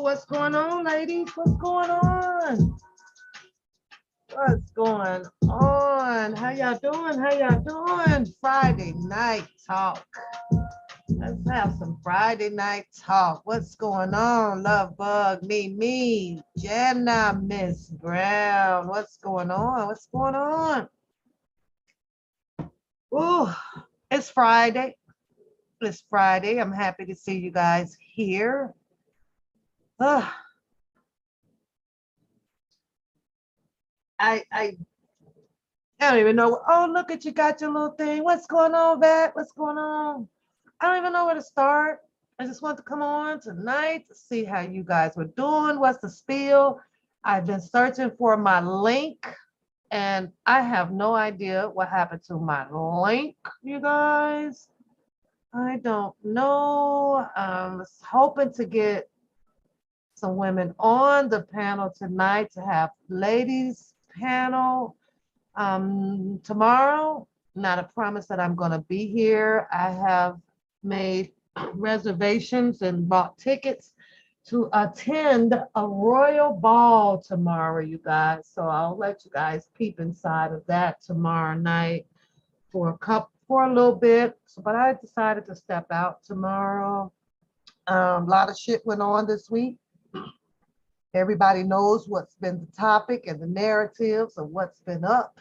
What's going on, ladies? What's going on? What's going on? How y'all doing? How y'all doing? Friday night talk. Let's have some Friday night talk. What's going on? Love Bug, me, Jenna, Miss Brown. What's going on? What's going on? Ooh, it's Friday. It's Friday. I'm happy to see you guys here. Ugh, I I don't even know. Oh, look at you, got your little thing. What's going on, Vat? What's going on? I don't even know where to start. I just want to come on tonight to see how you guys were doing. What's the spiel? I've been searching for my link and I have no idea what happened to my link, you guys. I don't know. I was hoping to get some women on the panel tonight to have ladies panel tomorrow. Not a promise that I'm going to be here. I have made reservations and bought tickets to attend a royal ball tomorrow, you guys. So I'll let you guys peep inside of that tomorrow night for a little bit. So, but I decided to step out tomorrow. A lot of shit went on this week. Everybody knows what's been the topic and the narratives of what's been up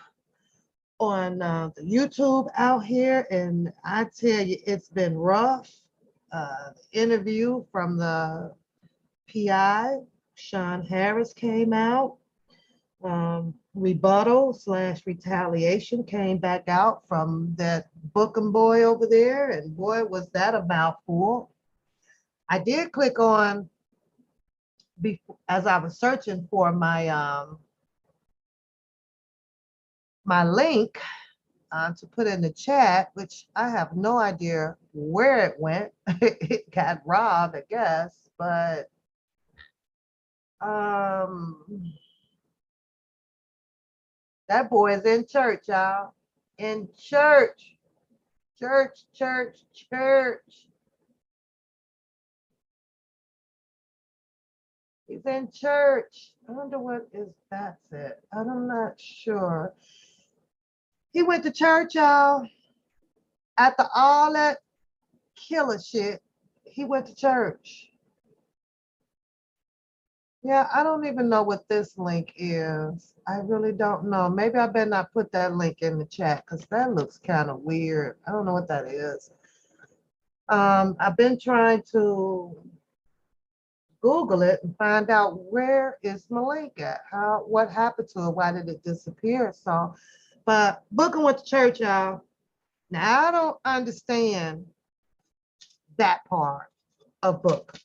on the YouTube out here, and I tell you, it's been rough. The interview from the PI, Sean Harris, came out. Rebuttal slash retaliation came back out from that Bookham boy over there, and boy, was that a mouthful. I did click on as I was searching for my link to put in the chat, which I have no idea where it went. It got robbed, I guess, but that boy is in church, y'all. In church, church. He's in church. I wonder what is that's it. I'm not sure. He went to church, y'all. After all that killer shit, he went to church. Yeah, I don't even know what this link is. I really don't know. Maybe I better not put that link in the chat because that looks kind of weird. I don't know what that is. I've been trying to Google it and find out where is my link at? What happened to it? Why did it disappear? So, but Booker went to church, y'all. Now I don't understand that part of Book.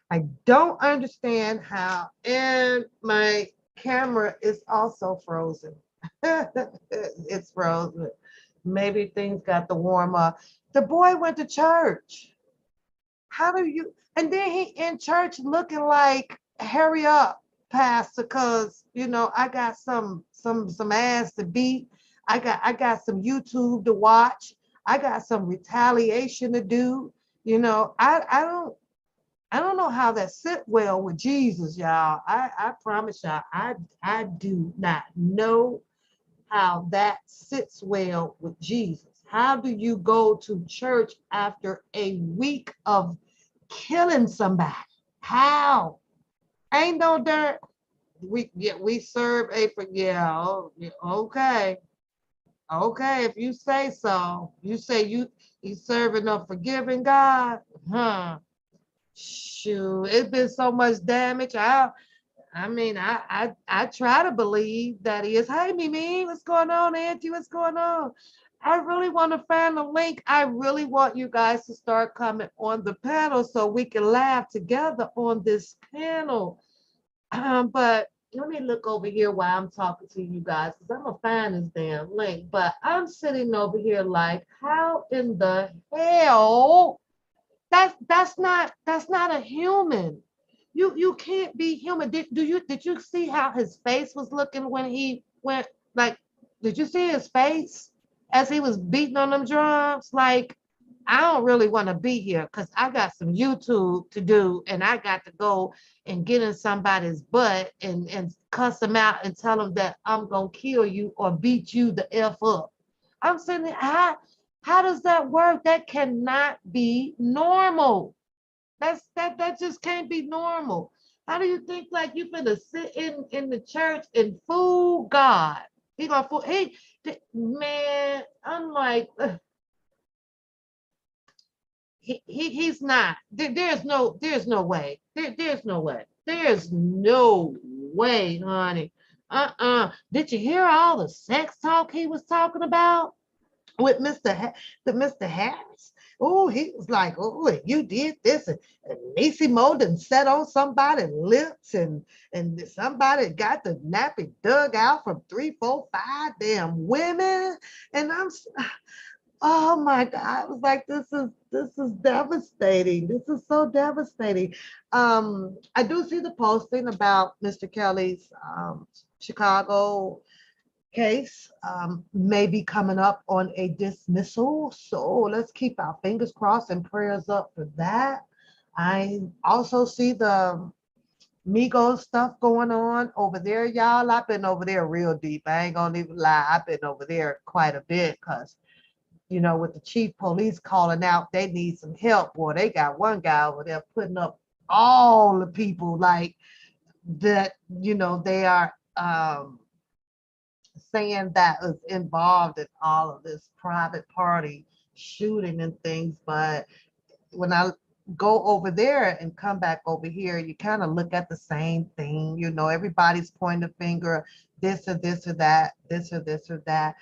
I don't understand how, and my camera is also frozen. It's frozen. Maybe things got to warm up. The boy went to church. How do you? And then he in church looking like, hurry up, Pastor, cause I got some ass to beat. I got some YouTube to watch. I got some retaliation to do. I don't know how that sit well with Jesus, y'all. I promise y'all, I do not know how that sits well with Jesus. How do you go to church after a week of killing somebody? How? Ain't no dirt. We serve a okay. Okay, if you say so. You say you serving a forgiving God. Huh. Shoot, it's been so much damage. I try to believe that he is. Hey, Mimi, what's going on, Auntie? What's going on? I really want to find the link. I really want you guys to start coming on the panel so we can laugh together on this panel. But let me look over here while I'm talking to you guys because I'm gonna find this damn link. But I'm sitting over here like, how in the hell? That's not a human. You can't be human. Did you see how his face was looking when he went, like, did you see his face as he was beating on them drums? Like, I don't really want to be here because I got some YouTube to do and I got to go and get in somebody's butt and cuss them out and tell them that I'm going to kill you or beat you the F up. I'm saying, how does that work? That cannot be normal. That just can't be normal. How do you think like you finna sit in the church and fool God? He gonna fool man. I'm like, he's not. There's no way. There's no way. There's no way, honey. Did you hear all the sex talk he was talking about with the Mr. Harris? Oh, he was like, oh, you did this, and Macy Molden sat on somebody's lips, and somebody got the nappy dug out from 3, 4, 5 damn women, and oh my God, I was like, this is devastating. This is so devastating. I do see the posting about Mr. Kelly's Chicago case may be coming up on a dismissal. So let's keep our fingers crossed and prayers up for that. I also see the Migos stuff going on over there, y'all. I've been over there real deep. I ain't gonna even lie. I've been over there quite a bit because with the chief police calling out, they need some help. Boy, they got one guy over there putting up all the people like that, they are saying that is involved in all of this private party shooting and things. But when I go over there and come back over here, you kind of look at the same thing. Everybody's pointing a finger, this or this or that, this or this or that.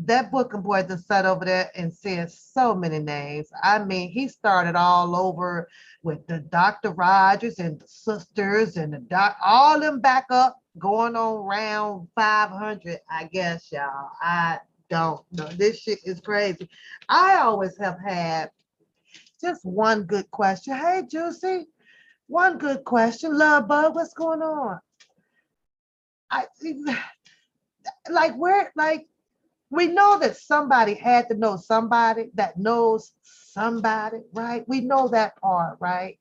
That booking boy that sat over there and said so many names. I mean, he started all over with the Dr. Rogers and the sisters and all them back up going on round 500, I guess, y'all. I don't know. This shit is crazy. I always have had just one good question. Hey, Juicy, one good question. Love Bug, what's going on? I like where like we know that somebody had to know somebody that knows somebody, right? We know that part, right?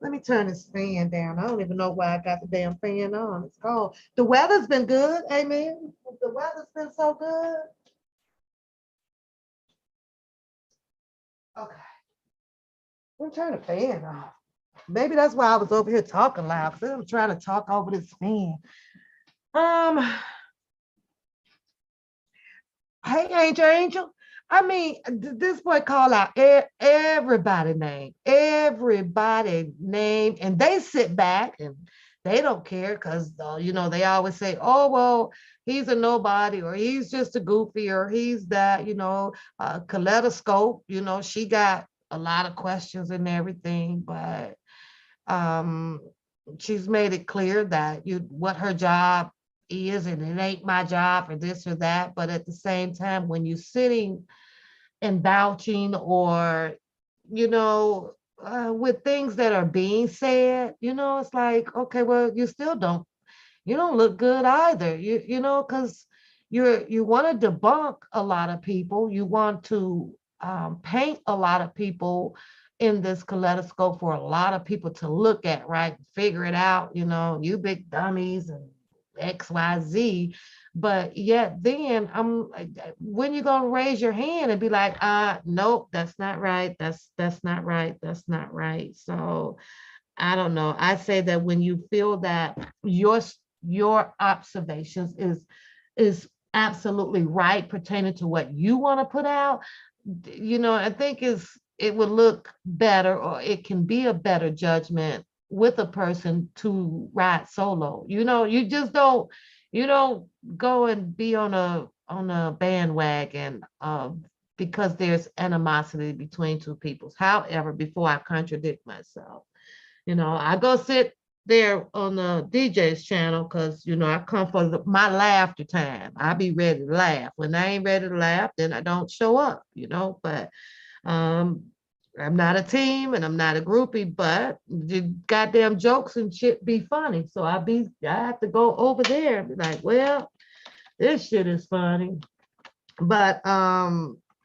Let me turn this fan down. I don't even know why I got the damn fan on. It's cold. The weather's been good, amen. The weather's been so good. Okay, I'm turning the fan off. Maybe that's why I was over here talking loud, because I'm trying to talk over this fan. Um, Hey, Angel. I mean, this boy call out everybody name, and they sit back and they don't care because they always say, "Oh well, he's a nobody, or he's just a goofy, or he's that." Kaleidoscope. She got a lot of questions and everything, but um, she's made it clear that what her job is, and it ain't my job or this or that. But at the same time, when you're sitting and vouching or, with things that are being said, it's like, okay, well, you don't look good either. Because you want to debunk a lot of people. You want to paint a lot of people in this kaleidoscope for a lot of people to look at, right? Figure it out, you big dummies and XYZ. But yet then I'm like, when you gonna raise your hand and be like, nope, that's not right. That's not right. That's not right. So I don't know. I say that when you feel that your observations is absolutely right pertaining to what you want to put out, I think it would look better, or it can be a better judgment with a person to ride solo. You don't go and be on a bandwagon because there's animosity between two peoples. However, before I contradict myself, I go sit there on the DJ's channel because I come for my laughter time. I be ready to laugh. When I ain't ready to laugh, then I don't show up. But um, I'm not a team and I'm not a groupie, but the goddamn jokes and shit be funny. So I have to go over there and be like, well, this shit is funny. But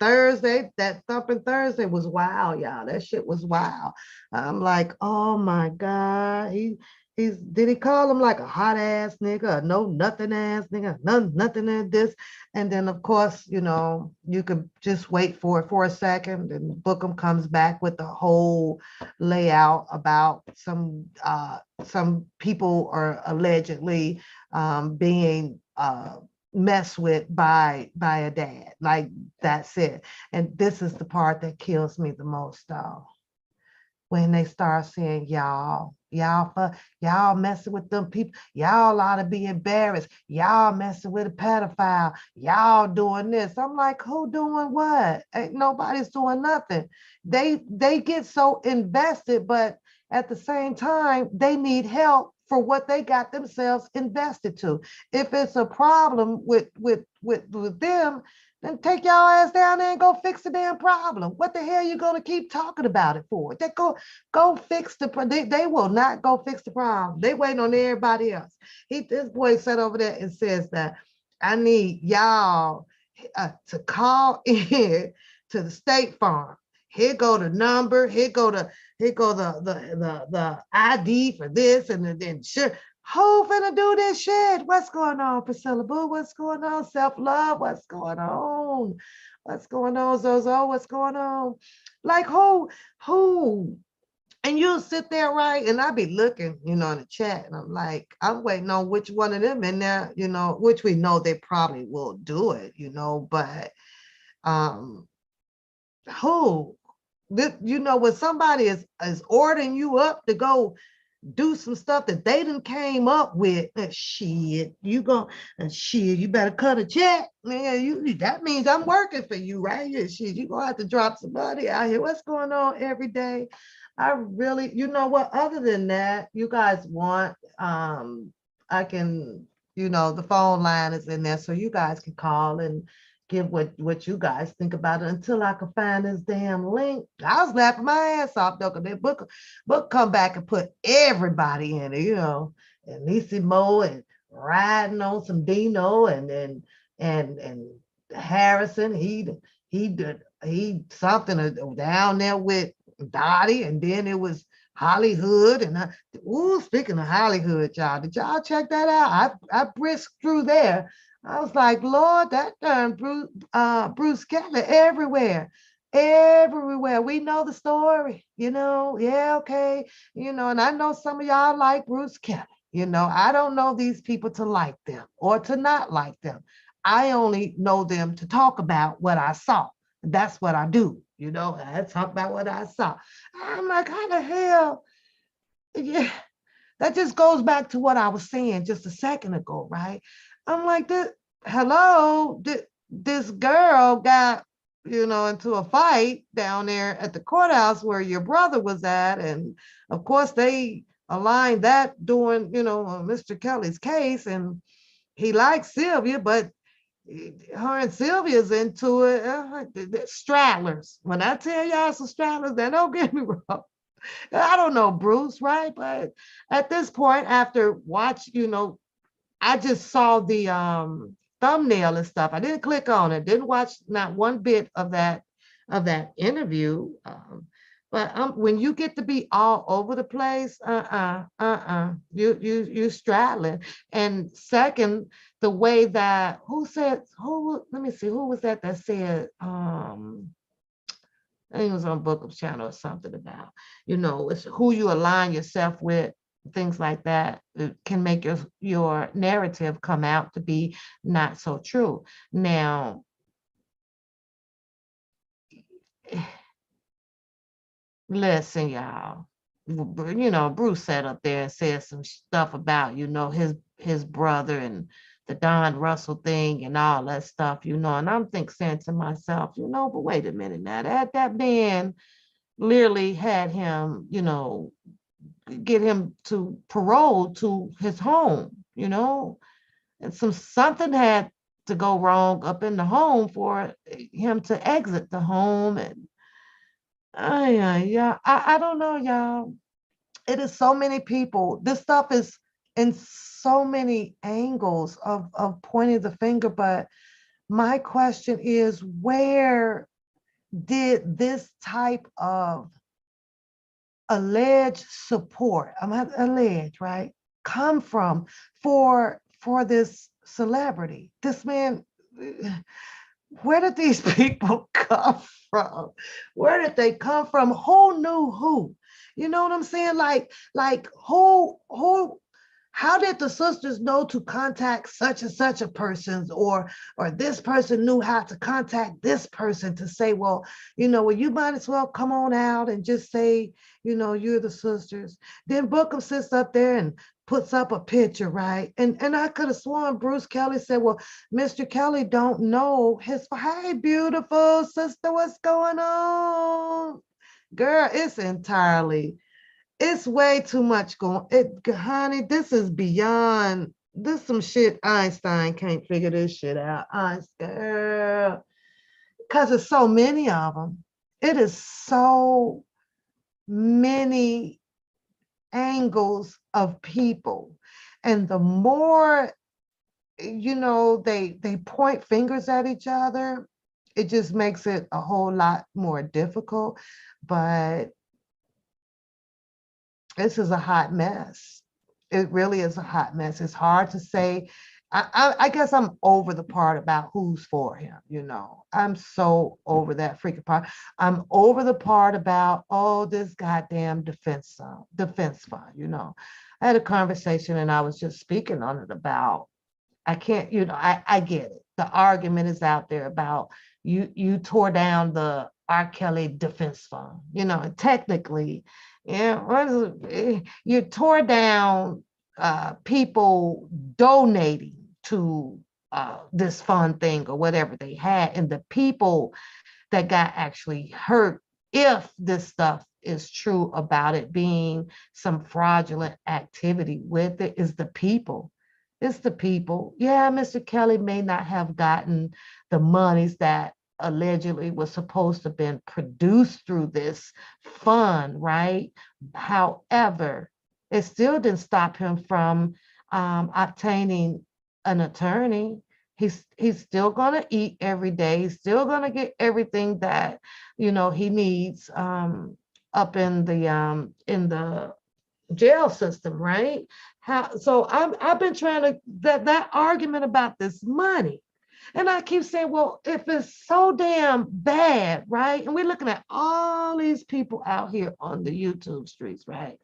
Thursday, that thumping Thursday was wild, y'all. That shit was wild. I'm like, oh my God. He's did he call him like a hot ass nigga, a no nothing ass nigga, nothing in this. And then of course, you could just wait for it for a second, and Bookham comes back with the whole layout about some people are allegedly being messed with by a dad. Like, that's it. And this is the part that kills me the most, though, when they start saying y'all messing with them people, y'all ought to be embarrassed, y'all messing with a pedophile, y'all doing this. I'm like, who doing what? Ain't nobody's doing nothing. They get so invested, but at the same time they need help for what they got themselves invested to. If it's a problem with them, then take y'all ass down there and go fix the damn problem. What the hell are you going to keep talking about it for? They go fix they will not go fix the problem. They waiting on everybody else. This boy sat over there and says that I need y'all to call in to the State Farm. Here go the number. Here go the ID for this, and then sure. Who finna do this shit? What's going on, Priscilla Boo? What's going on? Self-love? What's going on? What's going on, Zozo? What's going on? Like, who? And you'll sit there, right? And I'll be looking, in the chat, and I'm like, I'm waiting on which one of them in there, which we know they probably will do it, but who? When somebody is ordering you up to go do some stuff that they done came up with, shit, you better cut a check, man. That means I'm working for you, right? Yeah, shit, you gonna have to drop some money out here. What's going on every day? I really, what? Other than that, you guys want, I can, the phone line is in there, so you guys can call and give what you guys think about it until I can find this damn link. I was laughing my ass off though, because that book come back and put everybody in it, and Niecy Moe and riding on some Dino and Harrison. He something down there with Dottie, and then it was Hollywood. And speaking of Hollywood, y'all, did y'all check that out? I brisked through there. I was like, Lord, that darn Bruce Kelly everywhere. We know the story, yeah, okay. And I know some of y'all like Bruce Kelly. I don't know these people to like them or to not like them. I only know them to talk about what I saw. That's what I do. I talk about what I saw. I'm like, how the hell? Yeah, that just goes back to what I was saying just a second ago, right? I'm like, this girl got, into a fight down there at the courthouse where your brother was at. And of course, they aligned that doing, Mr. Kelly's case. And he likes Sylvia, but her and Sylvia's into it. Straddlers. When I tell y'all some straddlers, then don't get me wrong. I don't know Bruce, right? But at this point, after I just saw the thumbnail and stuff. I didn't click on it. Didn't watch not one bit of that interview. But when you get to be all over the place, you straddling. And second, the way that let me see, who was that said, I think it was on Bookham's channel or something about, it's who you align yourself with, things like that. It can make your narrative come out to be not so true. Now, listen, y'all, Bruce sat up there and said some stuff about, his brother and the Don Russell thing and all that stuff, and I'm saying to myself, but wait a minute now, that man literally had him, get him to parole to his home, and something had to go wrong up in the home for him to exit the home. And I don't know, y'all. It is so many people. This stuff is in so many angles of pointing the finger. But my question is, where did this type of alleged support, I'm not alleged, right, come from for this celebrity? This man, where did these people come from? Where did they come from? Who knew who? You know what I'm saying? Like who how did the sisters know to contact such and such a person, or this person knew how to contact this person to say, well, well, you might as well come on out and just say, you're the sisters. Then Bookham sits up there and puts up a picture, right? And I could have sworn Bruce Kelly said, well, Mr. Kelly don't know his, hey, beautiful sister, what's going on? Girl, it's way too much going. Honey, this is beyond. This some shit Einstein can't figure this shit out. Einstein, because there's so many of them. It is so many angles of people, and the more they point fingers at each other, it just makes it a whole lot more difficult. But this is a hot mess. It really is a hot mess. It's hard to say. I guess I'm over the part about who's for him. I'm so over that freaking part. I'm over the part about, oh, this goddamn defense fund. I had a conversation and I was just speaking on it about, I can't, I get it. The argument is out there about you tore down the R. Kelly defense fund, and technically, you tore down people donating to this fund thing or whatever they had, and the people that got actually hurt, if this stuff is true about it being some fraudulent activity with it, is the people. It's the people. Yeah, Mr. Kelly may not have gotten the monies that allegedly was supposed to have been produced through this fund, right? However, it still didn't stop him from obtaining an attorney. He's still going to eat every day. He's still going to get everything that he needs up in the jail system, right? So I've been trying to that argument about this money. And I keep saying, well, if it's so damn bad, right? And we're looking at all these people out here on the YouTube streets, right?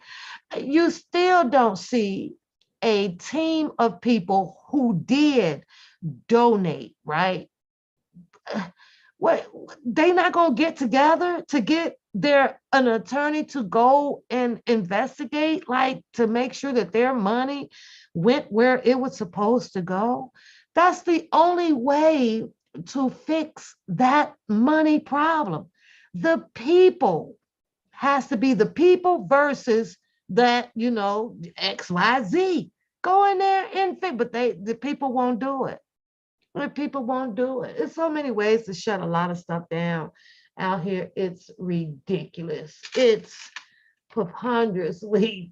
You still don't see a team of people who did donate, right? What, they not gonna get together to get an attorney to go and investigate, like to make sure that their money went where it was supposed to go? That's the only way to fix that money problem. The people has to be the people versus that, XYZ. Go in there and fix, but the people won't do it. But people won't do it. There's so many ways to shut a lot of stuff down out here. It's ridiculous. It's preposterously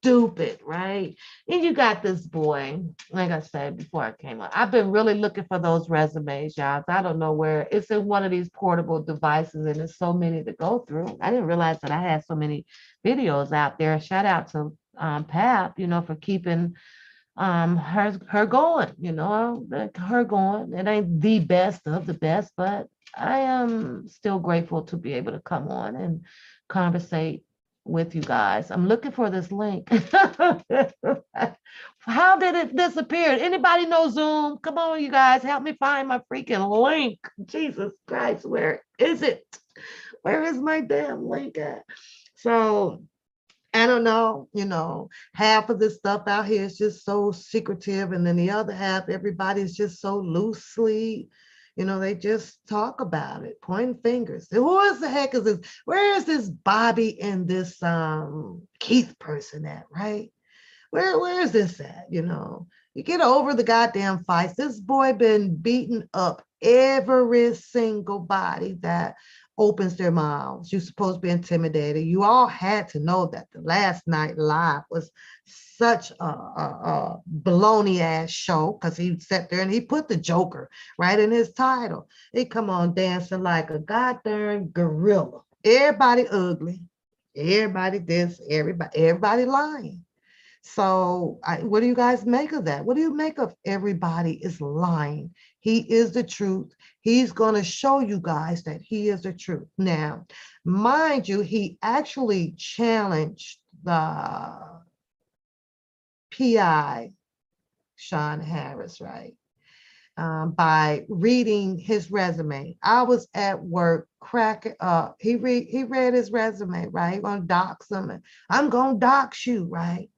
stupid, right? And you got this boy, like I said before I came on, I've been really looking for those resumes, y'all. I don't know where. It's in one of these portable devices, and there's so many to go through. I didn't realize that I had so many videos out there. Shout out to Pap, for keeping her going, her going. It ain't the best of the best, but I am still grateful to be able to come on and conversate with you guys. I'm looking for this link. How did it disappear? Anybody know Zoom? Come on, you guys, help me find my freaking link. Jesus Christ, where is it? Where is my damn link at? So I don't know, half of this stuff out here is just so secretive. And then the other half, everybody's just so loosely, they just talk about it, pointing fingers. Who is the heck is this? Where is this Bobby and this Keith person at, right? Where is this at? You get over the goddamn fights. This boy been beating up every single body that opens their mouths. You're supposed to be intimidated. You all had to know that the last night live was such a baloney ass show because he sat there and he put the Joker right in his title. He come on dancing like a goddamn gorilla. Everybody ugly. Everybody this, everybody lying. So what do you guys make of that? What do you make of everybody is lying? He is the truth. He's going to show you guys that he is the truth. Now, mind you, he actually challenged the PI, Sean Harris, right? By reading his resume. I was at work cracking up. He read his resume, right? Gonna dox him. I'm gonna dox you, right?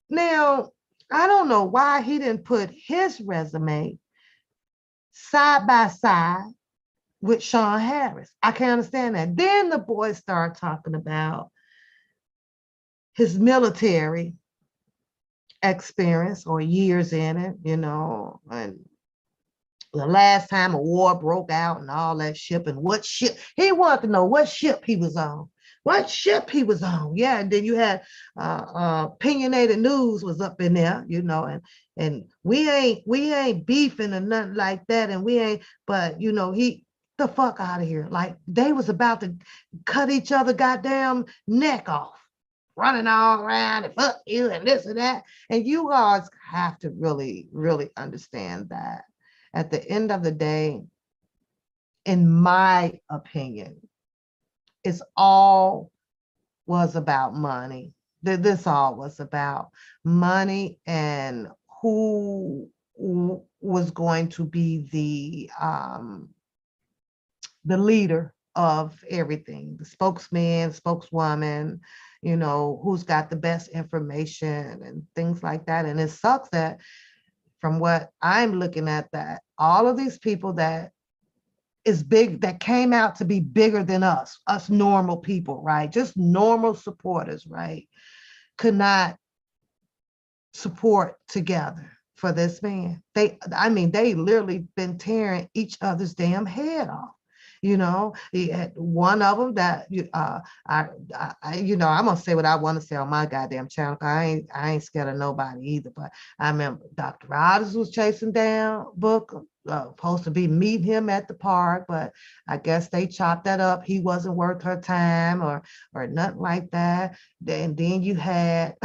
Now, I don't know why he didn't put his resume side by side with Sean Harris. I can't understand that. Then the boys start talking about his military experience or years in it, you know, and the last time a war broke out and all that ship and what ship he wanted to know what ship he was on. What ship he was on. Yeah, and then you had opinionated news was up in there, you know, and we ain't beefing or nothing like that, and we ain't, but you know, he the fuck out of here. Like they was about to cut each other goddamn neck off, running all around and fuck you and this and that. And you guys have to really, really understand that at the end of the day, in my opinion, it's all was about money. This all was about money and who was going to be the leader of everything, the spokesman, spokeswoman, you know, who's got the best information and things like that. And it sucks that from what I'm looking at, that all of these people that is big, that came out to be bigger than us normal people, right? Just normal supporters, right? Could not support together for this man. They literally been tearing each other's damn head off. You know, he had one of them that you know, I'm gonna say what I want to say on my goddamn channel. I ain't scared of nobody either. But I remember Dr. Rogers was chasing down Booker, supposed to be meeting him at the park, but I guess they chopped that up. He wasn't worth her time or nothing like that. Then you had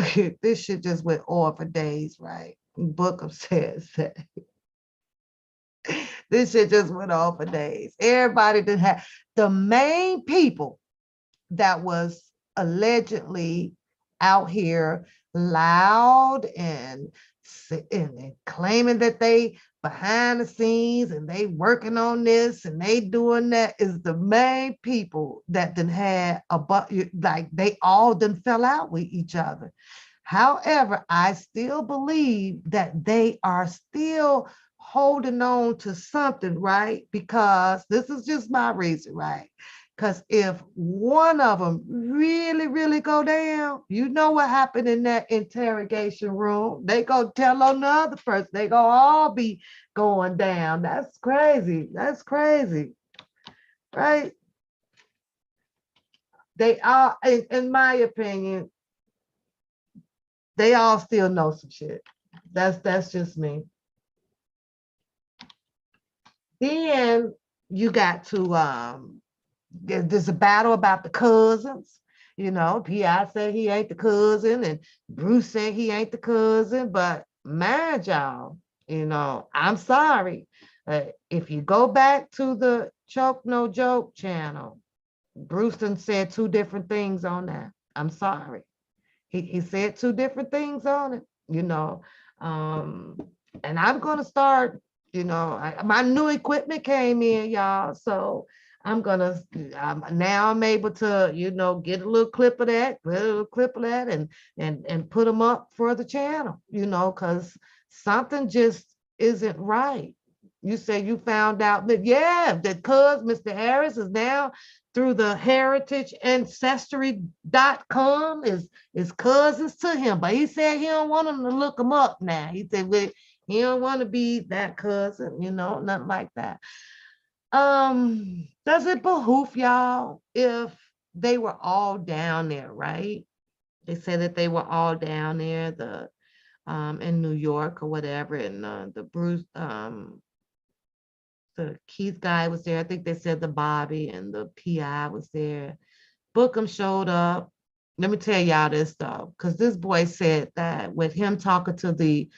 this shit just went on for days, right? Booker says that this shit just went on for days. Everybody that had the main people that was allegedly out here loud and claiming that they behind the scenes and they working on this and they doing that is the main people that done had like they all done fell out with each other. However, I still believe that they are still holding on to something, right? Because this is just my reason, right? Because if one of them really, really go down, you know what happened in that interrogation room. They go tell on the other person. They go all be going down. That's crazy. That's crazy, right? They all, in my opinion, they all still know some shit. That's just me. Then you got to there's a battle about the cousins. You know, P.I. said he ain't the cousin, and Bruce said he ain't the cousin. But mind y'all, you know, I'm sorry. If you go back to the Choke No Joke channel, Brewston said two different things on that. I'm sorry. He said two different things on it, you know. And I'm going to start, you know, my new equipment came in, y'all. So now I'm able to, you know, get a little clip of that, and put them up for the channel, you know, because something just isn't right. You say you found out that, yeah, that cuz Mr. Harris is now through the heritage ancestry.com is cousins to him. But he said he don't want them to look them up now. He said he don't want to be that cousin, you know, nothing like that. Does it behoove y'all if they were all down there, right? They said that they were all down there, in New York or whatever, and the Keith guy was there. I think they said the Bobby and the PI was there. Bookham showed up. Let me tell y'all this though, because this boy said that with him talking to the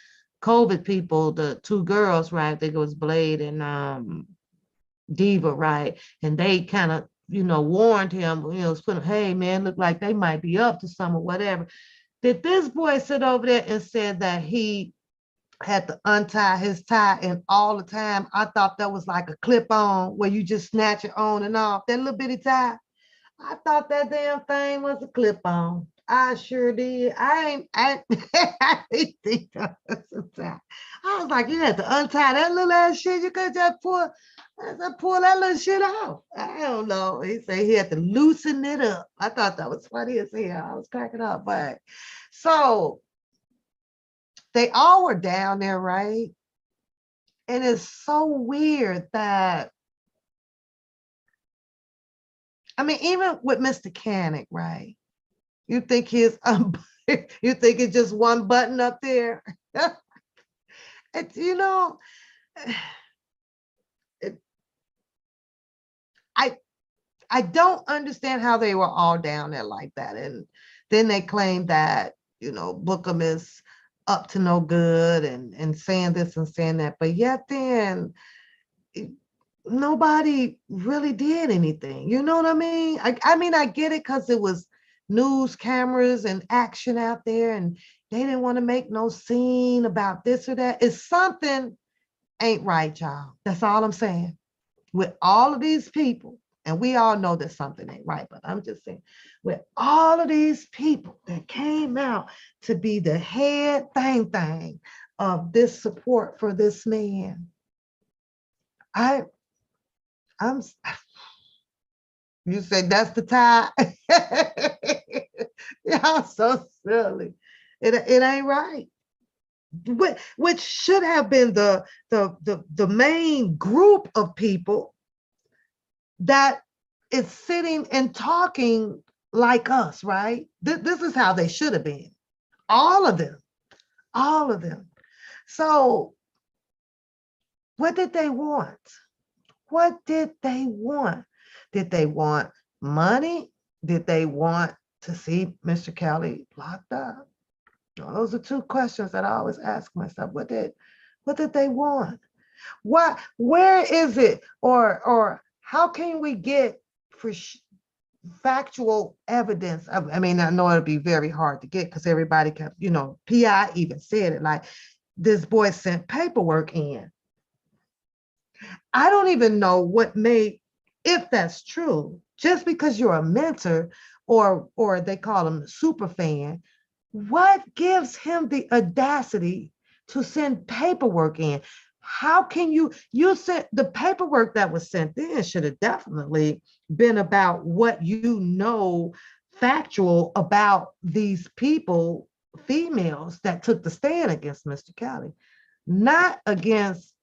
COVID people, the two girls, right? I think it was Blade and Diva, right? And they kind of, warned him, hey man, look like they might be up to some or whatever. Did this boy sit over there and said that he had to untie his tie, and all the time I thought that was like a clip on where you just snatch it on and off, that little bitty tie? I thought that damn thing was a clip on. I sure did. I didn't think that was a tie. I was like, you had to untie that little ass shit. You could just pull that little shit off. I don't know. He said he had to loosen it up. I thought that was funny as hell. I was cracking up. But so they all were down there, right? And it's so weird that, I mean, even with Mr. Canic, right? You think his you think it's just one button up there? It's, it, I don't understand how they were all down there like that. And then they claim that, Bookham is up to no good and saying this and saying that. But yet then nobody really did anything. You know what I mean? I mean, I get it because it was news cameras and action out there, and they didn't want to make no scene about this or that. It's something ain't right, y'all. That's all I'm saying. With all of these people, and we all know that something ain't right, but I'm just saying, with all of these people that came out to be the head thing of this support for this man, I'm you say that's the tie. Y'all so silly. It ain't right. Which should have been the main group of people that is sitting and talking like us, right? This is how they should have been. All of them. All of them. So what did they want? What did they want? Did they want money? Did they want to see Mr. Kelly locked up? Those are two questions that I always ask myself. What did they want? Where is it? Or how can we get for factual evidence? I mean, I know it'll be very hard to get because everybody kept, PI even said it, like this boy sent paperwork in. I don't even know what made, if that's true, just because you're a mentor or they call him a super fan, what gives him the audacity to send paperwork in? How can you sent the paperwork that was sent in should have definitely been about what factual about these people, females that took the stand against Mr. Kelly, not against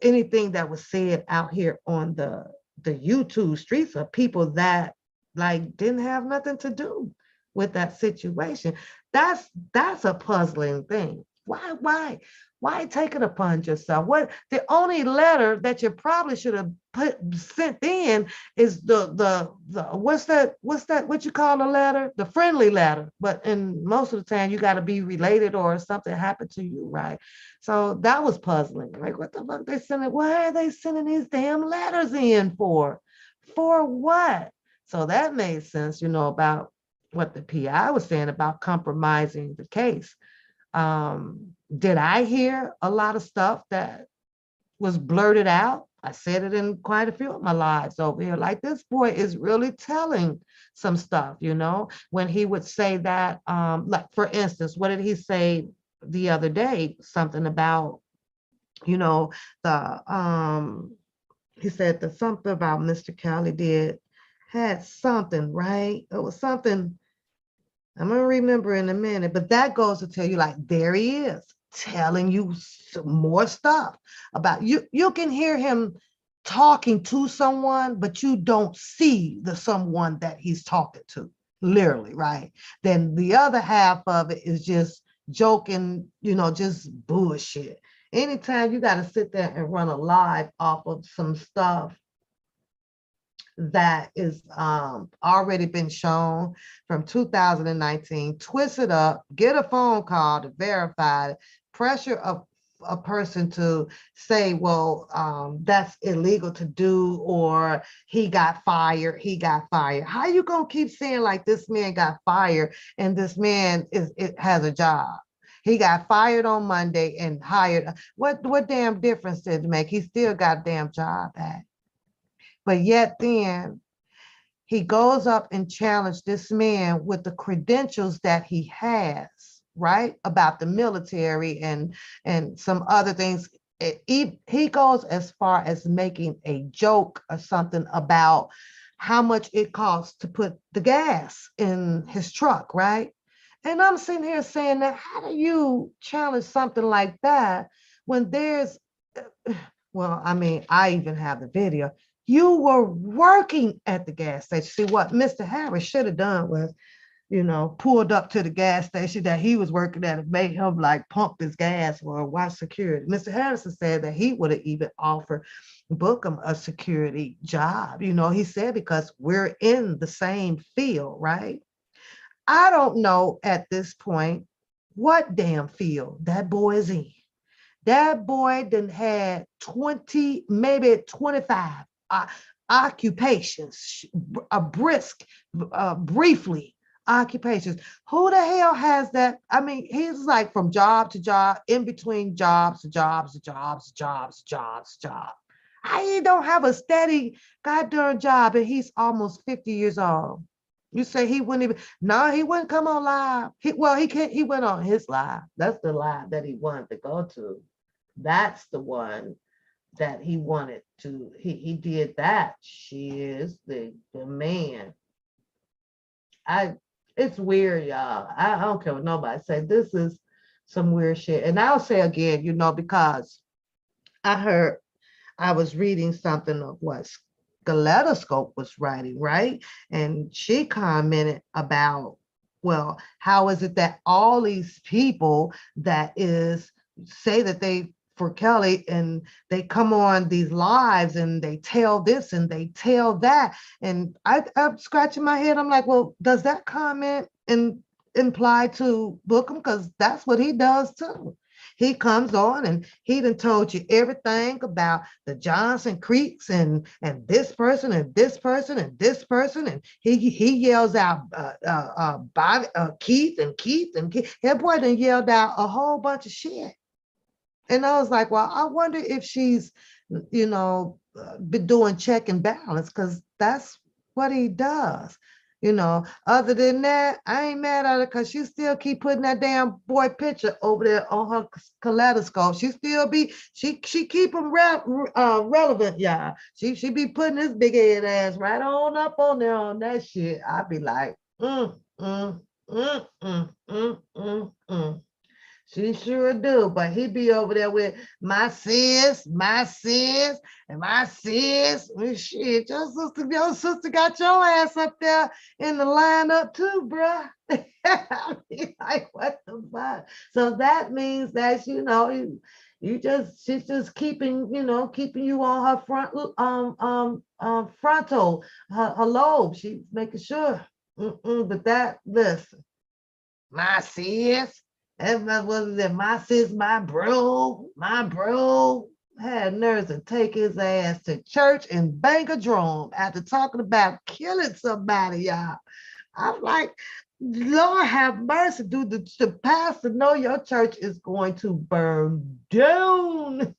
anything that was said out here on the YouTube streets of people that like didn't have nothing to do with that situation. That's a puzzling thing. Why take it upon yourself? What the only letter that you probably should have sent in is the what's that what you call a letter? The friendly letter. But in most of the time you got to be related or something happened to you, right? So that was puzzling. Like, what the fuck they sending? Why are they sending these damn letters in for? For what? So that made sense, about what the PI was saying about compromising the case. Did I hear a lot of stuff that was blurted out? I said it in quite a few of my lives over here. Like, this boy is really telling some stuff, when he would say that, like, for instance, what did he say the other day? Something about, he said that something about Mr. Kelly had something, right? It was something, I'm going to remember in a minute, but that goes to tell you, like, there he is telling you some more stuff about you. You can hear him talking to someone, but you don't see the someone that he's talking to. literally, right? Then the other half of it is just joking, just bullshit. Anytime you got to sit there and run a live off of some stuff that is already been shown from 2019, twist it up, get a phone call to verify it, pressure a person to say, well, that's illegal to do, or he got fired. How you gonna keep saying like this man got fired and this man has a job? He got fired on Monday and hired. What damn difference did it make? He still got a damn job back. But yet then he goes up and challenged this man with the credentials that he has, right? About the military and some other things. He goes as far as making a joke or something about how much it costs to put the gas in his truck, right? And I'm sitting here saying that, how do you challenge something like that when there's, well, I mean, I even have the video. You were working at the gas station. See, what Mr. Harris should have done was, pulled up to the gas station that he was working at and made him like pump his gas or watch security. Mr. Harrison said that he would have even offered Bookham a security job. He said, because we're in the same field, right? I don't know at this point what damn field that boy is in. That boy done had 20, maybe 25 occupations, briefly occupations. Who the hell has that? I mean, he's like from job to job, in between jobs to jobs to jobs to jobs to jobs to jobs. He don't have a steady goddamn job, and he's almost 50 years old. You say he wouldn't even, no, he wouldn't come on live. He went on his live. That's the live that he wanted to go to. That's the one that he wanted to, he did that. She is the man. It's weird, y'all. I don't care what nobody say. This is some weird shit. And I'll say again, because I was reading something of what Kaleidoscope was writing, right? And she commented about, well, how is it that all these people that is say that they for Kelly and they come on these lives and they tell this and they tell that, and I'm scratching my head. I'm like, well, does that comment imply to Bookham? Because that's what he does too. He comes on and he done told you everything about the Johnson Creeks and this person and this person and this person, and he yells out Bobby, Keith and Keith and Keith. That boy done yelled out a whole bunch of shit. And I was like, well, I wonder if she's, been doing check and balance, because that's what he does. Other than that, I ain't mad at her because she still keep putting that damn boy picture over there on her kaleidoscope. She still she keep him relevant, y'all. She be putting his big head ass right on up on there on that shit. I be like, She sure do, but he be over there with my sis, and my sis. Shit, your sister got your ass up there in the lineup too, bruh. I mean, like, what the fuck? So that means that she's just keeping you on her frontal, her lobe. She's making sure. But listen, my sis. Everybody was there. My sis, my bro had nerves to take his ass to church and bang a drum after talking about killing somebody, y'all. I'm like, Lord have mercy. Do the pastor know your church is going to burn down?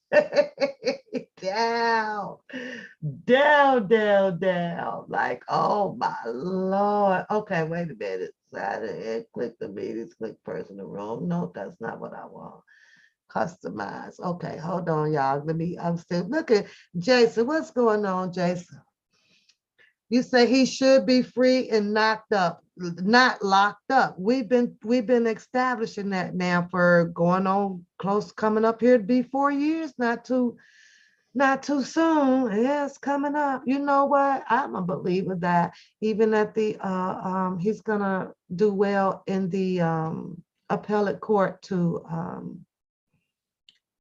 down. Like, oh my Lord. Okay, wait a minute. Click the meetings, click personal room. No, that's not what I want. Customize. Okay, hold on, y'all. I'm still looking. Jason, what's going on, Jason? You say he should be free and not locked up. We've been establishing that now for going on close, coming up here to be 4 years, not too Not too soon. Yes, coming up. You know what? I'm a believer that even at the he's gonna do well in the appellate court to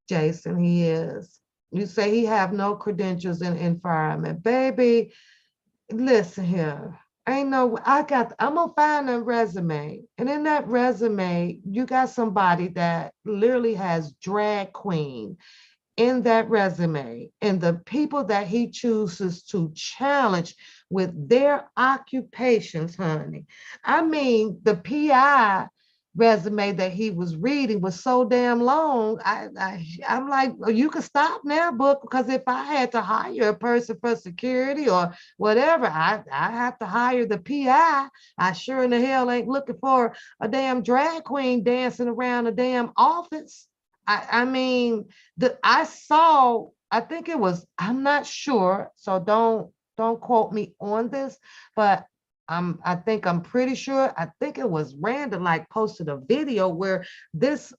Jason. He is. You say he have no credentials in environment, baby. Listen here. Ain't no, I'm gonna find a resume. And in that resume, you got somebody that literally has drag queen in that resume, and the people that he chooses to challenge with their occupations, honey. I mean, the PI resume that he was reading was so damn long. I'm like, oh, you can stop now, book, because if I had to hire a person for security or whatever, I have to hire the PI. I sure in the hell ain't looking for a damn drag queen dancing around a damn office. I mean, I saw, I think it was, I'm not sure, so don't quote me on this, but I think I'm pretty sure, I think it was Randall like posted a video where this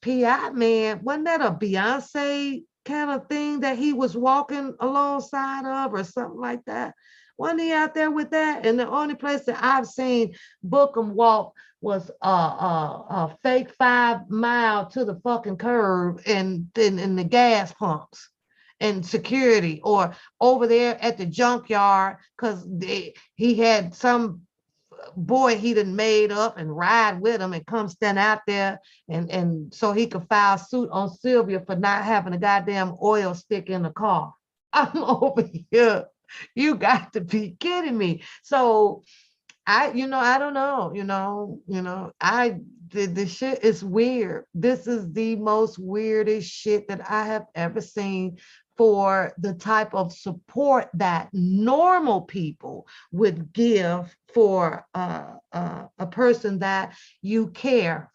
PI man, wasn't that a Beyonce kind of thing that he was walking alongside of or something like that? Wasn't he out there with that? And the only place that I've seen Bookham walk was a fake 5 mile to the fucking curb and in the gas pumps and security, or over there at the junkyard because he had some boy he done made up and ride with him and come stand out there and so he could file suit on Sylvia for not having a goddamn oil stick in the car. I'm over here. You got to be kidding me. So I don't know, the shit is weird. This is the most weirdest shit that I have ever seen for the type of support that normal people would give for a person that you care,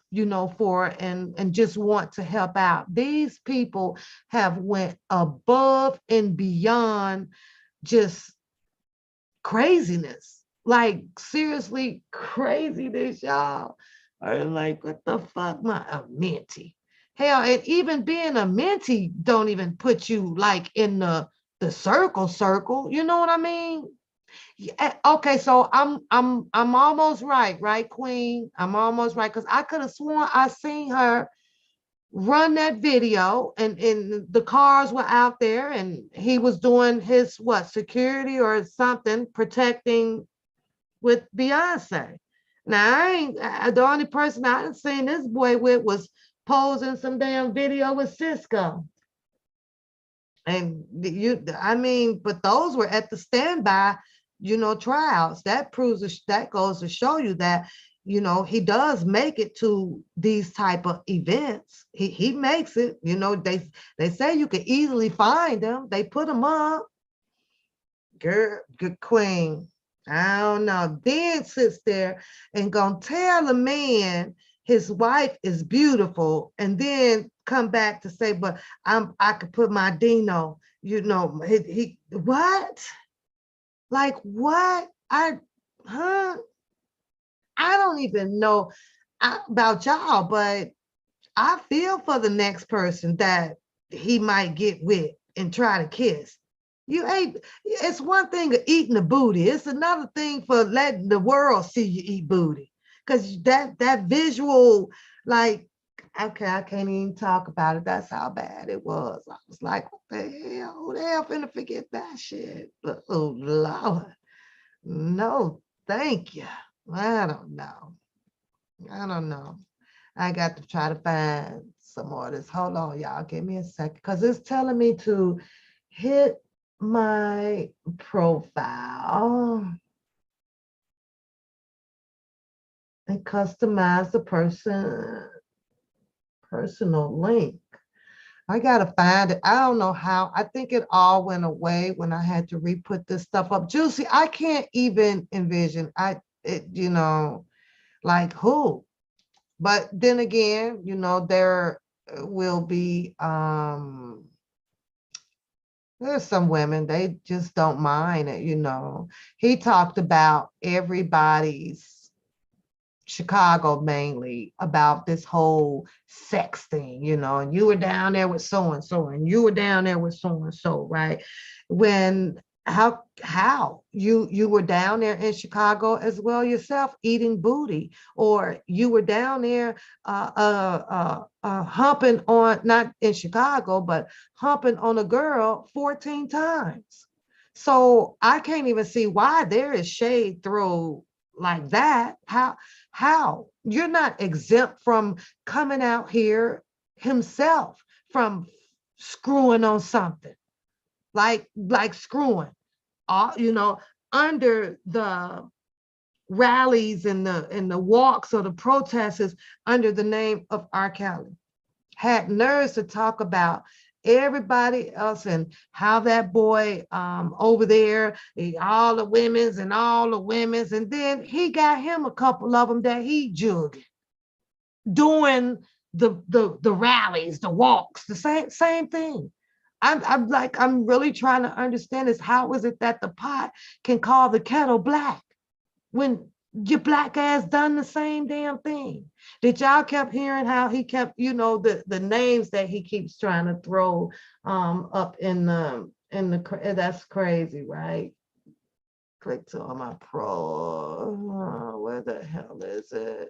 for and just want to help out. These people have went above and beyond just craziness, like seriously craziness, y'all. Are like, what the fuck, my a mentee? Hell, and even being a mentee don't even put you like in the circle. You know what I mean? Yeah, okay, so I'm almost right, Queen. I'm almost right because I could have sworn I seen her run that video and the cars were out there and he was doing his what security or something protecting with Beyonce. Now the only person I done seen this boy with was posing some damn video with Cisco. And I mean, but those were at the standby, trials. That that goes to show you that, he does make it to these type of events. He makes it, they say you can easily find them. They put them up. Girl, good queen. I don't know. Then sits there and gonna tell a man his wife is beautiful, and then come back to say, but I could put my Dino, he what? Like what? Huh? I don't even know about y'all, but I feel for the next person that he might get with and try to kiss. It's one thing of eating the booty. It's another thing for letting the world see you eat booty. Because that visual, like, okay, I can't even talk about it. That's how bad it was. I was like, what the hell? Who the hell finna forget that shit? Oh, Lord. No, thank you. I don't know. I don't know. I got to try to find some more of this. Hold on, y'all. Give me a second. Because it's telling me to hit my profile and customize the personal link. I gotta find it. I don't know how. I think it all went away when I had to re-put this stuff up. Juicy, I can't even envision. Like who? But then again, there will be there's some women, they just don't mind it. He talked about everybody's Chicago mainly about this whole sex thing, you know, and you were down there with so and so, and you were down there with so and so, right? When how you were down there in Chicago as well yourself eating booty, or you were down there humping on, not in Chicago, but humping on a girl 14 times. So I can't even see why there is shade thrown like that. How you're not exempt from coming out here himself from screwing on something like screwing all, you know, under the rallies and the walks or the protests under the name of R. Kelly. Had nerves to talk about everybody else and how that boy over there, all the women's, and then he got him a couple of them that he jugged doing the rallies, the walks, the same thing. I'm like, I'm really trying to understand is how is it that the pot can call the kettle black when your black ass done the same damn thing? Did y'all kept hearing how he kept, you know, the names that he keeps trying to throw up in the that's crazy, right? Click to on my pro. Where the hell is it?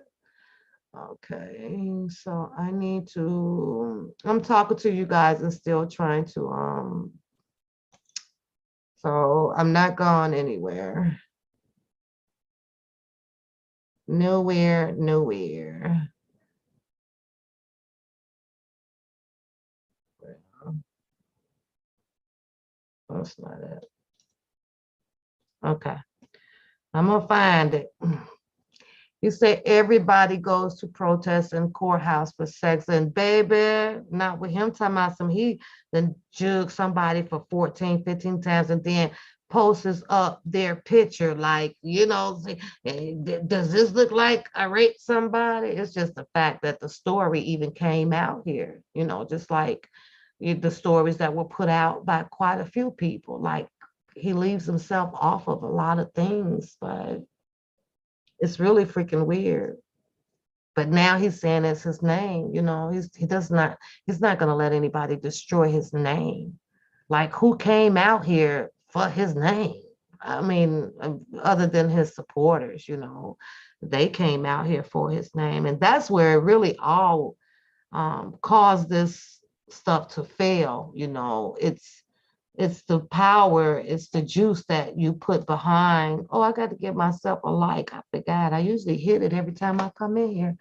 Okay, so I need to, I'm talking to you guys and still trying to, so I'm not going anywhere. Nowhere. That's not it. Okay, I'm gonna find it. You say everybody goes to protest in courthouse for sex, and baby, not with him talking about some, he then jug somebody for 14, 15 times and then posts up their picture like, you know, does this look like I raped somebody? It's just the fact that the story even came out here, you know, just like the stories that were put out by quite a few people. Like he leaves himself off of a lot of things, but it's really freaking weird. But now he's saying it's his name, you know, he's not gonna let anybody destroy his name. Like who came out here for his name? I mean, other than his supporters, you know, they came out here for his name. And that's where it really all caused this stuff to fail, you know. It's the power, it's the juice that you put behind. Oh, I got to give myself a like. I forgot. I usually hit it every time I come in here.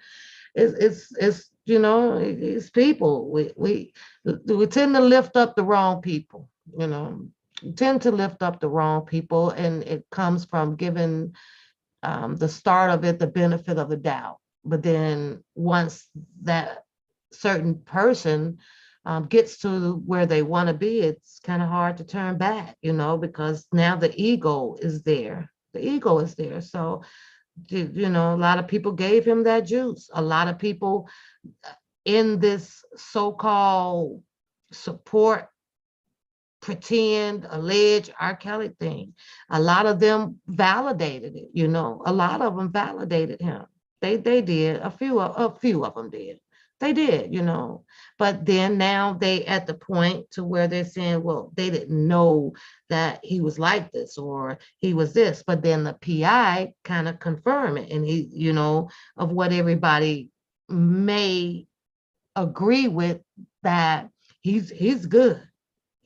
It's you know, it's people. We tend to lift up the wrong people, you know. We tend to lift up the wrong people, and it comes from giving the start of it the benefit of the doubt. But then once that certain person gets to where they want to be, it's kind of hard to turn back, you know, because now the ego is there. The ego is there. So, you know, a lot of people gave him that juice. A lot of people in this so-called support, pretend, allege R. Kelly thing, a lot of them validated it, you know, a lot of them validated him. They did, a few of them did. They did, you know. But then now they at the point to where they're saying, well, they didn't know that he was like this or he was this. But then the PI kind of confirmed it. And he, you know, of what everybody may agree with, that he's good.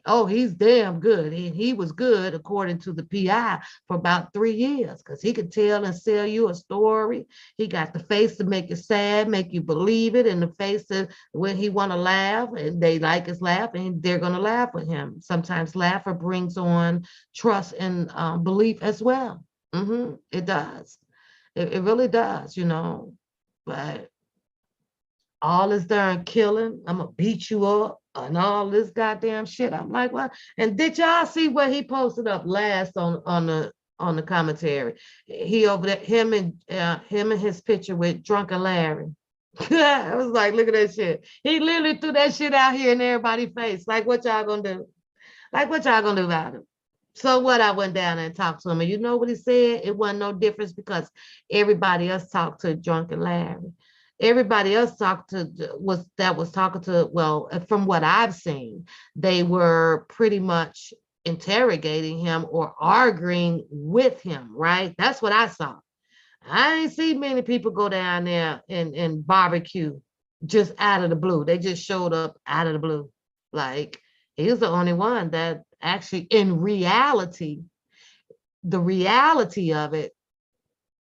Oh, he's damn good. And he was good, according to the PI, for about 3 years, because he could tell and sell you a story. He got the face to make you sad, make you believe it, and the face to when he want to laugh, and they like his laugh, and they're going to laugh with him. Sometimes laughter brings on trust and belief as well. It does. It really does, you know. But all this darn killing, I'm gonna beat you up and all this goddamn shit. I'm like, what? And did y'all see what he posted up last on the commentary? He over there, him and his picture with drunken Larry. I was like, look at that shit. He literally threw that shit out here in everybody's face. Like, what y'all gonna do? Like, what y'all gonna do about it? So what? I went down and talked to him, and you know what he said? It wasn't no difference because everybody else talked to drunken Larry. Everybody else talked to was talking to. Well, from what I've seen, they were pretty much interrogating him or arguing with him. Right? That's what I saw. I ain't see many people go down there and barbecue just out of the blue. They just showed up out of the blue. Like he was the only one that actually, in reality, the reality of it,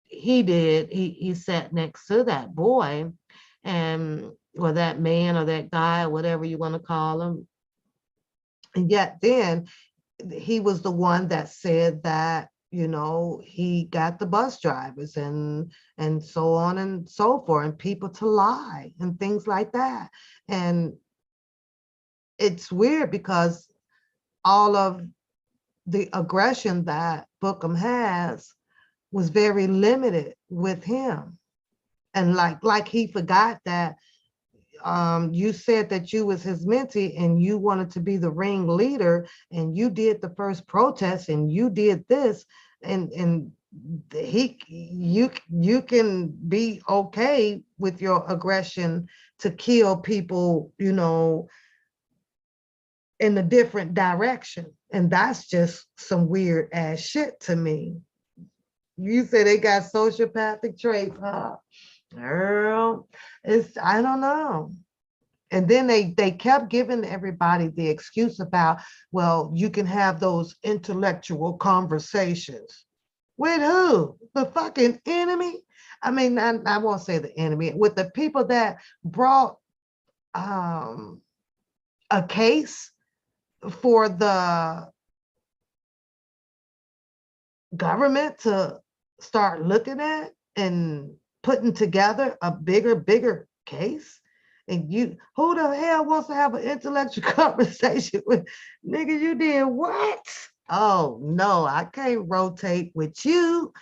he did. He sat next to that boy, and or that man or that guy or whatever you want to call him. And yet then he was the one that said that, he got the bus drivers and so on and so forth, and people to lie and things like that. And it's weird because all of the aggression that Bookham has was very limited with him. And like he forgot that you said that you was his mentee and you wanted to be the ring leader and you did the first protest and you did this, and you can be okay with your aggression to kill people, in a different direction. And that's just some weird ass shit to me. You say they got sociopathic traits, huh? Girl, I don't know. And then they kept giving everybody the excuse about, well, you can have those intellectual conversations. With who? The fucking enemy? I mean, I won't say the enemy, with the people that brought um, a case for the government to start looking at and putting together a bigger case. And who the hell wants to have an intellectual conversation with nigga? You did what? Oh no, I can't rotate with you.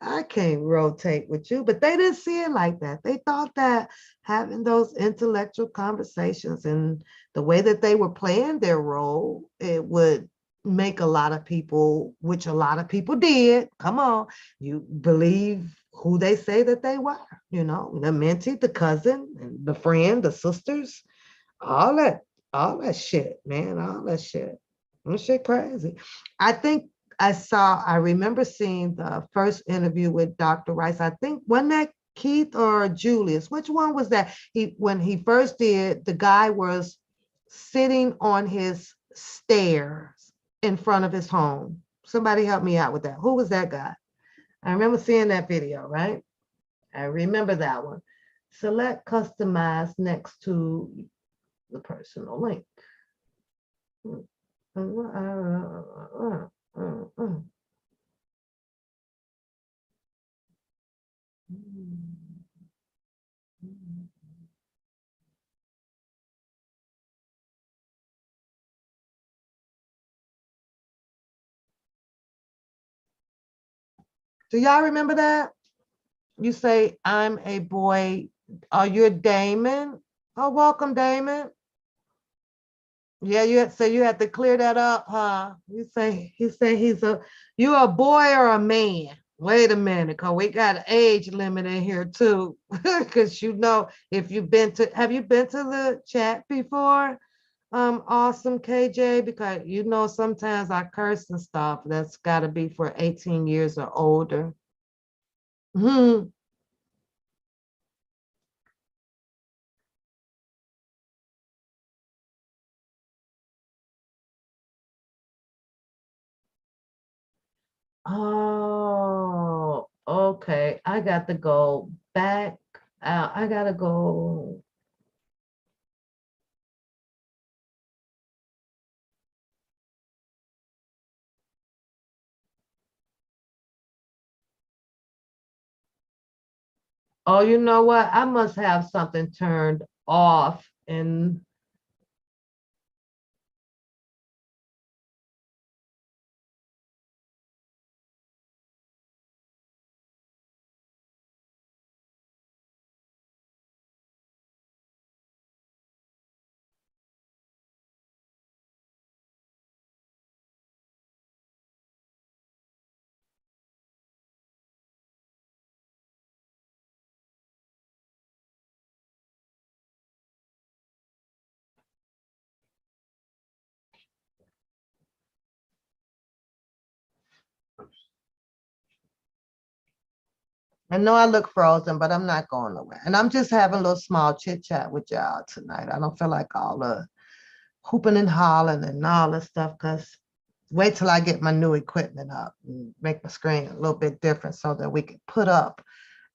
I can't rotate with you. But they didn't see it like that. They thought that having those intellectual conversations and the way that they were playing their role, it would make a lot of people, which a lot of people did. Come on, you believe who they say that they were, the mentee, the cousin, and the friend, the sisters, all that, all that shit, man, all that shit. That shit crazy. I think I remember seeing the first interview with Dr. Rice. I think, wasn't that Keith or Julius? Which one was that? When he first did, the guy was sitting on his stairs in front of his home. Somebody help me out with that. Who was that guy? I remember seeing that video, right? I remember that one. Select customize next to the personal link. Do y'all remember that? You say, I'm a boy. Are you a Damon? Oh, welcome, Damon. Yeah, you had to clear that up, huh? You a boy or a man? Wait a minute, cause we got an age limit in here too. Cause if have you been to the chat before? Awesome KJ, because sometimes I curse and stuff. That's gotta be for 18 years or older. Hmm. Oh, okay. I got to go back out. I gotta go. Oh, you know what? I must have something turned off. And I know I look frozen, but I'm not going nowhere. And I'm just having a little small chit chat with y'all tonight. I don't feel like all the hooping and hollering and all this stuff, because wait till I get my new equipment up and make my screen a little bit different so that we can put up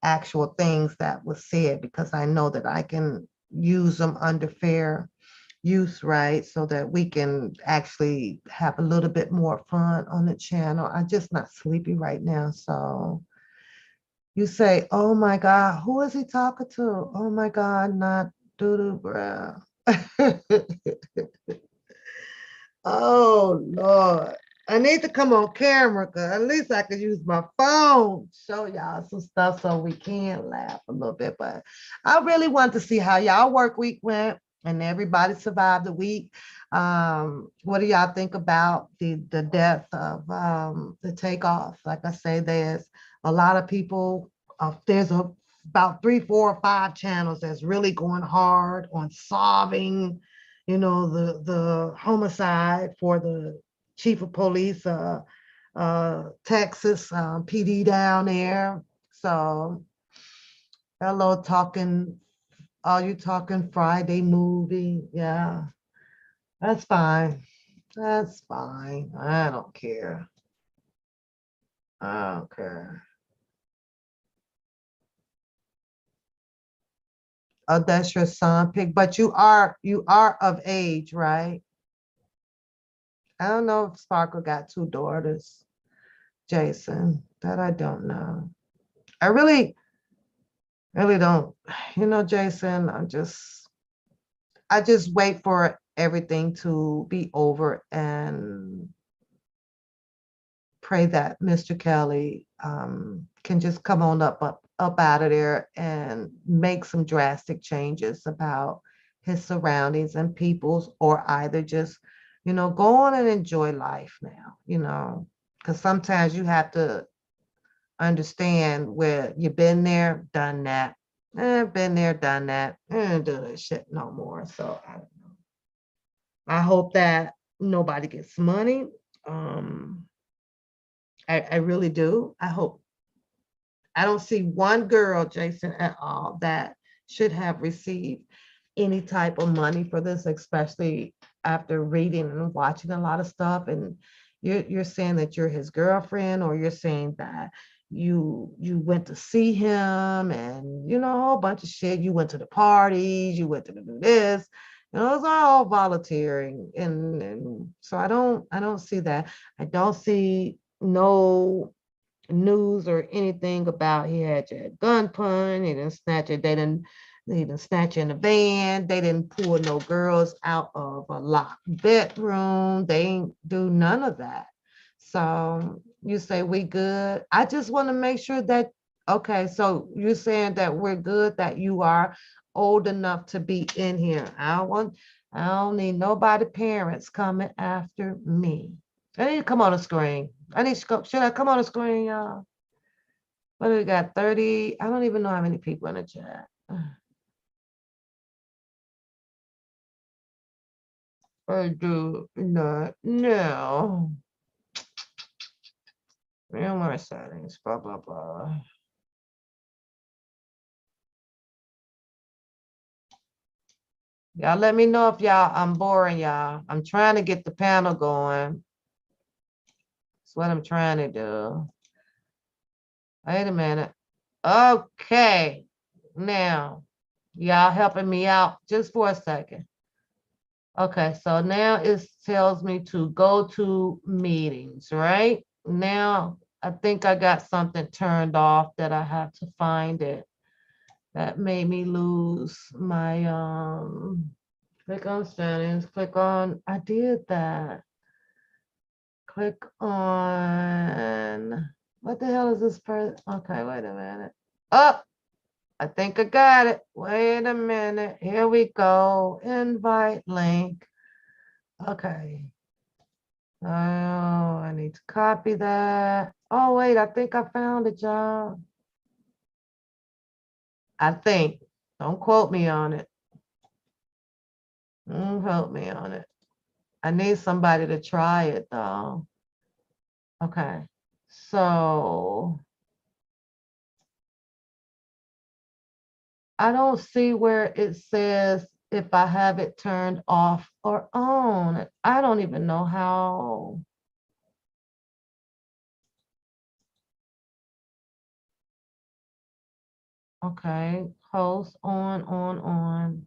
actual things that was said, because I know that I can use them under fair use, right? So that we can actually have a little bit more fun on the channel. I'm just not sleepy right now. So you say, oh my God, who is he talking to? Oh my God, not Doodoo Brown. Oh Lord. I need to come on camera because at least I could use my phone, show y'all some stuff so we can laugh a little bit. But I really want to see how y'all work week went and everybody survived the week. What do y'all think about the death of the takeoff? Like I say, there's a lot of people, there's about 3, 4, or 5 channels that's really going hard on solving, you know, the homicide for the chief of police, Texas PD down there. So hello, talking, are you talking Friday movie? Yeah, that's fine. That's fine. I don't care. I don't care. Oh, that's your son pick, but you are of age, right? I don't know if Sparkle got 2 daughters, Jason. That I don't know. I really don't. You know, Jason, I just wait for everything to be over and pray that Mr. Kelly can just come on up out of there and make some drastic changes about his surroundings and people's, or either just, go on and enjoy life now, because sometimes you have to understand where you've been there, done that. Been there, done that. Do that shit no more. So I don't know. I hope that nobody gets money. Um, I really do. I hope. I don't see one girl, Jason, at all that should have received any type of money for this, especially after reading and watching a lot of stuff. And you're saying that you're his girlfriend, or you're saying that you went to see him, and a whole bunch of shit. You went to the parties, you went to do this. Those are all volunteering, and so I don't see that. I don't see no news or anything about he had you at gunpoint, he didn't snatch it, they didn't snatch you in the van, they didn't pull no girls out of a locked bedroom, they ain't do none of that. So you say we good. I just want to make sure that, okay, so you're saying that we're good, that you are old enough to be in here. I don't need nobody parents coming after me. I need to come on the screen. Should I come on the screen, y'all? What do we got? 30. I don't even know how many people in the chat. I do not know. Real more settings, blah, blah, blah. Y'all let me know if I'm boring, y'all. I'm trying to get the panel going. That's what I'm trying to do. Wait a minute. Okay. Now, y'all helping me out just for a second. Okay, so now it tells me to go to meetings, right? Now, I think I got something turned off that I have to find it. That made me lose my, click on settings, I did that. Click on, what the hell is this person? Okay, wait a minute. Oh, I think I got it. Wait a minute. Here we go. Invite link. Okay. Oh, I need to copy that. Oh, wait, I think I found it, y'all. I think. Don't quote me on it. Don't quote me on it. I need somebody to try it, though. Okay. So I don't see where it says if I have it turned off or on. I don't even know how. Okay, host on.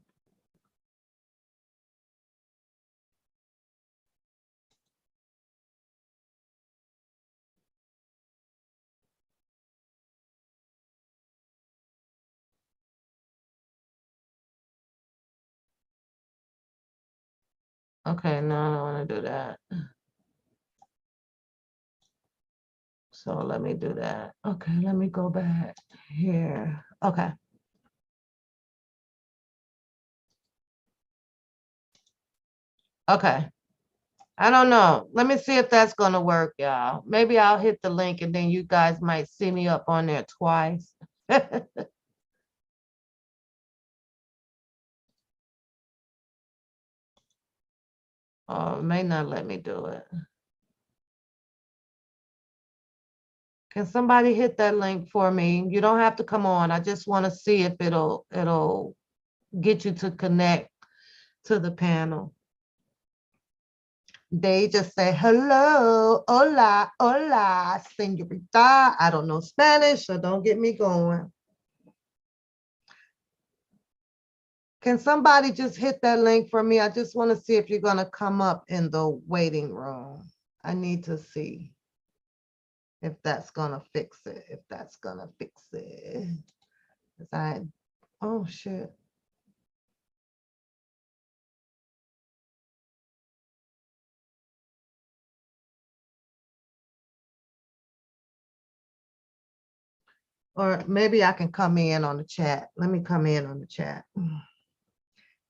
Okay, no, I don't want to do that. So let me do that. Okay, let me go back here. Okay. Okay. I don't know. Let me see if that's going to work, y'all. Maybe I'll hit the link and then you guys might see me up on there twice. Oh, it may not let me do it. Can somebody hit that link for me? You don't have to come on. I just want to see if it'll get you to connect to the panel. They just say hello, hola, hola, señorita. I don't know Spanish, so don't get me going. Can somebody just hit that link for me? I just want to see if you're going to come up in the waiting room. I need to see if that's going to fix it. If that's going to fix it. Oh shit. Or maybe I can come in on the chat. Let me come in on the chat.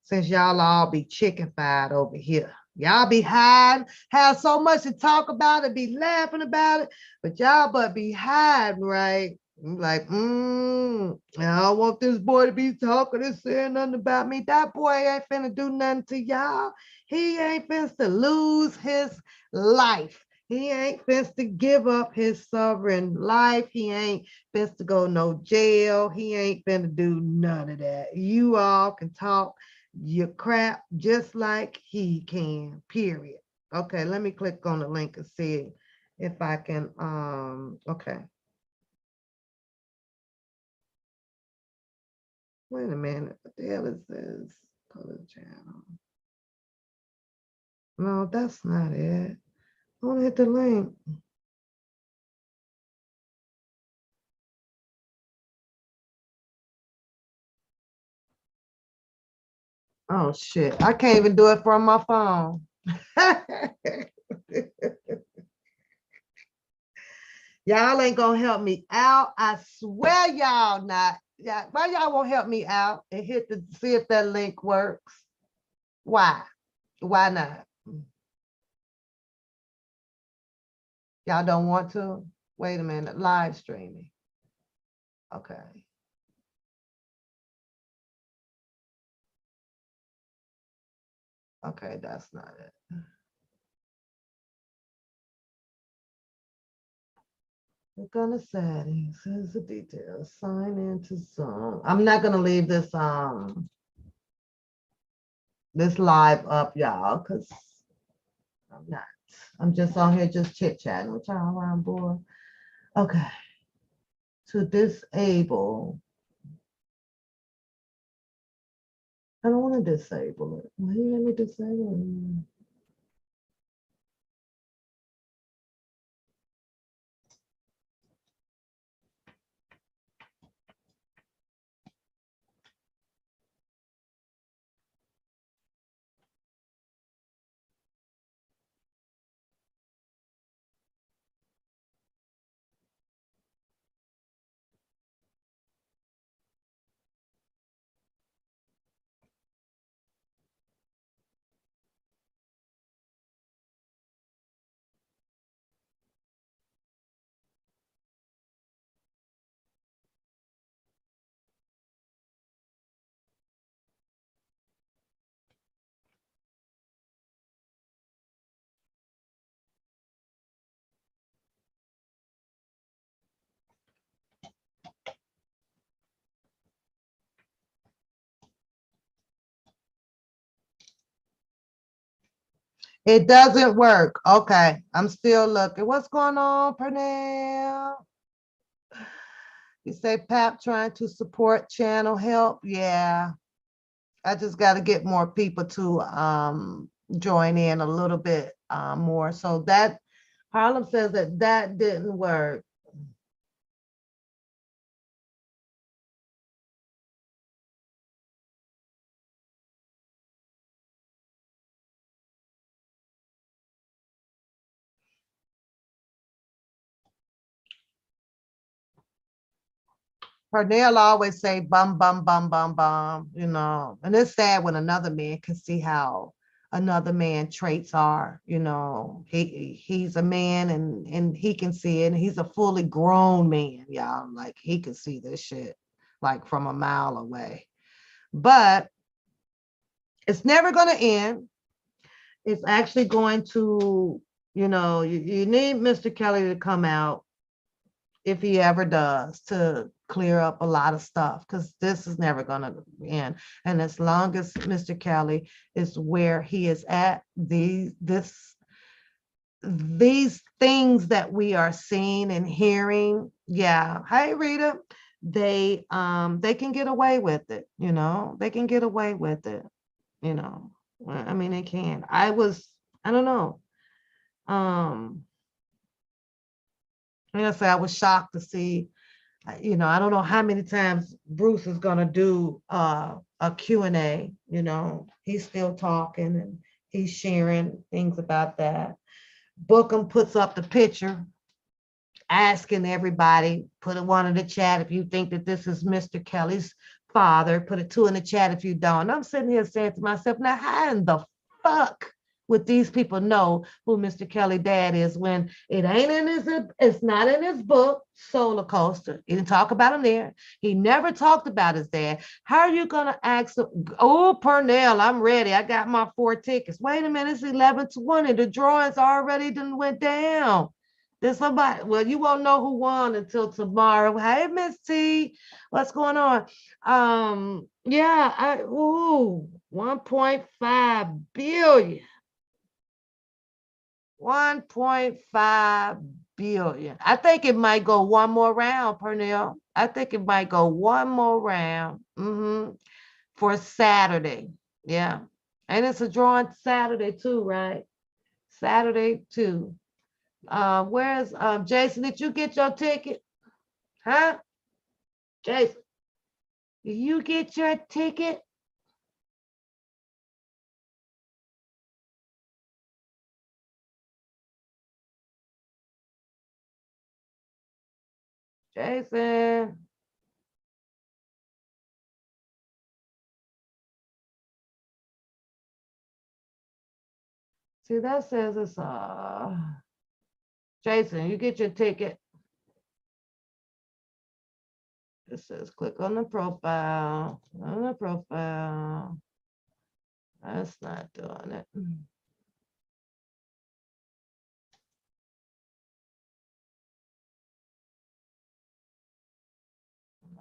Since y'all all be chickenfied over here. Y'all be hiding, have so much to talk about it, be laughing about it, but y'all but be hiding, right? I'm like, I don't want this boy to be talking and saying nothing about me. That boy ain't finna do nothing to y'all. He ain't finna lose his life. He ain't finna to give up his sovereign life. He ain't finna to go no jail. He ain't finna do none of that. You all can talk your crap just like he can, period. Okay, let me click on the link and see if I can, okay. Wait a minute, what the hell is this? Color channel. No, that's not it. I want to hit the link. Oh shit, I can't even do it from my phone. Y'all ain't gonna help me out. I swear y'all not. Yeah, why y'all won't help me out and hit the see if that link works? Why? Why not? Y'all don't want to? Wait a minute, live streaming. Okay. Okay, that's not it. Click on the settings. Here's the details. Sign into Zoom. I'm not gonna leave this live up, y'all, because I'm not. I'm just on here just chit-chatting with y'all while I'm bored. Okay. To disable. I don't want to disable it. Why you let me disable it? It doesn't work. Okay, I'm still looking. What's going on, Pernell? You say Pap trying to support channel help. Yeah, I just got to get more people to join in a little bit more. So that Harlem says that didn't work. Pernell always say bum bum bum bum bum, you know, and it's sad when another man can see how another man traits are, you know. He's a man and he can see it, and he's a fully grown man, y'all. Like he can see this shit like from a mile away. But it's never gonna end. It's actually going to, you know, you need Mr. Kelly to come out if he ever does, to clear up a lot of stuff, because this is never going to end. And as long as Mr. Kelly is where he is at, these things that we are seeing and hearing, yeah. Hey, Rita, they can get away with it, you know. They can get away with it, you know. I mean, they can. I don't know. Like I said, I was shocked to see, you know, I don't know how many times Bruce is going to do a Q&A, you know. He's still talking and he's sharing things about that. Bookham puts up the picture asking everybody, put a one in the chat if you think that this is Mr. Kelly's father, put a two in the chat if you don't. And I'm sitting here saying to myself, now how in the fuck would these people know who Mr. Kelly dad is when it ain't in his, it's not in his book, Solar Coaster. He didn't talk about him there. He never talked about his dad. How are you gonna ask, oh, Pernell, I'm ready. I got my 4 tickets. Wait a minute, it's 11:20. The drawings already done went down. There's somebody, well, you won't know who won until tomorrow. Hey, Miss T, what's going on? Yeah, 1.5 billion. 1.5 billion. I think it might go one more round, Pernell. I think it might go one more round for Saturday. Yeah. And it's a drawing Saturday too, right? Saturday too. Where's Jason? Did you get your ticket? Huh? Jason, did you get your ticket? Jason. See, that says it's Jason, you get your ticket. It says click on the profile. On the profile. That's not doing it.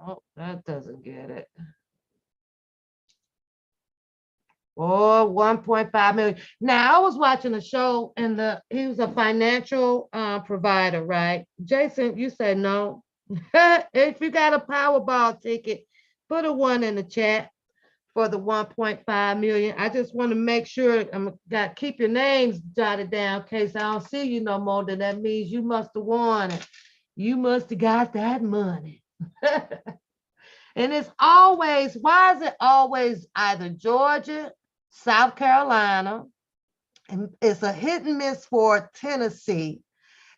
Nope, that doesn't get it. Or 1.5 million. Now I was watching a show and he was a financial provider, right? Jason, you said no. If you got a Powerball ticket, put a 1 in the chat for the 1.5 million. I just want to make sure I'm got keep your names jotted down in case I don't see you no more. Then that means you must have won it. You must have got that money. And it's always, why is it always either Georgia, South Carolina, and it's a hit and miss for Tennessee.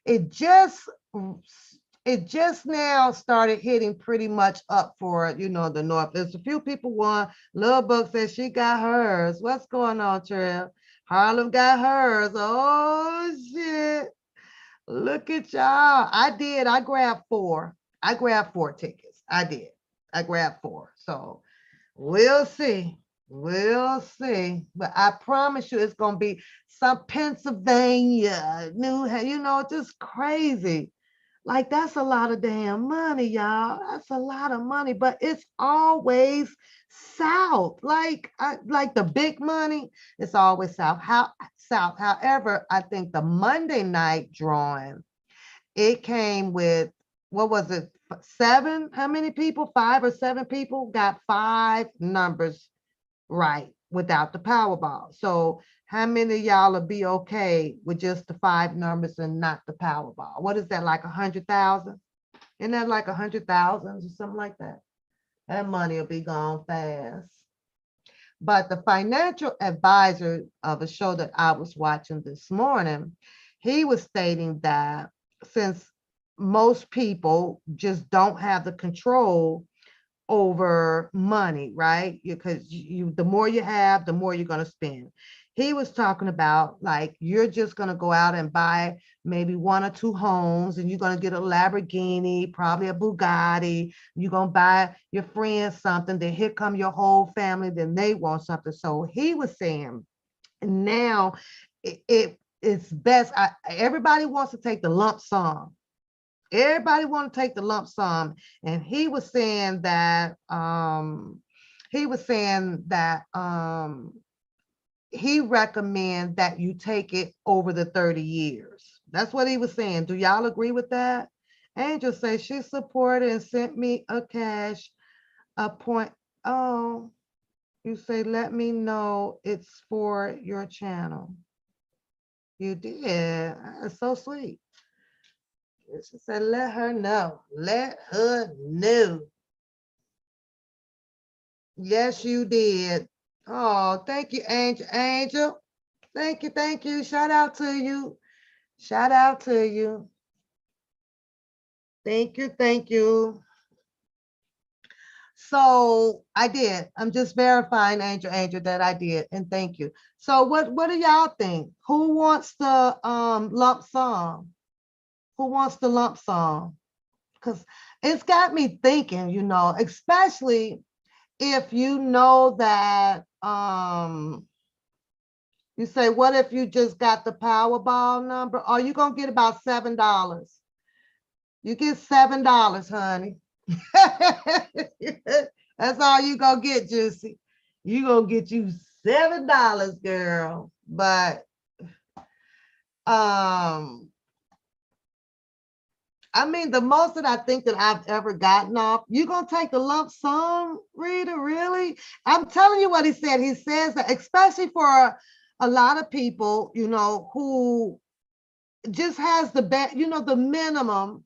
It just now started hitting pretty much up for, you know, the North. There's a few people won. Lil Book says she got hers. What's going on, Trev? Harlem got hers. Oh shit. Look at y'all. I grabbed 4. I grabbed 4 tickets. I did. I grabbed 4. So we'll see. We'll see. But I promise you it's gonna be some Pennsylvania, New, you know, just crazy. Like that's a lot of damn money, y'all. That's a lot of money, but it's always south. Like the big money, it's always south. South. However, I think the Monday night drawing, it came with, what was it? Seven? How many people? Five or seven people got five numbers right without the Powerball. So how many of y'all will be okay with just the five numbers and not the Powerball? What is that, like 100,000? Isn't that like 100,000 or something like that? That money will be gone fast. But the financial advisor of a show that I was watching this morning, he was stating that since most people just don't have the control over money, right? Because the more you have, the more you're going to spend. He was talking about like you're just going to go out and buy maybe one or two homes, and you're going to get a Lamborghini, probably a Bugatti. You're going to buy your friends something. Then here come your whole family. Then they want something. So he was saying now it's best. Everybody wants to take the lump sum. Everybody want to take the lump sum, and he was saying that he recommend that you take it over the 30 years. That's what he was saying. Do y'all agree with that? Angel says she supported and sent me a cash a point. Oh, you say let me know it's for your channel. You did. That's so sweet. She said, let her know. Let her know. Yes, you did. Oh, thank you, Angel. Angel, thank you, thank you. Shout out to you. Shout out to you. Thank you, thank you. So I did. I'm just verifying, Angel, that I did, and thank you. So what do y'all think? Who wants the lump sum? Who wants the lump sum? Because it's got me thinking, especially if you know that you say, what if you just got the Powerball number? Are you gonna get about $7? You get $7, honey. That's all you gonna get, Juicy. You gonna get you $7, girl. But I mean, the most that I think that I've ever gotten off, you gonna take the lump sum, Rita? Really? I'm telling you what he said. He says that, especially for a lot of people, who just has the the minimum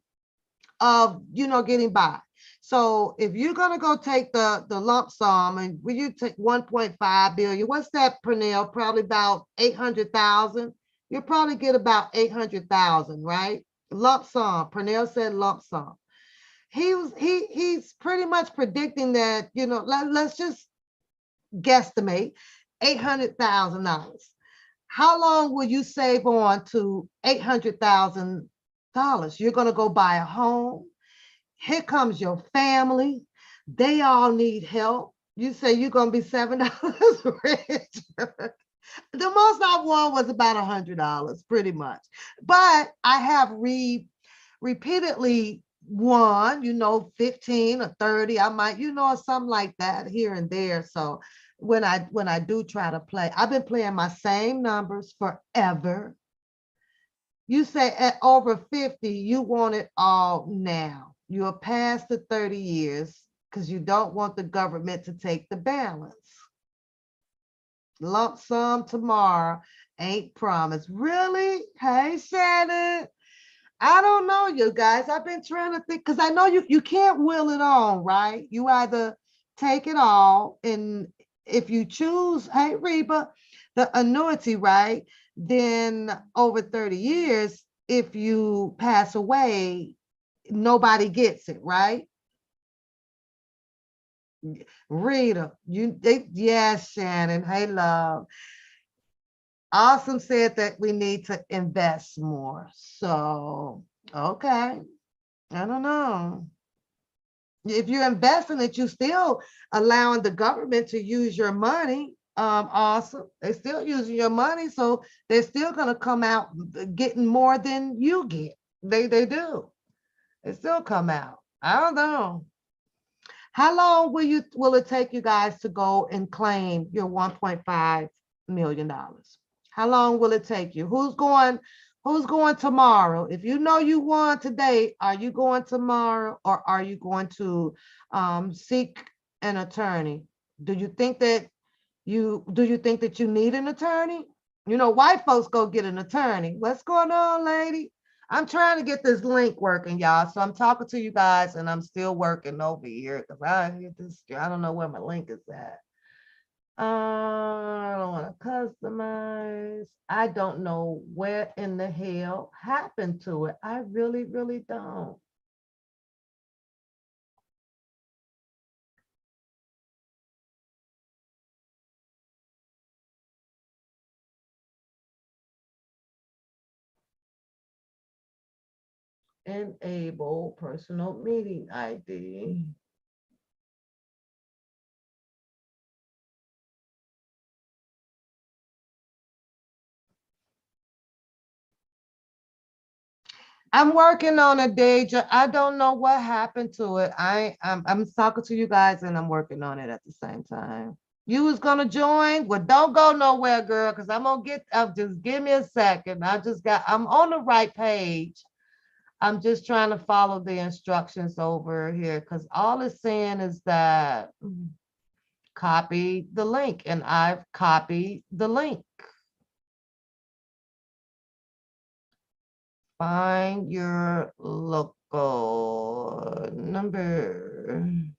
of, getting by. So if you're gonna go take the lump sum, and when you take 1.5 billion, what's that, Pernell? Probably about 800,000. You'll probably get about 800,000, right? Lump sum. Pernell said lump sum. He's pretty much predicting that, let's just guesstimate $800,000. How long will you save on to $800,000? You're going to go buy a home. Here comes your family. They all need help. You say you're going to be $7 rich. The most I won was about $100, pretty much. But I have repeatedly won, 15 or 30. I might, something like that here and there. So when I do try to play, I've been playing my same numbers forever. You say at over 50, you want it all now. You're past the 30 years because you don't want the government to take the balance. Lump sum tomorrow ain't promised. Really? Hey, Shannon. I don't know, you guys. I've been trying to think, because I know you can't will it on, right? You either take it all, and if you choose, hey, Reba, the annuity, right? Then over 30 years, if you pass away, nobody gets it, right? Rita, yes, Shannon. Hey, love. Awesome said that we need to invest more. So, okay. I don't know. If you're investing it, you still allowing the government to use your money. Awesome. They're still using your money, so they're still going to come out getting more than you get. They do. It still come out. I don't know. How long will it take you guys to go and claim your $1.5 million? How long will it take you? Who's going tomorrow? If you know you won today, are you going tomorrow or are you going to seek an attorney? Do you think that you need an attorney? You know, white folks go get an attorney. What's going on, lady? I'm trying to get this link working, y'all. So I'm talking to you guys and I'm still working over here because I don't know where my link is at. I don't want to customize. I don't know where in the hell happened to it. I really, really don't. Enable personal meeting ID. I'm working on a day job. I don't know what happened to it. I'm talking to you guys and I'm working on it at the same time. You was gonna join? Well, don't go nowhere, girl, because I'm gonna get just give me a second. I'm on the right page. I'm just trying to follow the instructions over here because all it's saying is that copy the link, and I've copied the link. Find your local number.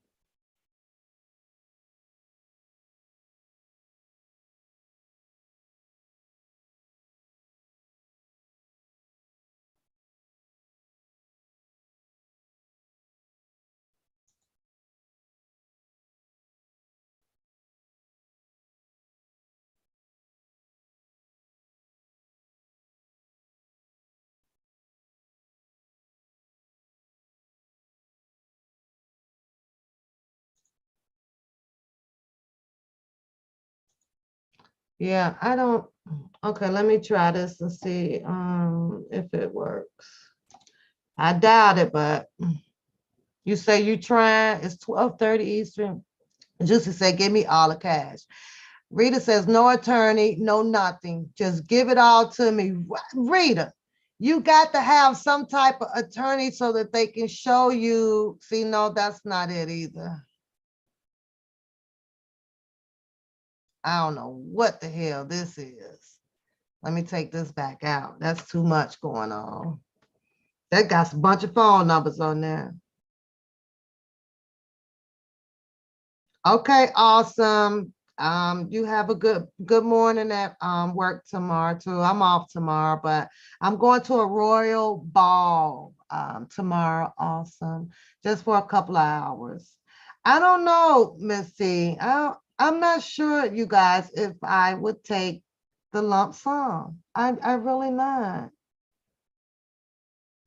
Yeah, I don't. Okay, let me try this and see if it works. I doubt it, but you say you trying. It's 12:30 Eastern. Juicy said, give me all the cash. Rita says, no attorney, no nothing. Just give it all to me. Rita, you got to have some type of attorney so that they can show you. See, no, that's not it either. I don't know what the hell this is. Let me take this back out. That's too much going on. That got a bunch of phone numbers on there. Okay, awesome. You have a good morning at work tomorrow too. I'm off tomorrow, but I'm going to a royal ball tomorrow. Awesome, just for a couple of hours. I don't know, Missy. I'm not sure, you guys, if I would take the lump sum. I really not.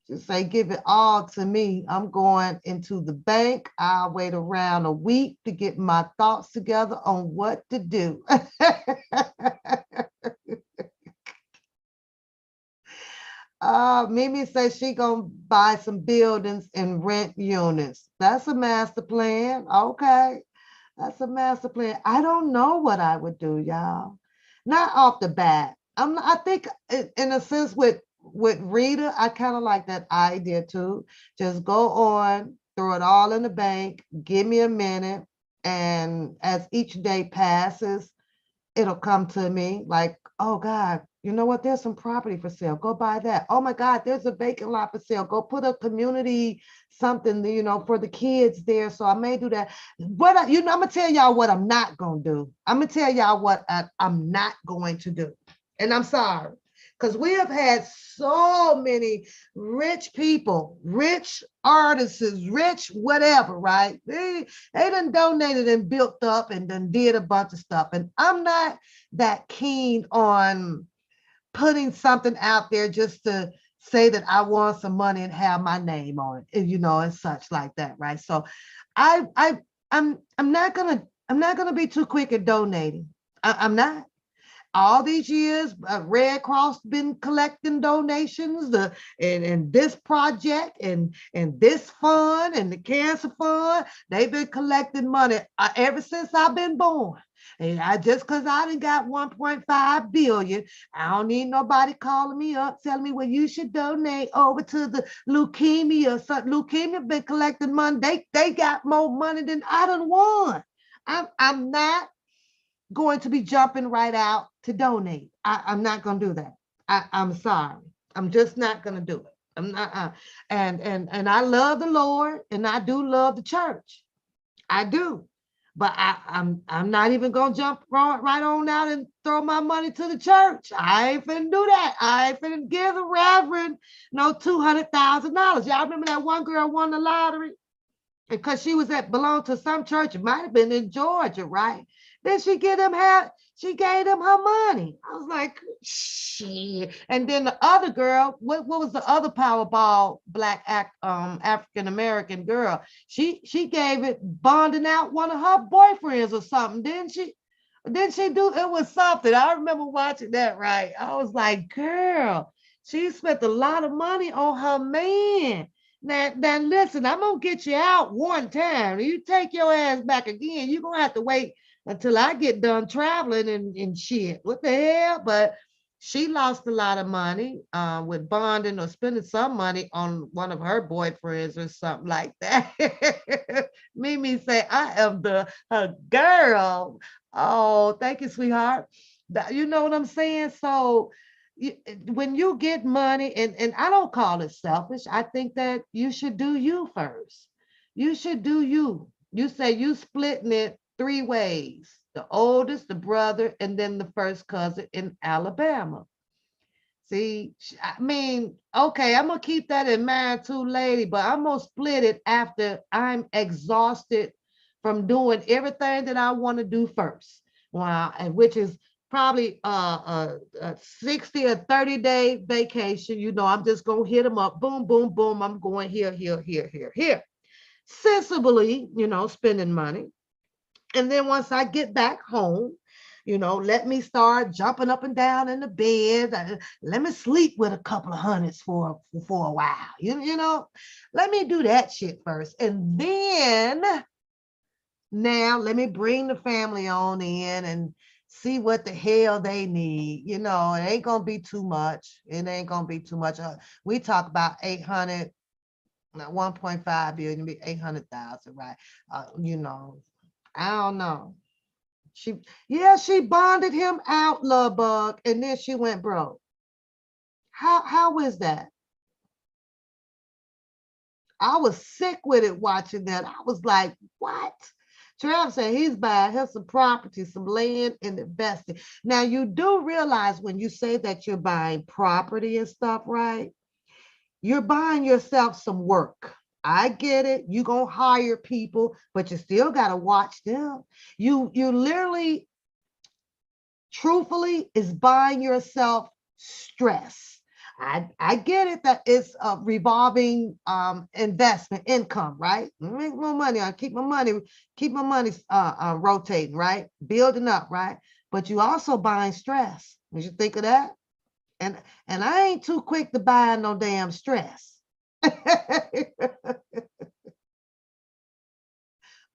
Just say, give it all to me. I'm going into the bank. I'll wait around a week to get my thoughts together on what to do. Mimi says she gonna buy some buildings and rent units. That's a master plan. Okay, that's a master plan. I don't know what I would do, y'all. Not off the bat. I think in a sense with Rita, I kind of like that idea too. Just go on, throw it all in the bank, give me a minute, and as each day passes, it'll come to me like, oh God, you know what? There's some property for sale. Go buy that. Oh my God, there's a vacant lot for sale. Go put a community something, for the kids there. So I may do that. But I'm gonna tell y'all what I'm not gonna do. I'm gonna tell y'all what I'm not going to do. And I'm sorry, because we have had so many rich people, rich artists, rich whatever, right? They done donated and built up and done did a bunch of stuff. And I'm not that keen on putting something out there just to say that I want some money and have my name on it, and such like that, right? So I'm not gonna be too quick at donating. I'm not. all these years, Red Cross been collecting donations, and this project and this fund and the cancer fund, they've been collecting money ever since I've been born. And just because I done got 1.5 billion, I don't need nobody calling me up telling me, well, you should donate over to the leukemia. So leukemia been collecting money. They got more money than I done won. I'm not going to be jumping right out to donate. I'm not going to do that. I'm sorry. I'm just not going to do it. I'm not. And I love the Lord, and I do love the church. I do. But I'm not even gonna jump right on out and throw my money to the church. I ain't finna do that. I ain't finna give the reverend no $200,000. Y'all remember that one girl won the lottery? Because she was belonged to some church. It might have been in Georgia, right? Then she gave them her money. I was like, shit. And then the other girl, what was the other Powerball black African American girl? She gave it bonding out one of her boyfriends or something, didn't she? Didn't she do it? Was something. I remember watching that, right? I was like, girl, she spent a lot of money on her man. Now listen, I'm gonna get you out one time. You take your ass back again, you're gonna have to wait until I get done traveling and shit. What the hell? But she lost a lot of money with bonding or spending some money on one of her boyfriends or something like that. Mimi say, I am the girl. Oh, thank you, sweetheart. You know what I'm saying? So when you get money, and I don't call it selfish, I think that you should do you first. You should do you. You say you splitting it 3 ways: the oldest, the brother, and then the first cousin in Alabama. See, I mean, okay, I'm gonna keep that in mind too, lady, but I'm gonna split it after I'm exhausted from doing everything that I want to do first. Wow, and which is probably a 60 or 30-day vacation. You know, I'm just gonna hit them up, boom, boom, boom. I'm going here, here, here, here, here. Sensibly, spending money. And then once I get back home, let me start jumping up and down in the bed. Let me sleep with a couple of hundreds for a while. Let me do that shit first. And then now let me bring the family on in and see what the hell they need. It ain't gonna be too much. It ain't gonna be too much. We talk about 800, 1.5 billion, be 800,000, right? I don't know. She bonded him out, love bug, and then she went broke. How is that? I was sick with it watching that. I was like, what? Trav said he's buying him some property, some land, and investing. Now you do realize when you say that you're buying property and stuff, right? You're buying yourself some work. I get it. You're going to hire people, but you still got to watch them. You literally, truthfully, is buying yourself stress. I get it that it's a revolving investment income, right? Make more money. I keep my money rotating, right? Building up, right? But you also buying stress. Did you think of that? And I ain't too quick to buy no damn stress.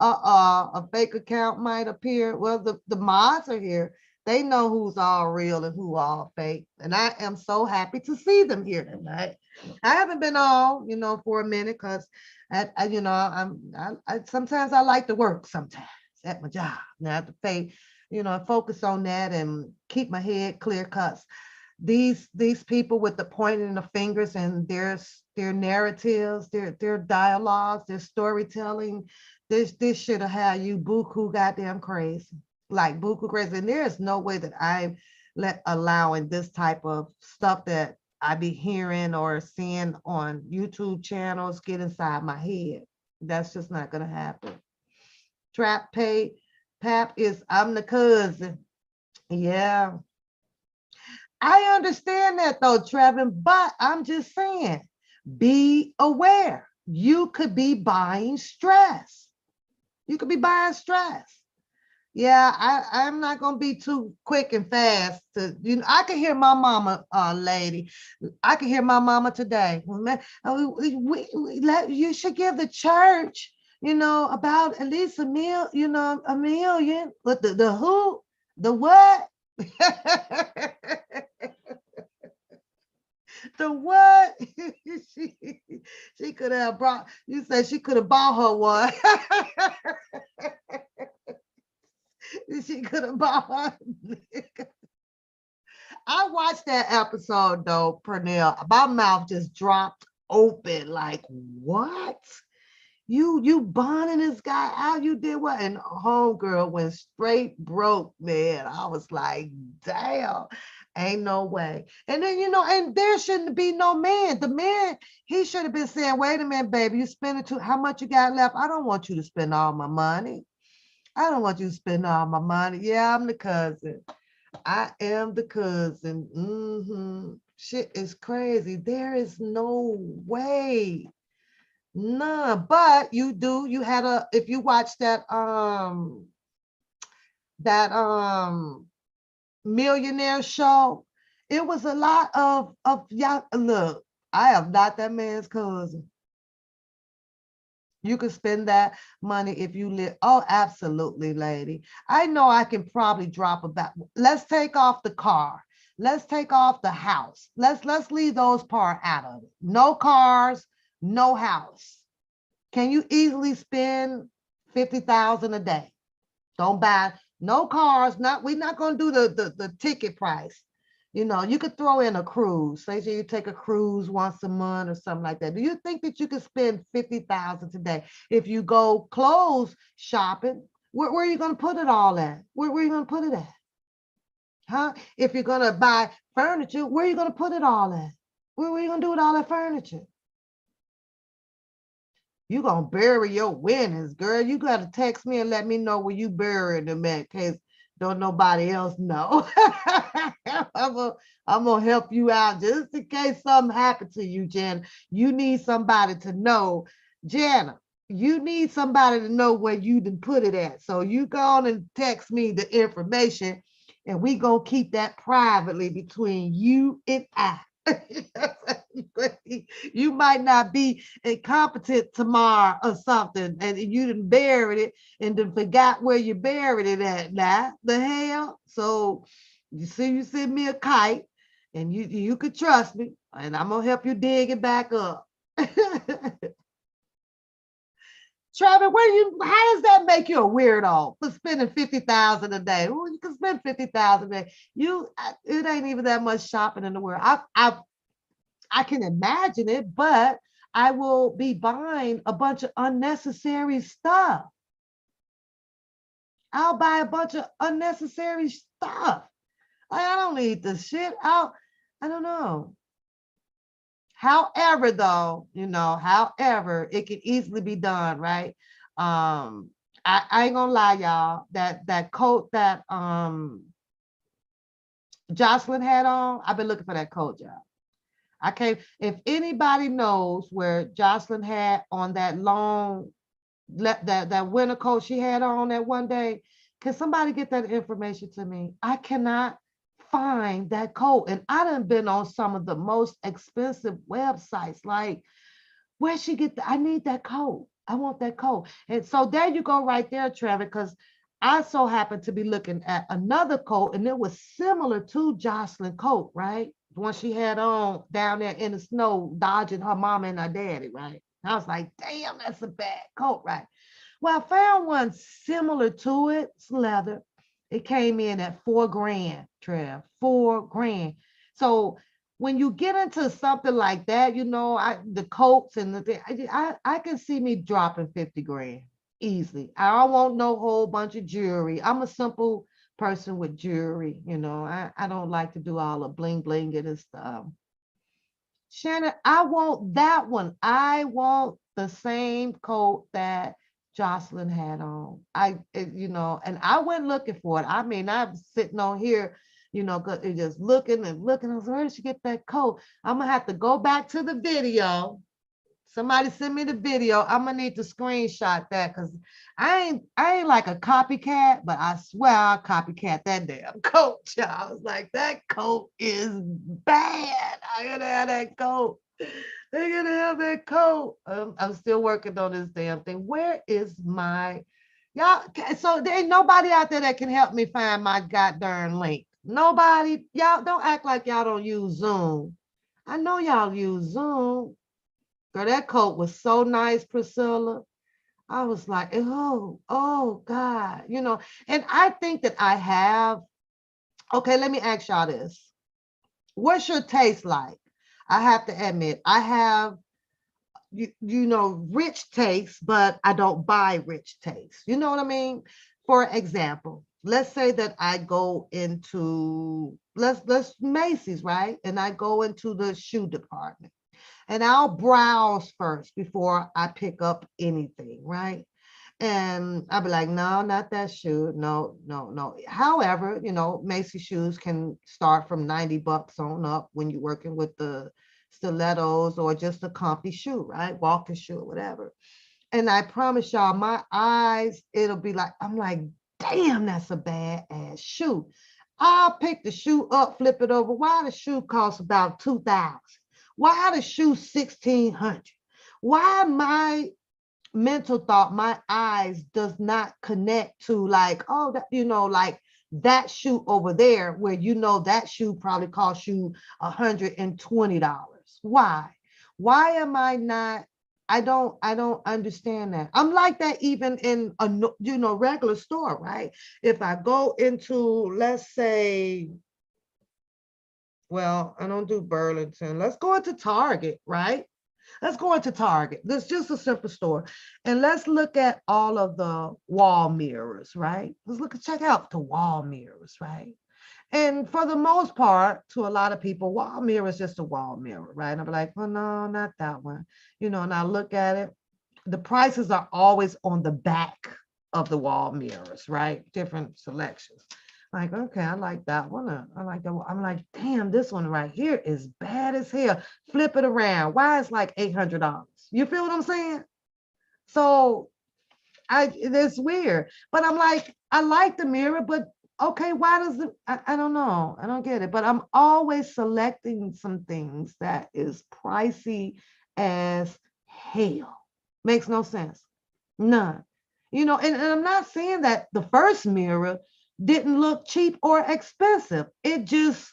A fake account might appear. Well, the mods are here. They know who's all real and who all fake. And I am so happy to see them here tonight. I haven't been on, for a minute because I sometimes I like to work sometimes at my job. Now I have to pay, focus on that and keep my head clear cuts. These people with the pointing of fingers and their narratives, their dialogues, their storytelling, this should have had you buku goddamn crazy, like buku crazy. And there is no way that I'm allowing this type of stuff that I be hearing or seeing on YouTube channels get inside my head. That's just not gonna happen. Trap pay Pap is I'm the cousin. Yeah. I understand that though, Trevin, but I'm just saying, be aware. You could be buying stress. You could be buying stress. Yeah, I'm not gonna be too quick and fast to, you know, I can hear my mama, lady. I can hear my mama today. Well, man, you should give the church, you know, about at least a million. But the who, the what? The what? she, she could have brought, you said she could have bought her one. She could have bought her. I watched that episode though, Pernell. My mouth just dropped open. Like, what? You bonding this guy out? You did what? And homegirl went straight broke, man. I was like, damn, ain't no way. And then, you know, and there shouldn't be no man. The man, he should have been saying, wait a minute, baby, you spending too, how much you got left? I don't want you to spend all my money. I don't want you to spend all my money. Yeah, I'm the cousin. I am the cousin. Shit is crazy. There is no way. None. But you had if you watch that millionaire show, it was a lot of y'all. Look, I am not that man's cousin. You can spend that money if you live. Oh, absolutely, lady. I know I can probably drop about. Let's take off the car. Let's take off the house. Let's leave those part out of it. No cars, no house. Can you easily spend 50,000 a day? Don't buy no cars. We're not gonna do the ticket price. You know, you could throw in a cruise. Say you take a cruise once a month or something like that. Do you think that you could spend 50,000 today? If you go clothes shopping, where are you gonna put it all at? Where are you gonna put it at? Huh? If you're gonna buy furniture, where are you gonna put it all at? Where are you gonna do with all that furniture? You gonna bury your winnings, girl. You gotta text me and let me know where you buried them at, case don't nobody else know. I'm gonna help you out just in case something happened to you, Jen. You need somebody to know, Jana. You need somebody to know where you done put it at. So you go on and text me the information, and we gonna keep that privately between you and I. You might not be incompetent tomorrow or something, and you done buried it and then forgot where you buried it at. Now the hell. So you send me a kite, and you could trust me, and I'm gonna help you dig it back up. Travis, how does that make you a weirdo for spending 50,000 a day? Well, you can spend 50,000 a day. It ain't even that much shopping in the world. I can imagine it, but I will be buying a bunch of unnecessary stuff. I'll buy a bunch of unnecessary stuff. I don't need this shit. I don't know. However, though, however, it can easily be done, right? I ain't gonna lie, y'all. That coat that Jocelyn had on, I've been looking for that coat, y'all. I can't, if anybody knows where Jocelyn had on that long, that winter coat she had on that one day, can somebody get that information to me? I cannot find that coat. And I done been on some of the most expensive websites. Like, where she get I need that coat. I want that coat. And so there you go right there, Trevor, because I so happened to be looking at another coat, and it was similar to Jocelyn coat, right? The one she had on down there in the snow, dodging her mama and her daddy, right? I was like, damn, that's a bad coat, right? Well, I found one similar to it. It's leather. It came in at $4,000, Trev, $4,000. So when you get into something like that, the coats and I can see me dropping 50 grand easily. I don't want no whole bunch of jewelry. I'm a simple person with jewelry. I don't like to do all the bling bling and stuff. Shannon, I want that one. I want the same coat that Jocelyn had on. And I went looking for it. I mean, I'm sitting on here, just looking and looking. I was like, where did she get that coat? I'm gonna have to go back to the video, Somebody send me the video. I'm gonna need to screenshot that because I ain't like a copycat, but I swear I copycat that damn coat. Y'all. I was like, that coat is bad. I gotta have that coat. They're gonna have that coat. I'm still working on this damn thing. Where is my y'all? So there ain't nobody out there that can help me find my goddamn link. Nobody. Y'all don't act like y'all don't use Zoom. I know y'all use Zoom. Girl, that coat was so nice, Priscilla. I was like, oh God, and I think that I have, okay, let me ask y'all this. What's your taste like? I have to admit, I have, rich taste, but I don't buy rich taste. You know what I mean? For example, let's say that I go into, let's Macy's, right? And I go into the shoe department. And I'll browse first before I pick up anything, right? And I'll be like, no, not that shoe. No, no, no. However, Macy shoes can start from $90 on up when you're working with the stilettos or just a comfy shoe, right? Walking shoe or whatever. And I promise y'all, my eyes, it'll be like, I'm like, damn, that's a bad ass shoe. I'll pick the shoe up, flip it over. Why the shoe costs about 2,000? Why the shoe 1,600? Why my mental thought, my eyes does not connect to like, oh, that, like that shoe over there where that shoe probably cost you $120. Why? Why am I not? I don't understand that. I'm like that even in a regular store, right? If I go into, let's say, well, I don't do Burlington. Let's go into Target, right? Let's go into Target. This is just a simple store. And let's look at all of the wall mirrors, right? Check out the wall mirrors, right? And for the most part, to a lot of people, wall mirror is just a wall mirror, right? And I'm like, well, no, not that one. And I look at it. The prices are always on the back of the wall mirrors, right? Different selections. Like, okay, I like that one. I like that one. I'm like, damn, this one right here is bad as hell. Flip it around. Why is like $800? You feel what I'm saying? So it's weird. But I'm like, I like the mirror, but okay, why does it? I don't know. I don't get it. But I'm always selecting some things that is pricey as hell. Makes no sense. None. And I'm not saying that the first mirror didn't look cheap or expensive. It just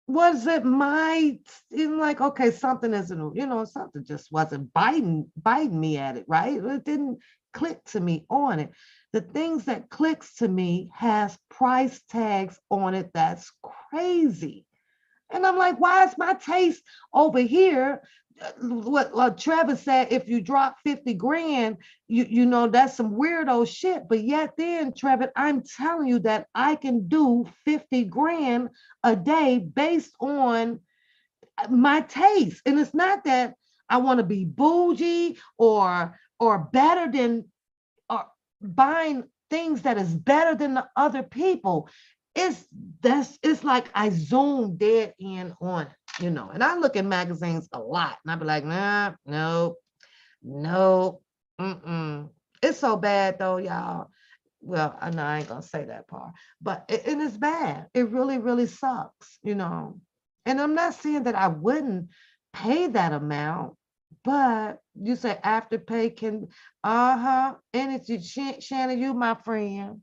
wasn't like, okay, something isn't, something just wasn't biting me at it, right? It didn't click to me on it. The things that clicks to me has price tags on it. That's crazy. And I'm like, why is my taste over here? What Trevor said, if you drop 50 grand, that's some weirdo shit. But yet then, Trevor, I'm telling you that I can do 50 grand a day based on my taste. And it's not that I want to be bougie or better than, or buying things that is better than the other people. It's like I zoom dead in on it. And I look at magazines a lot and I be like, nah, no, it's so bad though, y'all. Well, I know I ain't gonna say that part, but and it's bad. It really, really sucks, And I'm not saying that I wouldn't pay that amount, but you say Afterpay can, and it's Shannon, you my friend.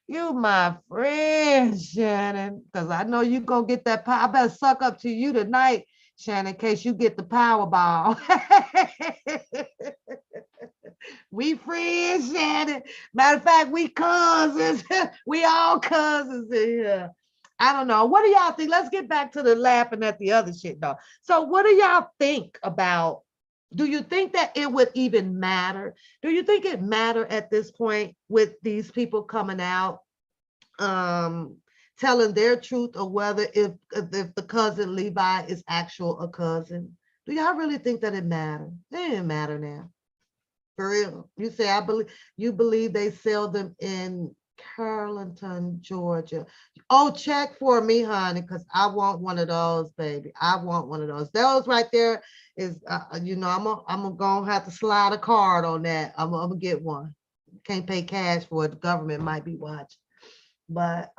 You my friend, Shannon, because I know you gonna get that power. I better suck up to you tonight, Shannon, in case you get the Powerball. We friends, Shannon. Matter of fact, we cousins. We all cousins in here. I don't know. What do y'all think? Let's get back to the laughing at the other shit, though. So what do y'all think about? Do you think that it would even matter? Do you think it matter at this point with these people coming out, telling their truth, or whether if the cousin Levi is actual a cousin? Do y'all really think that it matters? It didn't matter now. For real. You say you believe they sell them in Carrollton, Georgia. Oh, check for me, honey, because I want one of those, baby. I want one of those. Those right there is, I'm gonna have to slide a card on that. I'm gonna get one. Can't pay cash for it. The government might be watching. But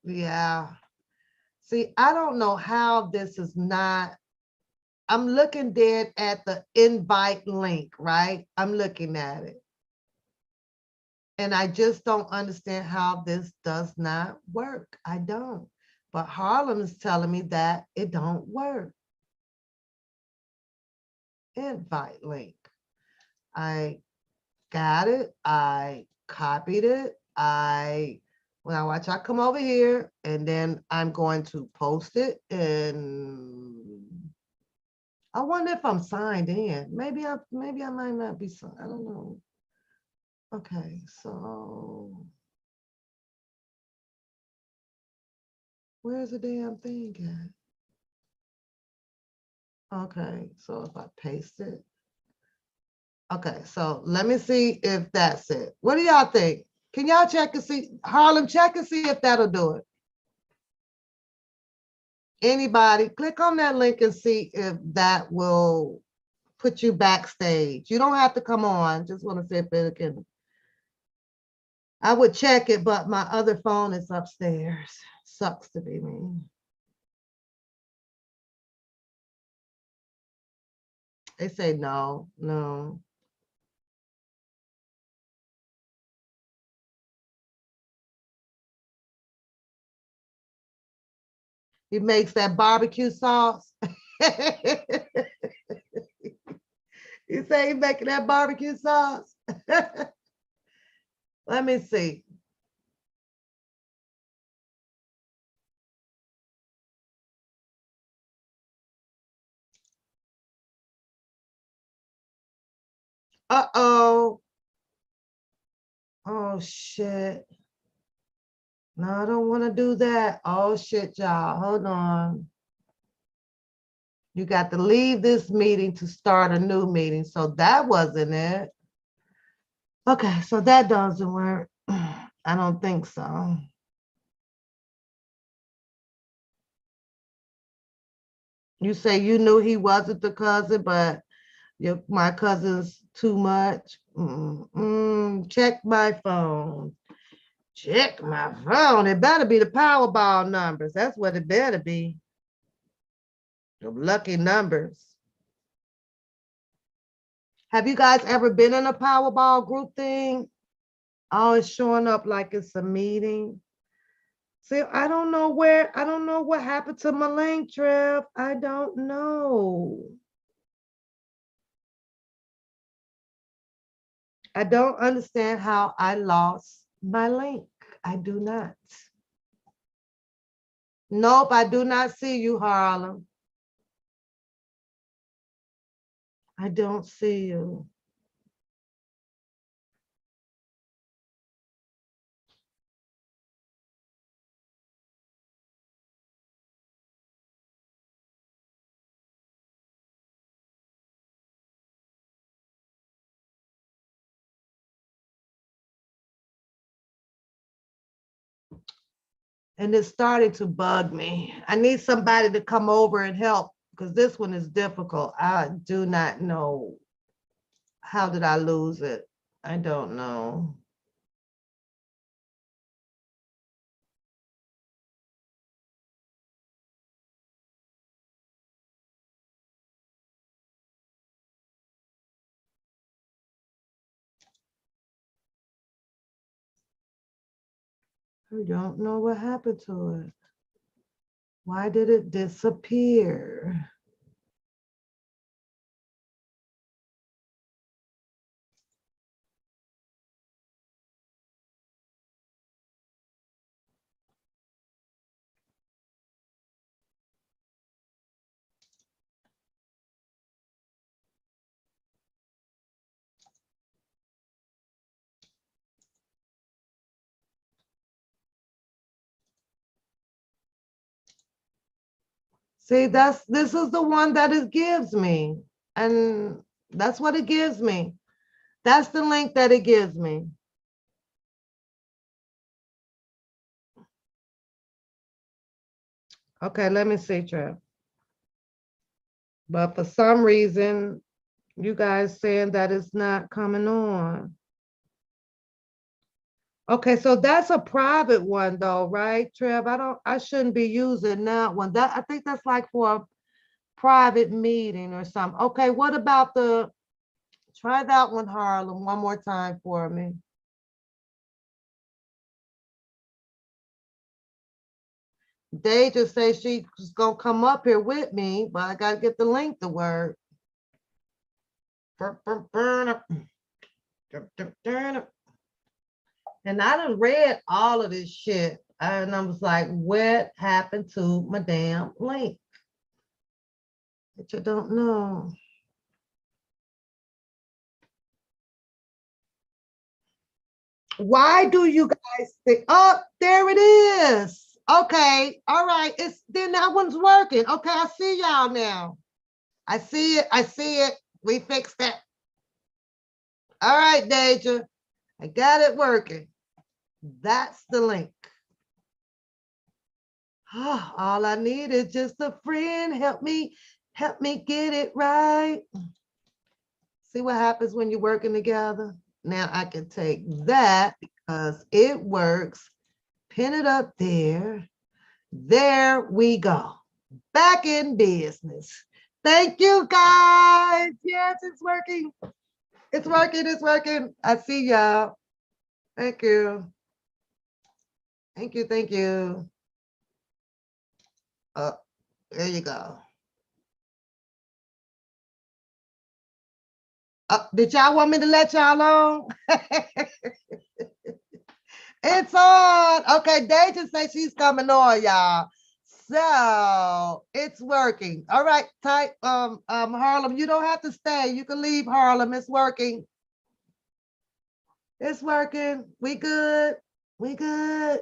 yeah. See, I don't know how this is not. I'm looking dead at the invite link, right? I'm looking at it. And I just don't understand how this does not work. I don't. But Harlem is telling me that it don't work. Invite link. I got it. I copied it. Now watch, I come over here and then I'm going to post it. And I wonder if I'm signed in. Maybe I might not be signed. I don't know. Okay, so where's the damn thing at? Okay, so if I paste it. Okay, so let me see if that's it. What do y'all think? Can y'all check and see? Harlem, check and see if that'll do it. Anybody, click on that link and see if that will put you backstage. You don't have to come on. Just want to see if it can. I would check it, but my other phone is upstairs. Sucks to be me. They say no, no. He makes that barbecue sauce. You say he making that barbecue sauce? Let me see. Uh-oh. Oh, shit. No, I don't want to do that. Oh, shit, y'all. Hold on. You got to leave this meeting to start a new meeting. So that wasn't it. Okay, so that doesn't work. I don't think so. You say you knew he wasn't the cousin, but my cousin's too much. Check my phone. Check my phone. It better be the Powerball numbers. That's what it better be. The lucky numbers. Have you guys ever been in a Powerball group thing? Oh, it's showing up like it's a meeting. See, I don't know what happened to my link, Trev. I don't know. I don't understand how I lost my link. I do not. Nope, I do not see you, Harlem. I don't see you. And it's starting to bug me. I need somebody to come over and help because this one is difficult. I do not know. How did I lose it? I don't know. I don't know what happened to it. Why did it disappear? See, this is the one that it gives me. And that's what it gives me. That's the link that it gives me. Okay, let me see, Trev. But for some reason, you guys saying that it's not coming on. Okay, so that's a private one though, right, Trev? I shouldn't be using that one. I think that's like for a private meeting or something. Okay, what about try that one, Harlem, one more time for me. They just say she's gonna come up here with me, but I gotta get the link to work. And I done read all of this shit. And I was like, what happened to my damn link? That you don't know. Why do you guys think, oh, there it is. Okay, all right. Then that one's working. Okay, I see y'all now. I see it. I see it. We fixed it. All right, Deja. I got it working. That's the link. All I need is just a friend. Help me get it right. See what happens when you're working together? Now I can take that because it works. Pin it up there. There we go. Back in business. Thank you, guys. Yes, it's working. It's working. It's working. I see y'all. Thank you. Thank you. Thank you. Oh, there you go. Did y'all want me to let y'all on? It's on. Okay, Deja says she's coming on, y'all. So it's working. All right, type Harlem. You don't have to stay. You can leave, Harlem. It's working. It's working. We good. We good.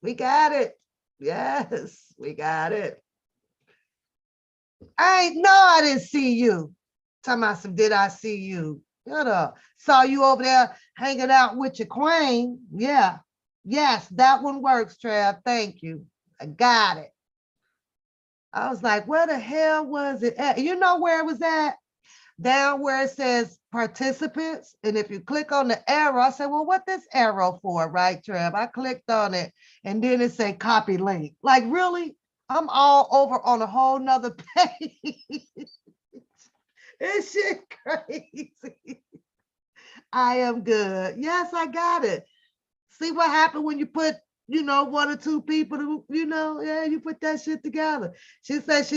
We got it. Yes, we got it. I didn't see you. Tell me some, did I see you? Shut up. Saw you over there hanging out with your queen. Yeah. Yes, that one works, Trev. Thank you. I got it. I was like, where the hell was it at? You know where it was at? Down where it says participants. And if you click on the arrow, I said, well, what this arrow for, right, Trev? I clicked on it and then it said copy link. Like, really? I'm all over on a whole nother page. This shit crazy. I am good. Yes, I got it. See what happened when you put, one or two people, yeah, you put that shit together. She said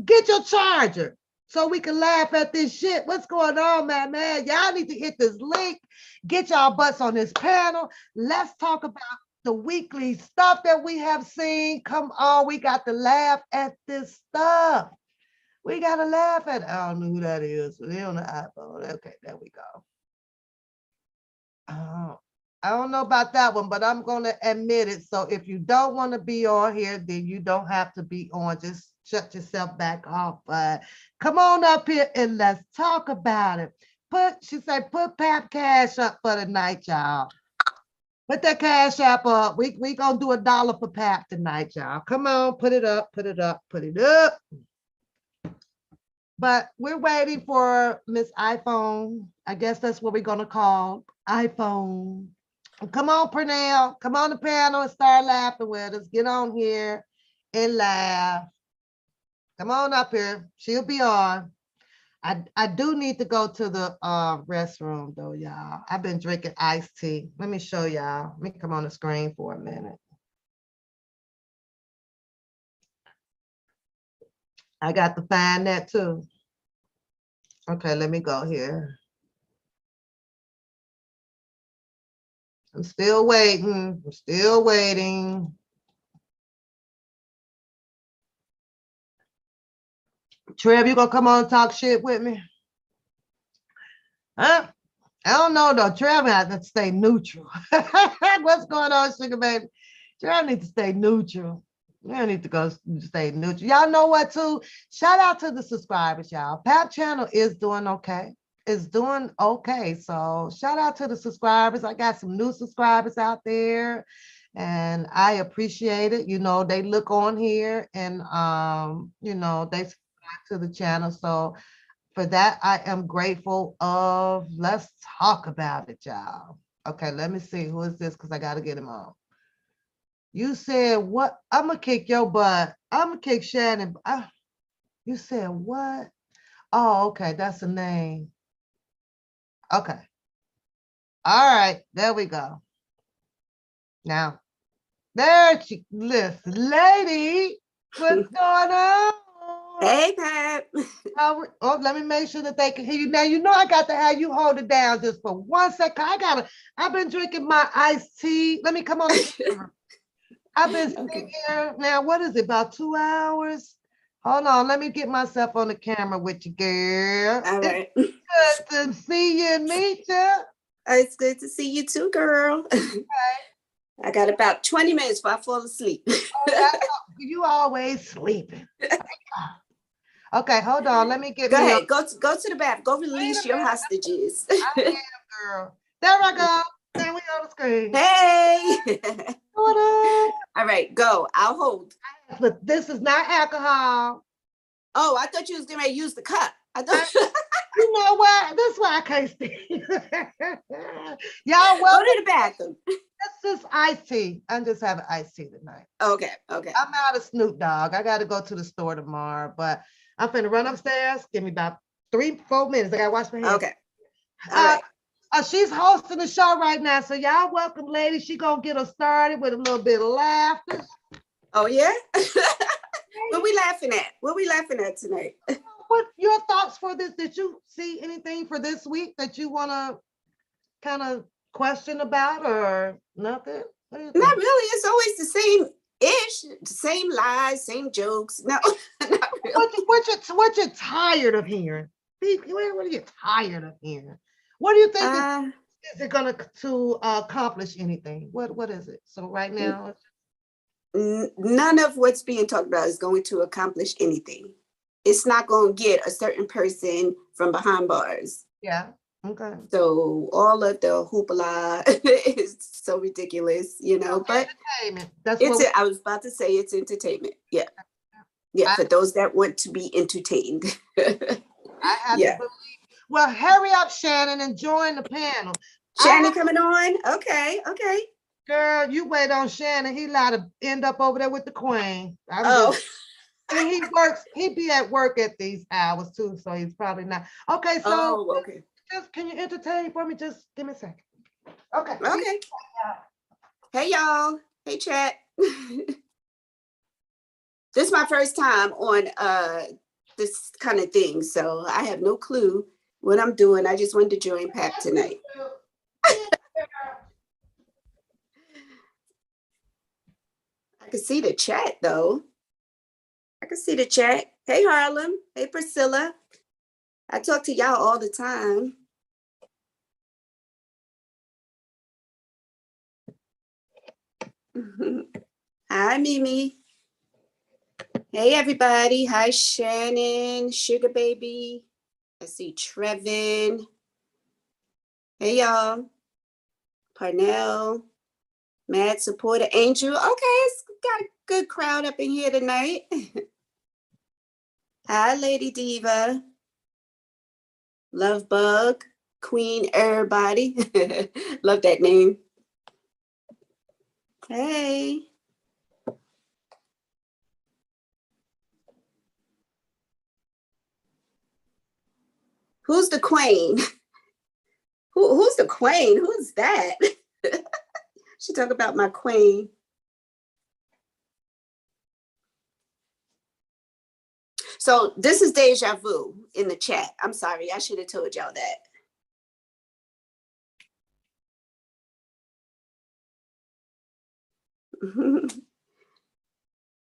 get your charger so we can laugh at this shit. What's going on, man? Y'all need to hit this link. Get y'all butts on this panel. Let's talk about the weekly stuff that we have seen. Come on, we got to laugh at this stuff. We got to laugh at it. I don't know who that is. They're on the iPhone. Okay, there we go. I don't know about that one, but I'm going to admit it. So if you don't want to be on here, then you don't have to be on. Just shut yourself back off. But come on up here and let's talk about it. She said, put Pap Cash up for the night, y'all. Put that Cash App up. We going to do $1 for Pap tonight, y'all. Come on, put it up, put it up, put it up. But we're waiting for Miss iPhone. I guess that's what we're going to call iPhone. Come on, Pernell. Come on the panel and start laughing with us. Get on here and laugh. Come on up here. She'll be on. I do need to go to the restroom, though, y'all. I've been drinking iced tea. Let me show y'all. Let me come on the screen for a minute. I got to find that, too. Okay, let me go here. I'm still waiting. I'm still waiting. Trev, you gonna come on and talk shit with me? Huh? I don't know though. Trev has to stay neutral. What's going on, sugar baby? Trev needs to stay neutral. You need to go stay neutral. Y'all know what too? Shout out to the subscribers, y'all. Pap channel is doing okay. It's doing okay. So shout out to the subscribers. I got some new subscribers out there. and I appreciate it. You know, they look on here and you know, they subscribe to the channel. So for that, I am grateful of. Let's talk about it, y'all. Okay, let me see. Who is this? Because I got to get him on. You said what? I'm going to kick your butt. I'm going to kick Shannon. You said what? Oh, okay. That's a name. Okay. All right. There we go. Now, there she, listen, lady, what's going on? Hey, Pat. Oh, let me make sure that they can hear you. Now, you know I got to have you hold it down just for 1 second. I've been drinking my iced tea. Let me come on the camera. I've been sitting here now, what is it, about 2 hours? Hold on, let me get myself on the camera with you, girl. All right. It's good to see you and meet you. It's good to see you too, girl. I got about 20 minutes before I fall asleep. You always sleeping. Okay, hold on. Let me get Go me ahead. Go to the bathroom. Go release your hostages. I am, girl. There I go. There we go on the screen. Hey. What up? All right, go. I'll hold. But this is not alcohol. Oh, I thought you was going to use the cup. I thought. You know what? That's why I can't stand. Y'all, Go to the bathroom. This is iced tea. I'm just having iced tea tonight. Okay. I'm out of Snoop Dogg. I got to go to the store tomorrow, but I'm finna run upstairs. Give me about 3-4 minutes. I got to wash my hands. Okay. All right. She's hosting the show right now, so y'all welcome, ladies. She gonna get us started with a little bit of laughter. Oh yeah. What we laughing at? What we laughing at tonight? What your thoughts for this? Did you see anything for this week that you want to kind of question about or nothing? Not really. It's always the same ish, same lies, same jokes. No, not really. What you tired of hearing? What are you tired of hearing? What do you think is it going to accomplish anything? What is it? So right now, none of what's being talked about is going to accomplish anything. It's not going to get a certain person from behind bars. Yeah. Okay. So all of the hoopla is so ridiculous, you know. But that's it's. I was about to say it's entertainment. Yeah. Yeah. For those that want to be entertained. I have to believe. Well, hurry up, Shannon, and join the panel. Shannon coming on? Okay. Girl, you wait on Shannon. He allowed to end up over there with the queen. And he be at work at these hours too, so he's probably not. Okay, so just can you entertain for me? Just give me a second. Okay. Hey, y'all. Hey, chat. This is my first time on this kind of thing, so I have no clue what I'm doing. I just wanted to join Pap tonight. I can see the chat though. I can see the chat. Hey, Harlem. Hey, Priscilla. I talk to y'all all the time. Hi, Mimi. Hey, everybody. Hi, Shannon, Sugar Baby. I see Trevin. Hey, y'all. Parnell. Mad Supporter. Angel. Okay, it's got a good crowd up in here tonight. Hi, Lady Diva. Love Bug. Queen Everybody. Love that name. Hey. Who's the queen? Who's the queen? Who's that? She talk about my queen. So this is deja vu in the chat. I'm sorry, I should have told y'all that.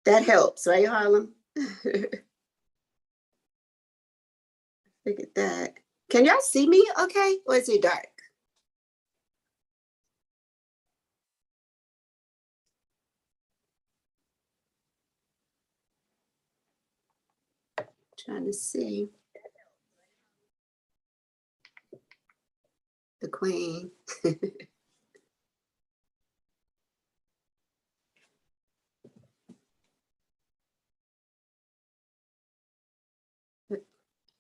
That helps, right, Harlem? Look at that. Can y'all see me okay? Or is it dark? Trying to see. The queen.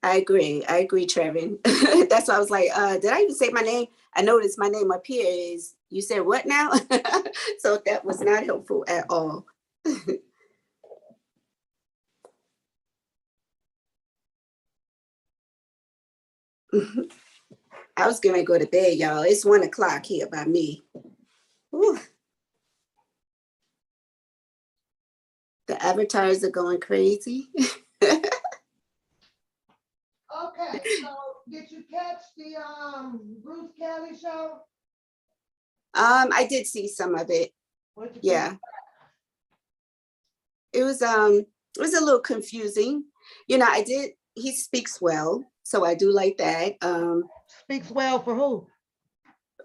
I agree, Trevin. That's why I was like, did I even say my name? I noticed my name up here is, you said what now? So that was not helpful at all. I was gonna go to bed, y'all. It's 1 o'clock here by me. Whew. The avatars are going crazy. Okay, so did you catch the Bruce Kelly show? I did see some of it. What'd you Yeah. think? It was a little confusing. You know, he speaks well, so I do like that. Speaks well for who?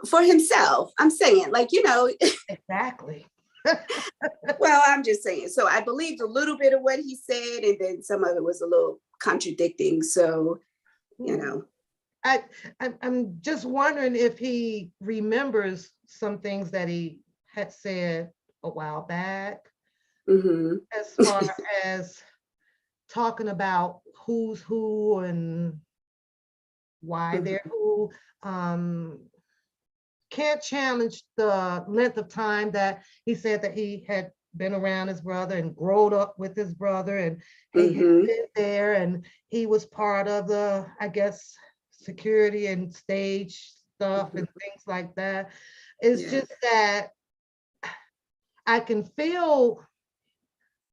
For himself, I'm saying, like, you know. Exactly. Well, I'm just saying. So I believed a little bit of what he said, and then some of it was a little contradicting. So, you know. I'm just wondering if he remembers some things that he had said a while back, as far as talking about who's who and why they're who. Can't challenge the length of time that he said that he had been around his brother and grown up with his brother, and he had been there, and he was part of the, I guess, security and stage stuff and things like that. It's just that I can feel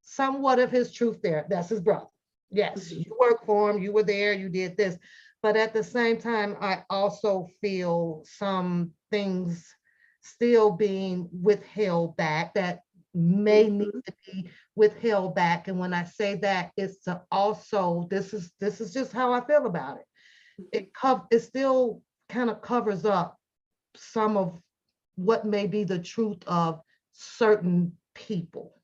somewhat of his truth there. That's his brother. Yes, you worked for him, you were there, you did this. But at the same time, I also feel some things still being withheld back that may need to be withheld back. And when I say that, it's to also, this is just how I feel about it. It still kind of covers up some of what may be the truth of certain people.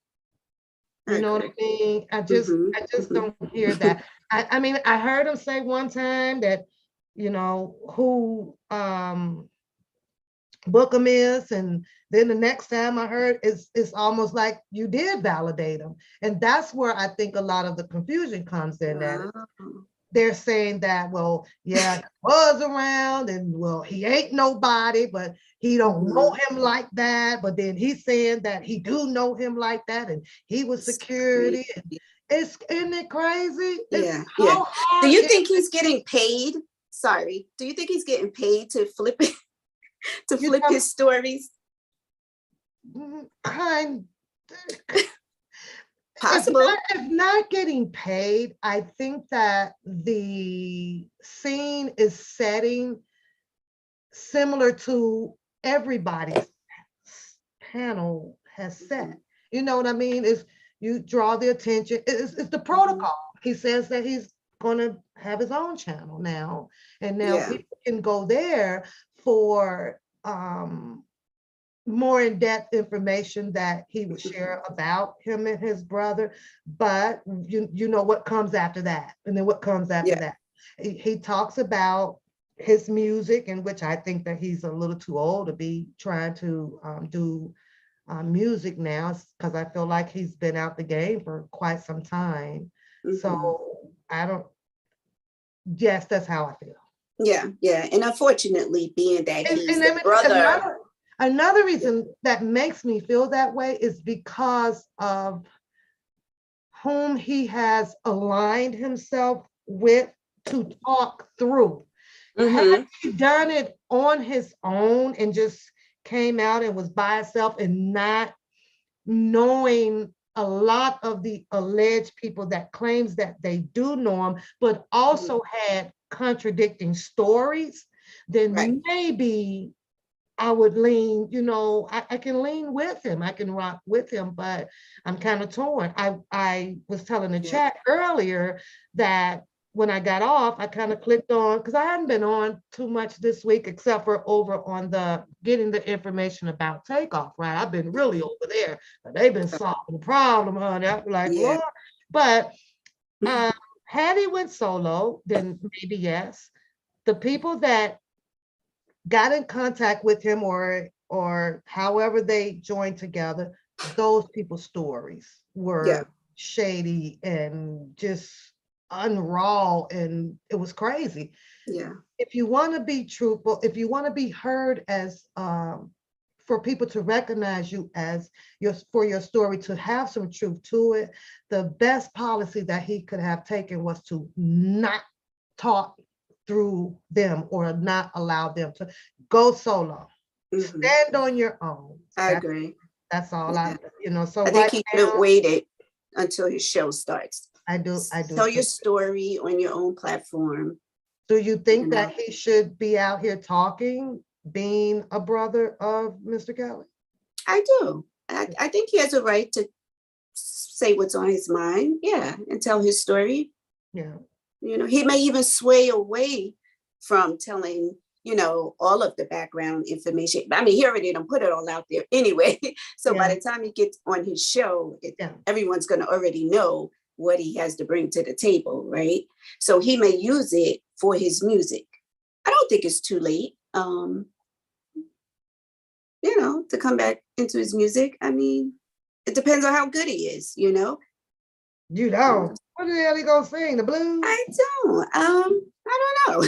You know what I mean? I just don't hear that. I mean, I heard him say one time that, you know, who Bookham is, and then the next time I heard it's almost like you did validate him. And that's where I think a lot of the confusion comes in, that they're saying that, well, yeah, he was around, and well, he ain't nobody, but he don't know him like that. But then he's saying that he do know him like that, and he was security. And isn't it crazy? Yeah, yeah. Do you think he's getting paid? Sorry, do you think he's getting paid to flip it, to flip his stories? Kind. Possible. If not getting paid, I think that the scene is setting similar to everybody's panel has set. You know what I mean? Is you draw the attention. It's the protocol. He says that he's going to have his own channel now, and now people can go there for more in-depth information that he would share about him and his brother. But you know what comes after that, and then what comes after that. He talks about his music, in which I think that he's a little too old to be trying to do music now, because I feel like he's been out the game for quite some time. So I don't, yes, that's how I feel. Yeah. And unfortunately, being that he's the brother. Another reason that makes me feel that way is because of whom he has aligned himself with to talk through. Had he done it on his own and just came out and was by himself and not knowing a lot of the alleged people that claims that they do know him, but also had contradicting stories, then maybe I would lean, you know, I can lean with him, I can rock with him, but I'm kind of torn. I was telling the chat earlier that when I got off, I kind of clicked on, because I hadn't been on too much this week, except for over on the getting the information about Takeoff, right? I've been really over there, but they've been solving the problem, honey. I'm like, Lord. But had he went solo, then maybe yes. The people that got in contact with him, or however they joined together, those people's stories were shady and just unraw, and it was crazy. Yeah. If you want to be truthful, if you want to be heard as for people to recognize you as your story, to have some truth to it, the best policy that he could have taken was to not talk through them or not allow them to go solo. Stand on your own. I agree. That's all Yeah. so I think right he could now, have waited until his show starts. I do Tell your too. story on your own platform. Do you think You that know. he should be out here talking, being a brother of Mr. Kelly? I do. I think he has a right to say what's on his mind. Yeah. And tell his story. Yeah. You know, he may even sway away from telling, you know, all of the background information. I mean, he already done put it all out there anyway. So by the time he gets on his show, everyone's going to already know what he has to bring to the table, right? So he may use it for his music. I don't think it's too late, you know, to come back into his music. I mean, it depends on how good he is, you know? You don't. What the hell he gonna sing? The blues? I don't. I don't know.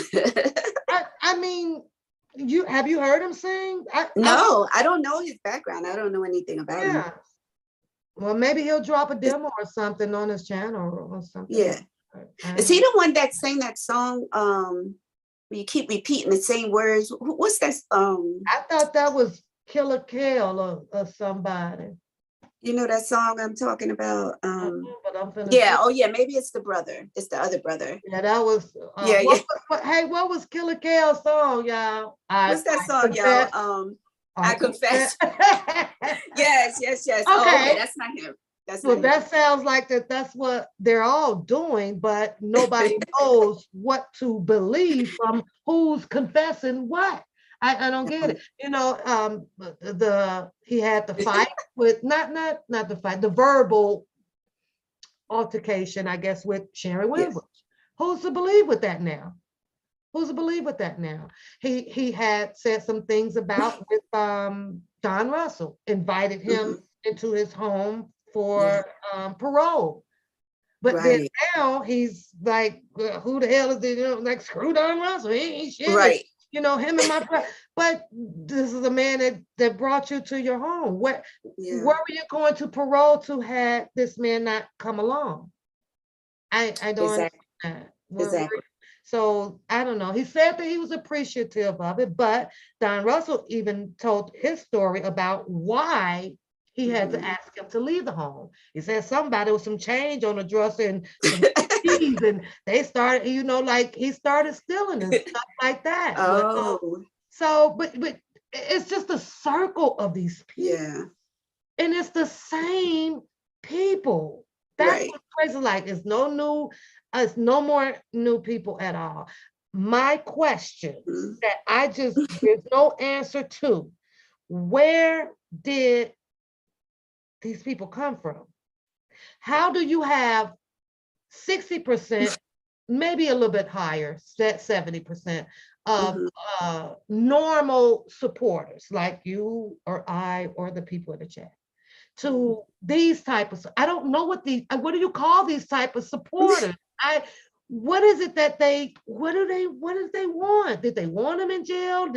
I mean, have you heard him sing? No, I don't know his background. I don't know anything about him. Well, maybe he'll drop a demo or something on his channel or something. Yeah. Is he the one that sang that song? Where you keep repeating the same words. What's that? I thought that was Killer Kale or somebody. You know that song I'm talking about? But I'm yeah. Oh, yeah. Maybe it's the brother. It's the other brother. Yeah, that was. Yeah. Hey, what was Killer Kale's song, y'all? What's that song, y'all? I confess. Yes. Okay. Oh, okay, that's not him. That sounds like that's what they're all doing, but nobody knows what to believe from who's confessing what. I don't get it. You know, he had the fight with not the fight, the verbal altercation, I guess, with Sharon Williams. Who's to believe with that now? Who's to believe with that now? He had said some things about with Don Russell, invited him into his home for parole. But then now he's like, who the hell is it? You know, like, screw Don Russell. He ain't shit. Right. You know, him and my but this is a man that brought you to your home. Where were you going to parole to had this man not come along? I don't understand. Exactly. So I don't know. He said that he was appreciative of it, but Don Russell even told his story about why he had to ask him to leave the home. He said somebody with some change on the dresser and some keys, and they started, you know, like he started stealing and stuff like that. Oh. But it's just a circle of these people. Yeah. And it's the same people. That's what's crazy. Like, it's no more new people at all. My question that there's no answer to, where did these people come from? How do you have 60%, maybe a little bit higher, 70% of normal supporters like you or I or the people in the chat, to these type of, I don't know what do you call these type of supporters? What is it that what did they want? Did they want him in jail?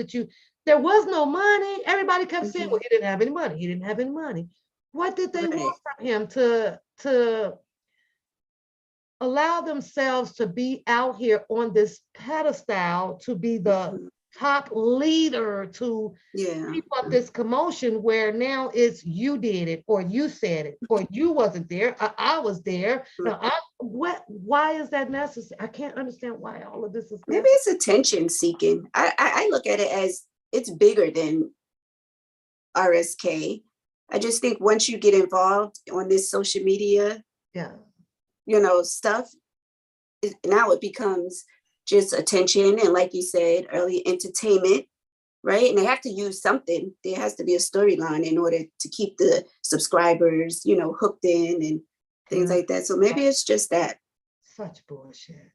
There was no money. Everybody kept saying, well, he didn't have any money. He didn't have any money. What did they want from him to allow themselves to be out here on this pedestal, to be the top leader, to keep up this commotion where now it's you did it, or you said it, or you wasn't there, I was there. Why is that necessary? I can't understand why all of this is necessary. Maybe it's attention seeking. I look at it as it's bigger than RSK. I just think once you get involved on this social media, you know, stuff, now it becomes just attention. And like you said, early entertainment, right? And they have to use something. There has to be a storyline in order to keep the subscribers, you know, hooked in and things like that. So maybe it's just that. Such bullshit.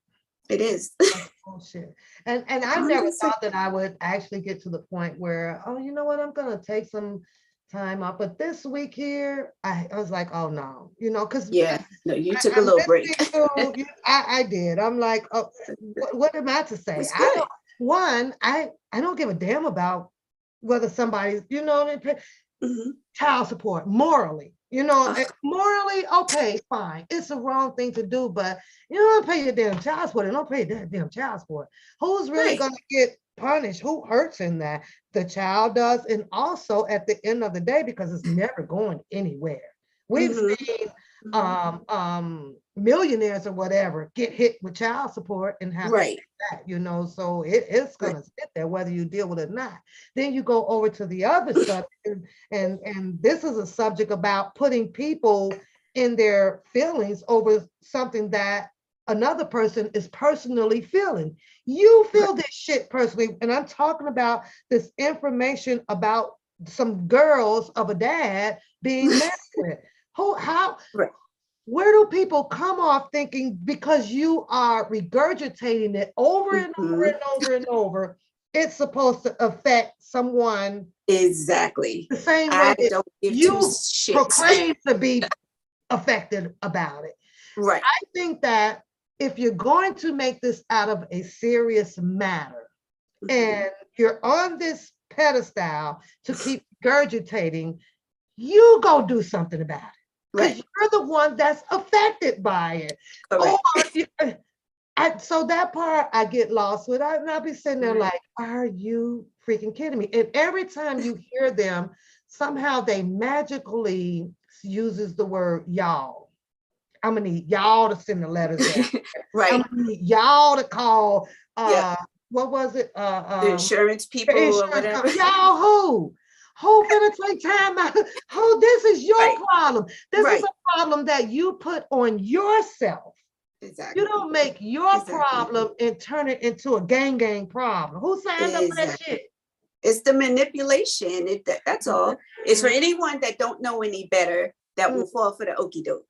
It is. Such bullshit. And I never thought that I would actually get to the point where, oh, you know what, I'm going to take some time off. But this week here, I was like, oh no, because Yeah, no, you took a I'm little break. listening to I did. I'm like, oh, what am I to say? It's good. I don't give a damn about whether somebody's, child support morally. Morally, okay, fine. It's the wrong thing to do, but you don't pay your damn child support. You don't pay that damn child support. Who's really going to get punished? Who hurts in that? The child does. And also at the end of the day, because it's never going anywhere. We've seen millionaires or whatever get hit with child support and have to pay that, so it's going to sit there whether you deal with it or not. Then you go over to the other subject, and this is a subject about putting people in their feelings over something that another person is personally feeling. You feel this shit personally, and I'm talking about this information about some girls of a dad being married with. Where do people come off thinking because you are regurgitating it over and over and over and over, it's supposed to affect someone exactly the same way that you proclaim to be affected about it. Right. I think that if you're going to make this out of a serious matter and you're on this pedestal to keep regurgitating, you go do something about it. Because you're the one that's affected by it. So that part I get lost with. I'll be sitting there like, are you freaking kidding me? And every time you hear them, somehow they magically uses the word y'all. I'm gonna need y'all to send the letters down. I'm gonna need y'all to call what was it? The insurance people or whatever. Y'all who finna take time out? Who, this is your problem. This is a problem that you put on yourself. Exactly. You don't make your problem and turn it into a gang problem. Who signed up for that shit? It's the manipulation. That's all. It's for anyone that don't know any better that will fall for the okie doke.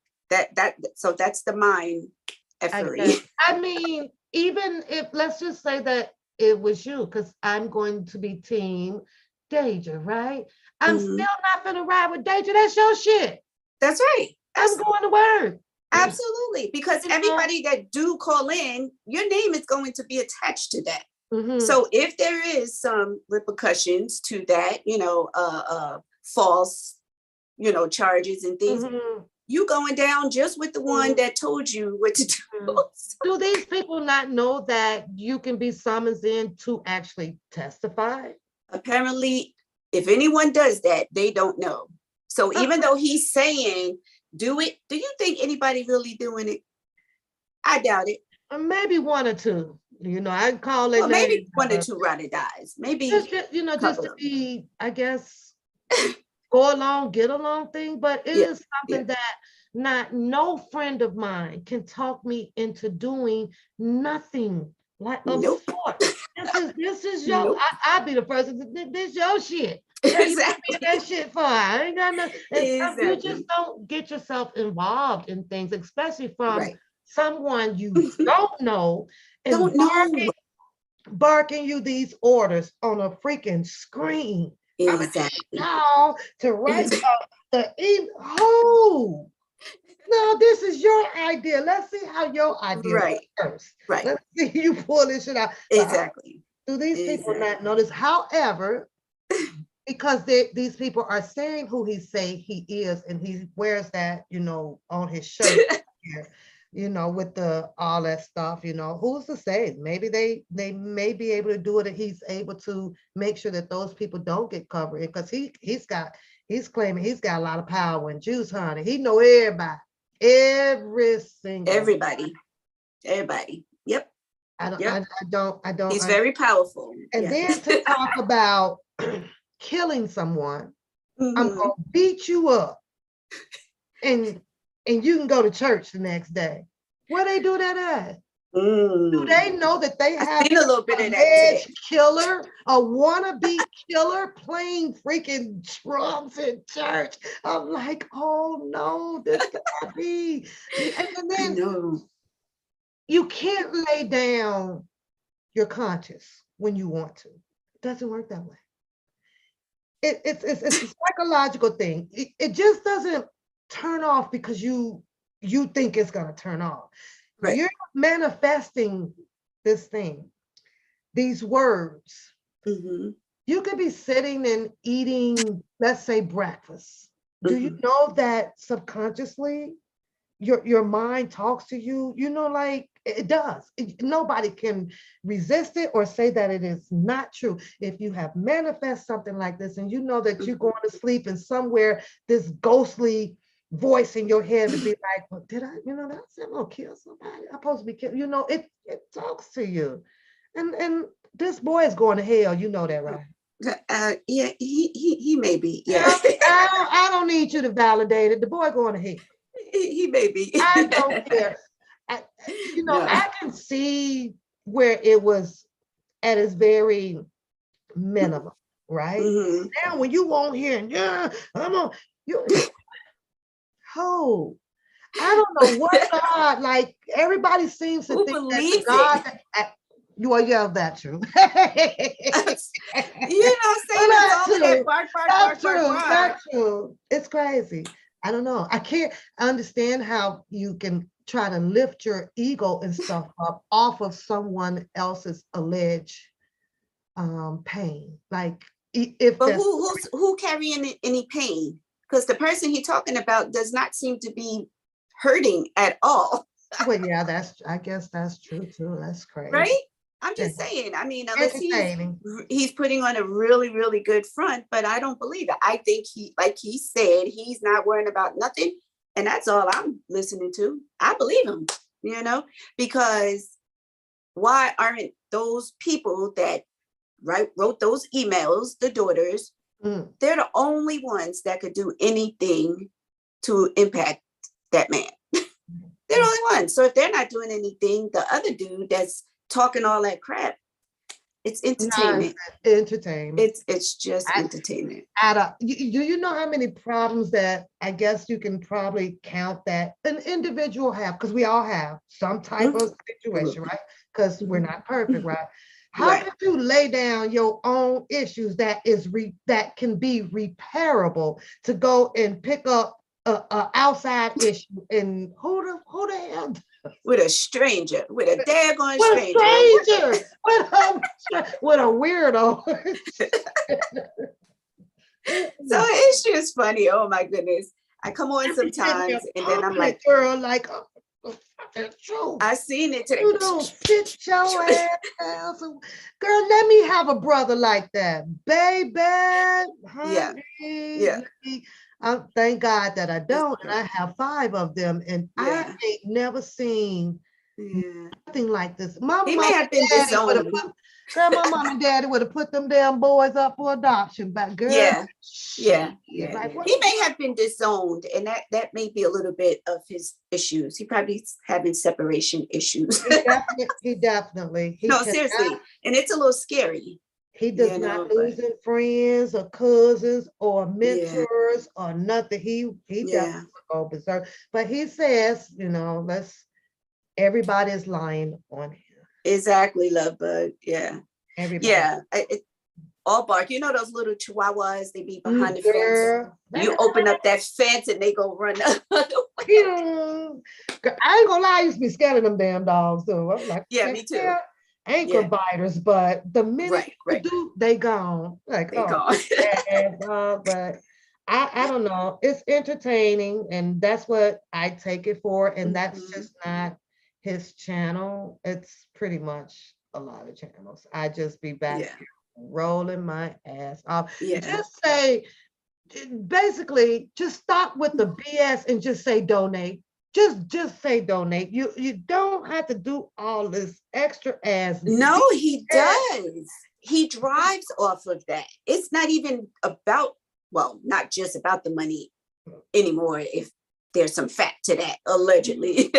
So that's the mind effery. I mean, even if, let's just say that it was you, because I'm going to be team Deja, right? I'm still not gonna ride with Deja. That's your shit. That's right. I'm going to work. Absolutely. Because everybody that do call in, your name is going to be attached to that. So if there is some repercussions to that, false, charges and things, you going down just with the one that told you what to do. Do these people not know that you can be summoned in to actually testify? Apparently, if anyone does that, they don't know. So even though he's saying, do it, do you think anybody really doing it? I doubt it. Maybe one or two. I call it. Well, maybe one or two ride or dies. Maybe just to be, I guess, go along, get along thing. But it is something that no friend of mine can talk me into doing nothing like of sort. This is your. I'll be the person. This your shit. Exactly. That shit for. I ain't got nothing. Exactly. You just don't get yourself involved in things, especially from someone you don't know and barking you these orders on a freaking screen. Exactly. Now to write the email. No, this is your idea. Let's see how your idea works first. Let's see you pull this shit out. Exactly. Do these people not notice? However, because these people are saying who he say he is, and he wears that, on his shirt here, with the all that stuff, who's to say? Maybe they may be able to do it, and he's able to make sure that those people don't get covered, because he's claiming he's got a lot of power and juice, honey. He know everybody. Everybody. Yep. I don't. He's very powerful. And then to talk about killing someone, I'm gonna beat you up, and you can go to church the next day. Where they do that at? Do they know that they have a little bit of that killer, a wannabe killer playing freaking drums in church? I'm like, oh no, this cannot be. And then you can't lay down your conscience when you want to. It doesn't work that way. it's a psychological thing. It just doesn't turn off because you think it's going to turn off. Right. You're manifesting this thing, these words. Mm-hmm. You could be sitting and eating, let's say, breakfast. Do you know that subconsciously your mind talks to you? You know, like it does. Nobody can resist it or say that it is not true. If you have manifest something like this and you know that you're going to sleep and somewhere this ghostly voice in your head would be like, well, did I, did I say I'm gonna kill somebody? I'm supposed to be killed. It talks to you. And this boy is going to hell. You know that, right? Yeah, he may be. Yeah. I don't need you to validate it. The boy going to hell. He may be. I don't care. No. I can see where it was at its very minimum, right? Mm-hmm. Now, when you won't hear, I don't know what God, like everybody seems to Who think that believes the God it? that's true. You know, saying all of that bark. That's true. It's crazy. I don't know. I can't understand how you can try to lift your ego and stuff up off of someone else's alleged pain. Like if But who carrying any pain? Because the person he's talking about does not seem to be hurting at all. Well, yeah, I guess that's true too. That's crazy. Right? I'm just saying, I mean, unless Entertaining. he's putting on a really, really good front, but I don't believe it. I think like he said, he's not worrying about nothing. And that's all I'm listening to. I believe him, because why aren't those people that wrote those emails, the daughters, they're the only ones that could do anything to impact that man. They're the only ones. So if they're not doing anything, the other dude that's talking all that crap, it's entertainment. Entertainment. It's just entertainment. Do you know how many problems that I guess you can probably count that an individual have? Because we all have some type of situation, right? Because we're not perfect, right? How could you lay down your own issues that can be repairable to go and pick up a outside issue and who the hell? With a stranger, with a daggone stranger. With a weirdo. So it's just funny. Oh my goodness. I come on sometimes and then I'm like, girl, like, that's true. I seen it today. You don't sit your ass down. Girl, let me have a brother like that. Baby, honey. Yeah. Thank God that I don't. And I have 5 of them. And I ain't never seen nothing like this. My mom and daddy would have put them damn boys up for adoption. But girl. Yeah. Like, he may have been disowned, and that may be a little bit of his issues. He probably having separation issues. He definitely. No, seriously. And it's a little scary. He does not lose friends or cousins or mentors or nothing. He definitely go berserk. But he says, everybody is lying on him. Exactly, love bug. Yeah. Everybody. Yeah. All bark. You know those little chihuahuas, they be behind the fence. You open up that fence and they go run up. I ain't gonna lie, I used to be scared of them damn dogs too. I'm like, me too. Anchor biters, but the minute they gone. Like, they gone. But I don't know. It's entertaining, and that's what I take it for. And that's just not his channel. It's pretty much a lot of channels. I just be back here rolling my ass off. Just say, basically, just stop with the BS and just say donate. Just say donate. You don't have to do all this extra ass. No, he does. He drives off of that. It's not even about, not just about the money anymore. If there's some fact to that, allegedly,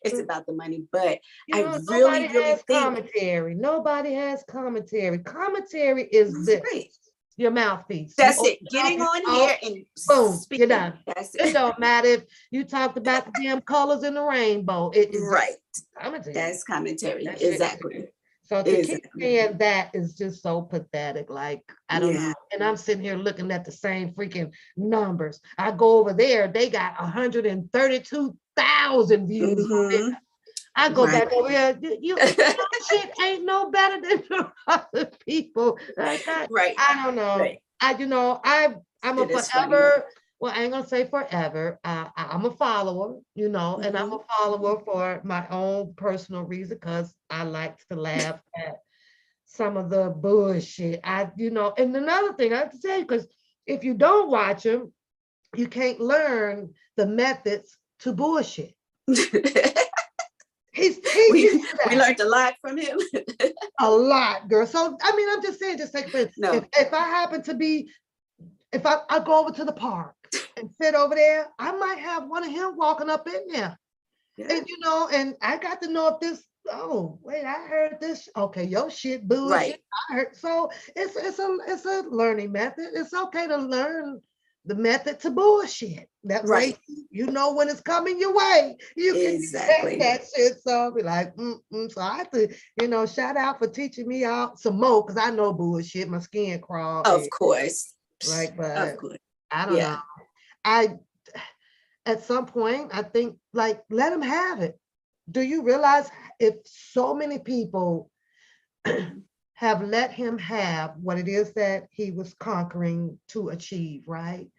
it's about the money. But I really think commentary. Nobody has commentary. Commentary is this. Your mouthpiece. That's it. Getting on here and boom, speaking. You're done. That's it. It don't matter if you talked about the damn colors in the rainbow. Right. Commentary. That's commentary. Exactly. So to keep saying that is just so pathetic. Like, I don't know. And I'm sitting here looking at the same freaking numbers. I go over there, they got 132,000 views. I go back over here. You shit ain't no better than the other people. Like that. I don't know. I'm a forever. Well, I ain't gonna say forever. I'm a follower, and I'm a follower for my own personal reason because I like to laugh at some of the bullshit. And another thing I have to say, because if you don't watch him, you can't learn the methods to bullshit. We learned a lot from him. A lot, girl. So I'm just saying, just take for if I happen to be, if I go over to the park and sit over there, I might have one of him walking up in there. And and I got to know if this, oh wait, I heard this. Okay, your shit bullshit. I heard. So it's a learning method. It's okay to learn the method to bullshit. That way, when it's coming your way, you can detect that shit. So I'll be like, So I have to, shout out for teaching me out some more, because I know bullshit. My skin crawl. Of course. Right, but of course. I don't know. At some point, I think, like, let him have it. Do you realize if so many people have let him have what it is that he was conquering to achieve, right?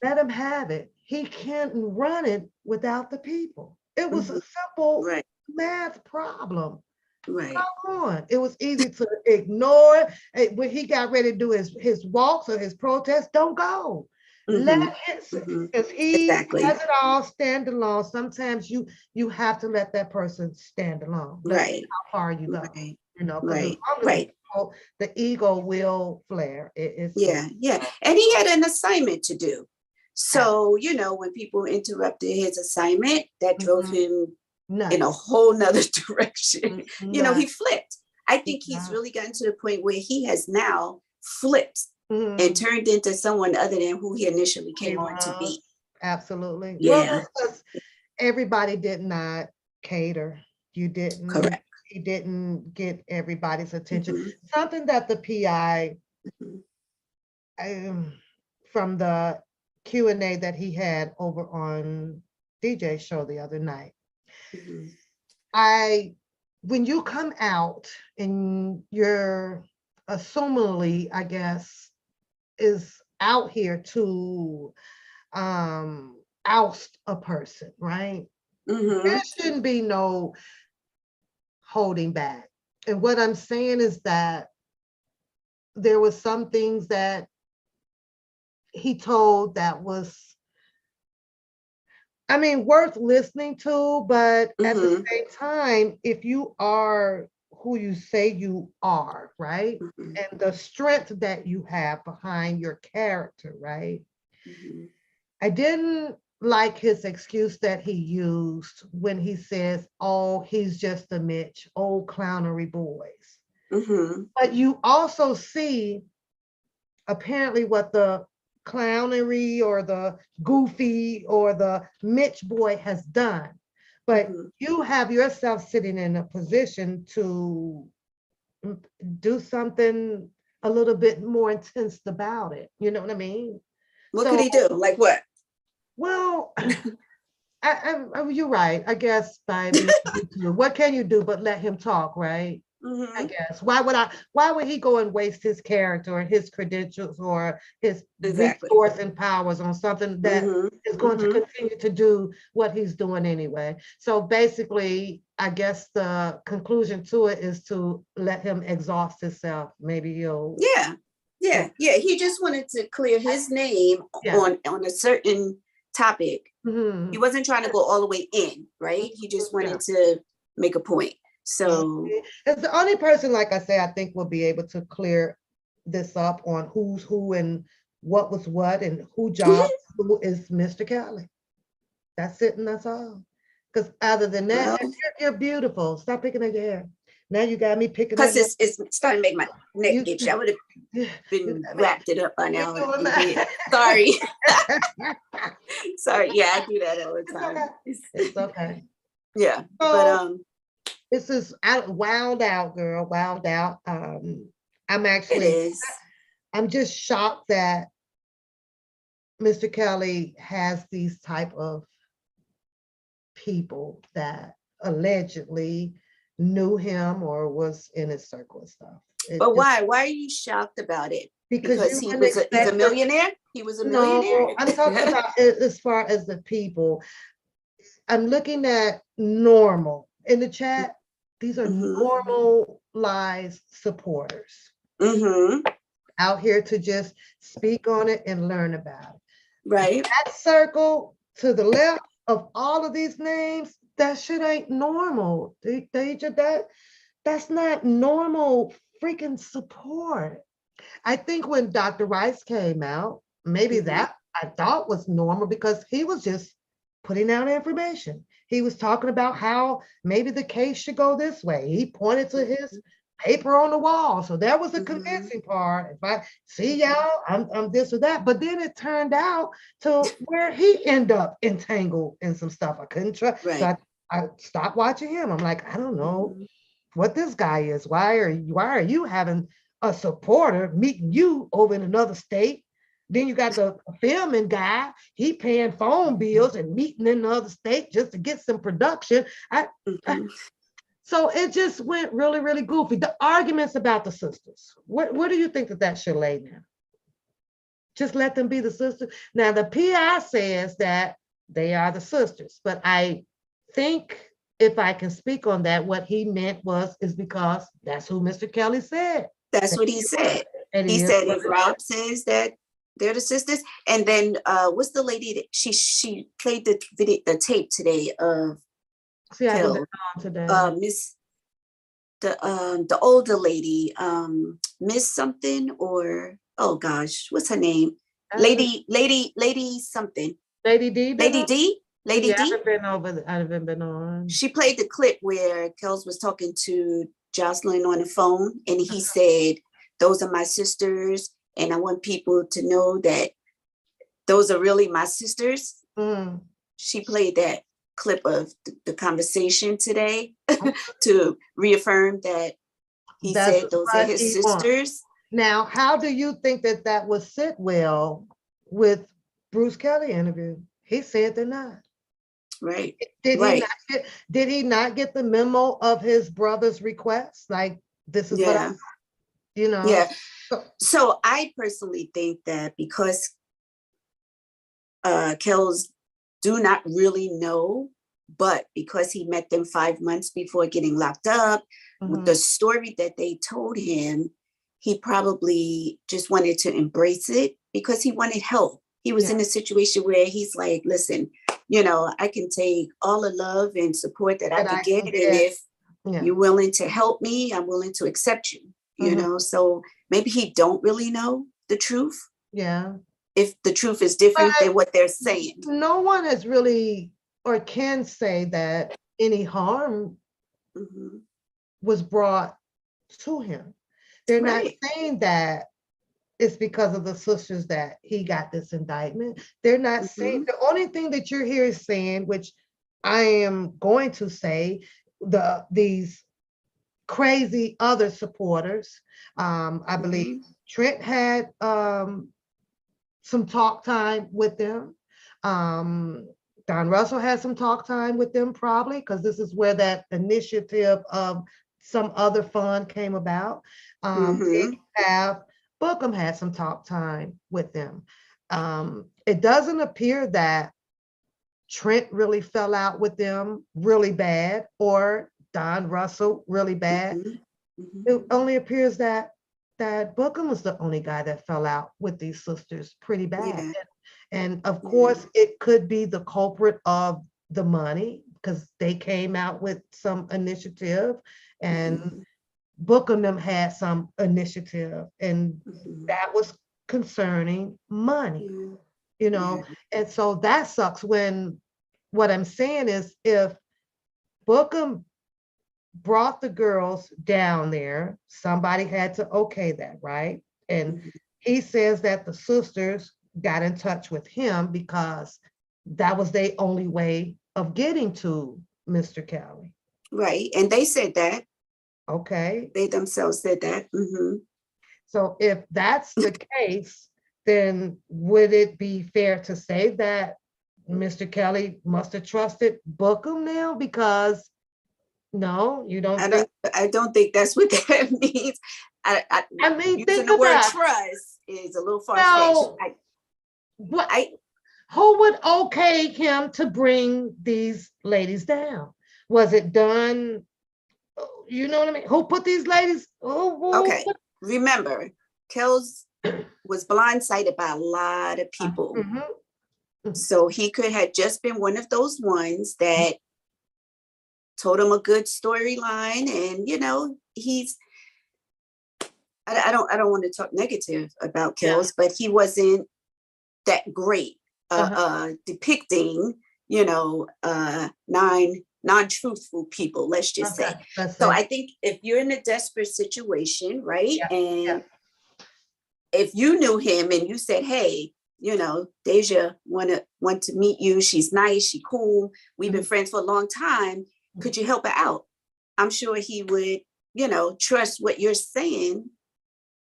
Let him have it. He can't run it without the people. It was a simple math problem. Come on. It was easy to ignore. When he got ready to do his walks or his protests, don't go. Let him, because he has it all, stand alone. Sometimes you have to let that person stand alone. That's how far you go. The ego will flare. And he had an assignment to do. So, when people interrupted his assignment, that drove him in a whole nother direction. He flipped. I think he's really gotten to the point where he has now flipped and turned into someone other than who he initially came on to be. Absolutely. Yeah. Well, everybody did not cater. You didn't. Correct. He didn't get everybody's attention. Something that the PI from the Q&A that he had over on DJ's show the other night. When you come out and you're assumingly, I guess, is out here to oust a person, right? There shouldn't be no holding back. And what I'm saying is that there was some things that he told that was, worth listening to, but at the same time, if you are who you say you are, right? And the strength that you have behind your character, right? I didn't like his excuse that he used when he says, oh, he's just a Mitch, old clownery boys. But you also see apparently what the clownery or the goofy or the Mitch boy has done. But you have yourself sitting in a position to do something a little bit more intense about it. You know what I mean? What could he do? Like what? Well, you're right. I guess by what can you do but let him talk, right? I guess. Why would he go and waste his character or his credentials or his resource and powers on something that is going to continue to do what he's doing anyway? So basically, I guess the conclusion to it is to let him exhaust himself. Maybe he'll he just wanted to clear his name on a certain topic. He wasn't trying to go all the way in, right? He just wanted to make a point. So it's the only person, like I say, I think will be able to clear this up on who's who and what was what and who job who is Mr. Kelly. That's it, and that's all. Because other than that, you're beautiful. Stop picking at your hair. Now you got me picking. Because it's starting to make my neck itch. I would have been wrapped it up by now. Sorry. Sorry. Yeah, I do that all the time. It's okay. Yeah, but This is wild out, girl, wild out. I'm It is. I'm just shocked that Mr. Kelly has these type of people that allegedly knew him or was in his circle and stuff. But why? Why are you shocked about it? Because he's a millionaire? He was a millionaire? No, I'm talking about as far as the people. I'm looking at normal. In the chat, these are normalized supporters. Out here to just speak on it and learn about it. Right. That circle to the left of all of these names, that shit ain't normal. That's not normal freaking support. I think when Dr. Rice came out, maybe that I thought was normal because he was just putting out information. He was talking about how maybe the case should go this way. He pointed to his paper on the wall. So that was the convincing part. If I see y'all, I'm this or that. But then it turned out to where he ended up entangled in some stuff. I couldn't trust. Right. So I stopped watching him. I'm like, I don't know what this guy is. Why are you having a supporter meeting you over in another state? Then you got the filming guy, he paying phone bills and meeting in another state just to get some production. So it just went really, really goofy. The arguments about the sisters, what do you think that should lay now? Just let them be the sisters. Now the PI says that they are the sisters, but I think if I can speak on that, what he meant is because that's who Mr. Kelly said. That's what he said. And he said if Rob says that they're the sisters, and then what's the lady that she played the tape today of Miss the older lady, Miss something, or oh gosh, what's her name? Lady something. Lady D. Lady D. Lady D. I haven't been on. She played the clip where Kels was talking to Jocelyn on the phone, and he said, "Those are my sisters, and I want people to know that those are really my sisters." She played that clip of the conversation today to reaffirm that he said those are his sisters. Now, how do you think that would sit well with Bruce Kelly interview? He said they're not. Right. Did he not get the memo of his brother's request? Like, this is what I, Yeah. So I personally think that because Kels do not really know, but because he met them 5 months before getting locked up, with the story that they told him, he probably just wanted to embrace it because he wanted help. He was in a situation where he's like, listen, I can take all the love and support that I could get. And if you're willing to help me, I'm willing to accept you, you know? So maybe he don't really know the truth. Yeah. If the truth is different than what they're saying. No one has really, or can say that any harm was brought to him. They're not saying that it's because of the sisters that he got this indictment. They're not saying, the only thing that you're here is saying, which I am going to say, these crazy other supporters, I believe Trent had some talk time with them. Don Russell had some talk time with them probably, because this is where that initiative of some other fund came about. Bookham had some talk time with them. It doesn't appear that Trent really fell out with them really bad, or Don Russell really bad. It only appears that Bookham was the only guy that fell out with these sisters pretty bad. And of course, it could be the culprit of the money, because they came out with some initiative, and Bookham them had some initiative, and that was concerning money, and so that sucks. When what I'm saying is, if Bookham brought the girls down there, somebody had to okay that, right? And he says that the sisters got in touch with him because that was their only way of getting to Mr. Kelly. Right. And they said that. Okay. They themselves said that. Mm-hmm. So if that's the case, then would it be fair to say that Mr. Kelly must have trusted Bookham now? Because no, you don't think. I don't think that's what that means. I mean, using think the word about trust is a little well, far-fetched. who would okay him to bring these ladies down? Was it done? You know what I mean? Who put these ladies? Okay. Remember, Kells was blindsided by a lot of people. Mm-hmm. So he could have just been one of those ones that told him a good storyline. And, you know, I don't want to talk negative about Kells, but he wasn't that great depicting, you know, non-truthful people, let's just say. So I think if you're in a desperate situation, right? And if you knew him and you said, hey, you know, Deja want to meet you. She's nice. She cool. We've been friends for a long time. Could you help her out? I'm sure he would, you know, trust what you're saying.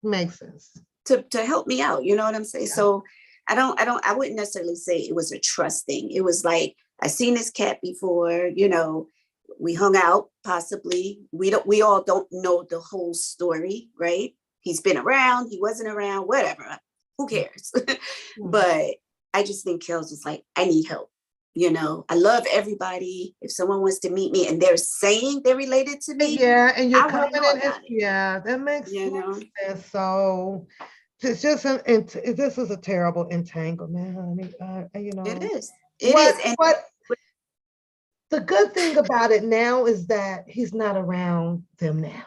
Makes sense. To help me out. You know what I'm saying? Yeah. So I wouldn't necessarily say it was a trust thing. It was like, I seen this cat before, you know, we hung out, possibly. We all don't know the whole story, right? He's been around, he wasn't around, whatever. Who cares? But I just think Kells was like, I need help. You know, I love everybody. If someone wants to meet me and they're saying they're related to me, and you're coming in, that makes sense. So it's just this is a terrible entanglement, honey. You know, it is. It is. And the good thing about it now is that he's not around them now.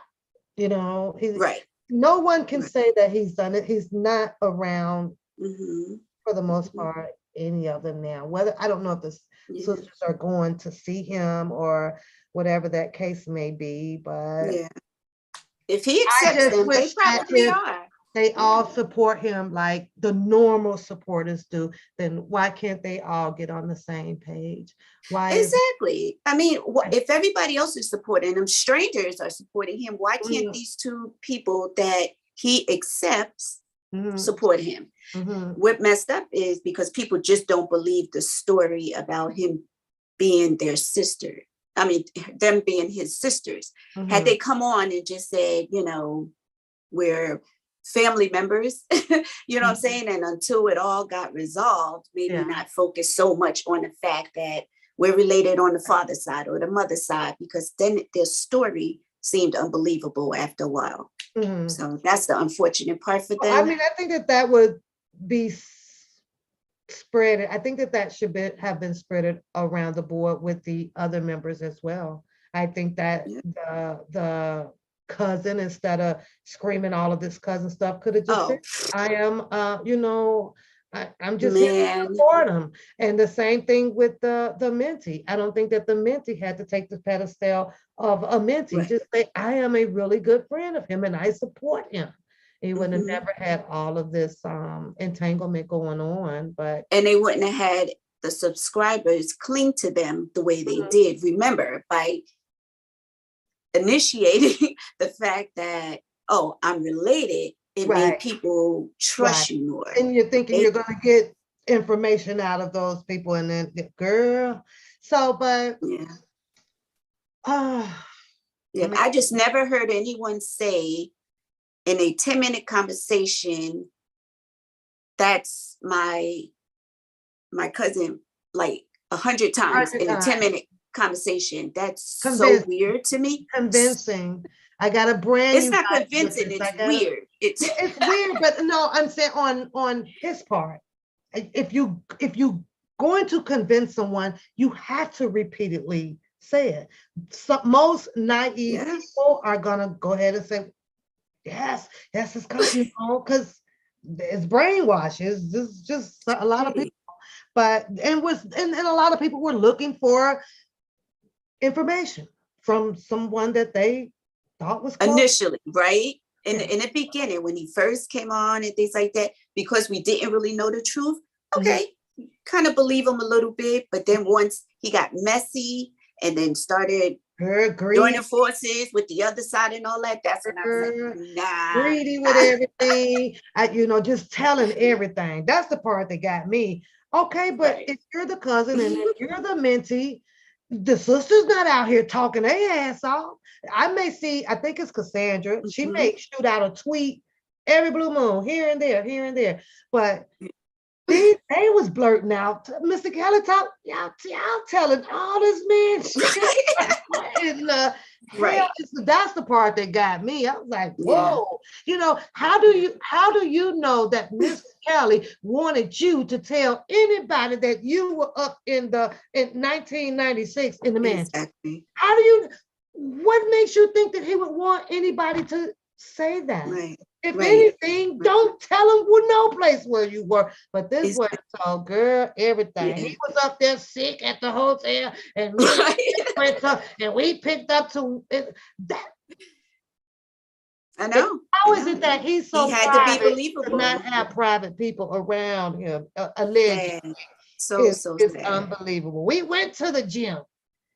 You know, right. No one can say that he's done it. He's not around for the most part, any of them now. Whether I don't know if the sisters are going to see him or whatever that case may be, but if he accepts them, they probably are. They all support him like the normal supporters do, then why can't they all get on the same page? Why exactly? I mean, if everybody else is supporting him, strangers are supporting him, why can't these two people that he accepts support him? What messed up is because people just don't believe the story about him being their sister. I mean, them being his sisters. Had they come on and just said, you know, we're family members, you know what I'm saying? And until it all got resolved, maybe not focus so much on the fact that we're related on the father's side or the mother's side, because then their story seemed unbelievable after a while. So that's the unfortunate part for them. I mean, I think that would be spread. I think that should have been spread around the board with the other members as well. I think that the cousin, instead of screaming all of this cousin stuff, could have just said, I am, you know, I'm just here to support him. And the same thing with the mentee. I don't think that the mentee had to take the pedestal of a mentee. Just say, I am a really good friend of him and I support him. He would have never had all of this entanglement going on, and they wouldn't have had the subscribers cling to them the way they did. Remember, by initiating the fact that, oh, I'm related, it made people trust you more. And you're thinking you're going to get information out of those people, and then, girl. So, but I just never heard anyone say in a 10-minute conversation, that's my cousin, like 100 times in a 10-minute conversation. That's so weird to me. Convincing. I got a brand. It's not convincing. It's weird. It's weird, but no, I'm saying on his part, if you going to convince someone, you have to repeatedly say it. So most naive people are gonna go ahead and say, yes, it's coming, because it's brainwash. It's just a lot of people. But and a lot of people were looking for information from someone that they thought was close. Initially, right? In the beginning, when he first came on and things like that, because we didn't really know the truth, kind of believe him a little bit. But then once he got messy and then started Her joining greedy, forces with the other side and all that. That's when I was like, nah. greedy with everything. Just telling everything. That's the part that got me. Okay, but if you're the cousin and if you're the mentee, the sister's not out here talking their ass off. I may see, I think it's Cassandra. She may shoot out a tweet every blue moon, here and there. But they was blurting out, Mr. Kelly talk, y'all telling all this man shit. Right. That's the part that got me. I was like, whoa, how do you know that Mr. Kelly wanted you to tell anybody that you were up in 1996 in the mansion? Exactly. What makes you think that he would want anybody to say that? Right. If anything, don't tell him no place where you were. But this was told, girl, everything. He was up there sick at the hotel, and we picked up to that. I know. How is it that he's so had private to be believable to not have private people around him? Allegedly, it's sad. unbelievable. We went to the gym,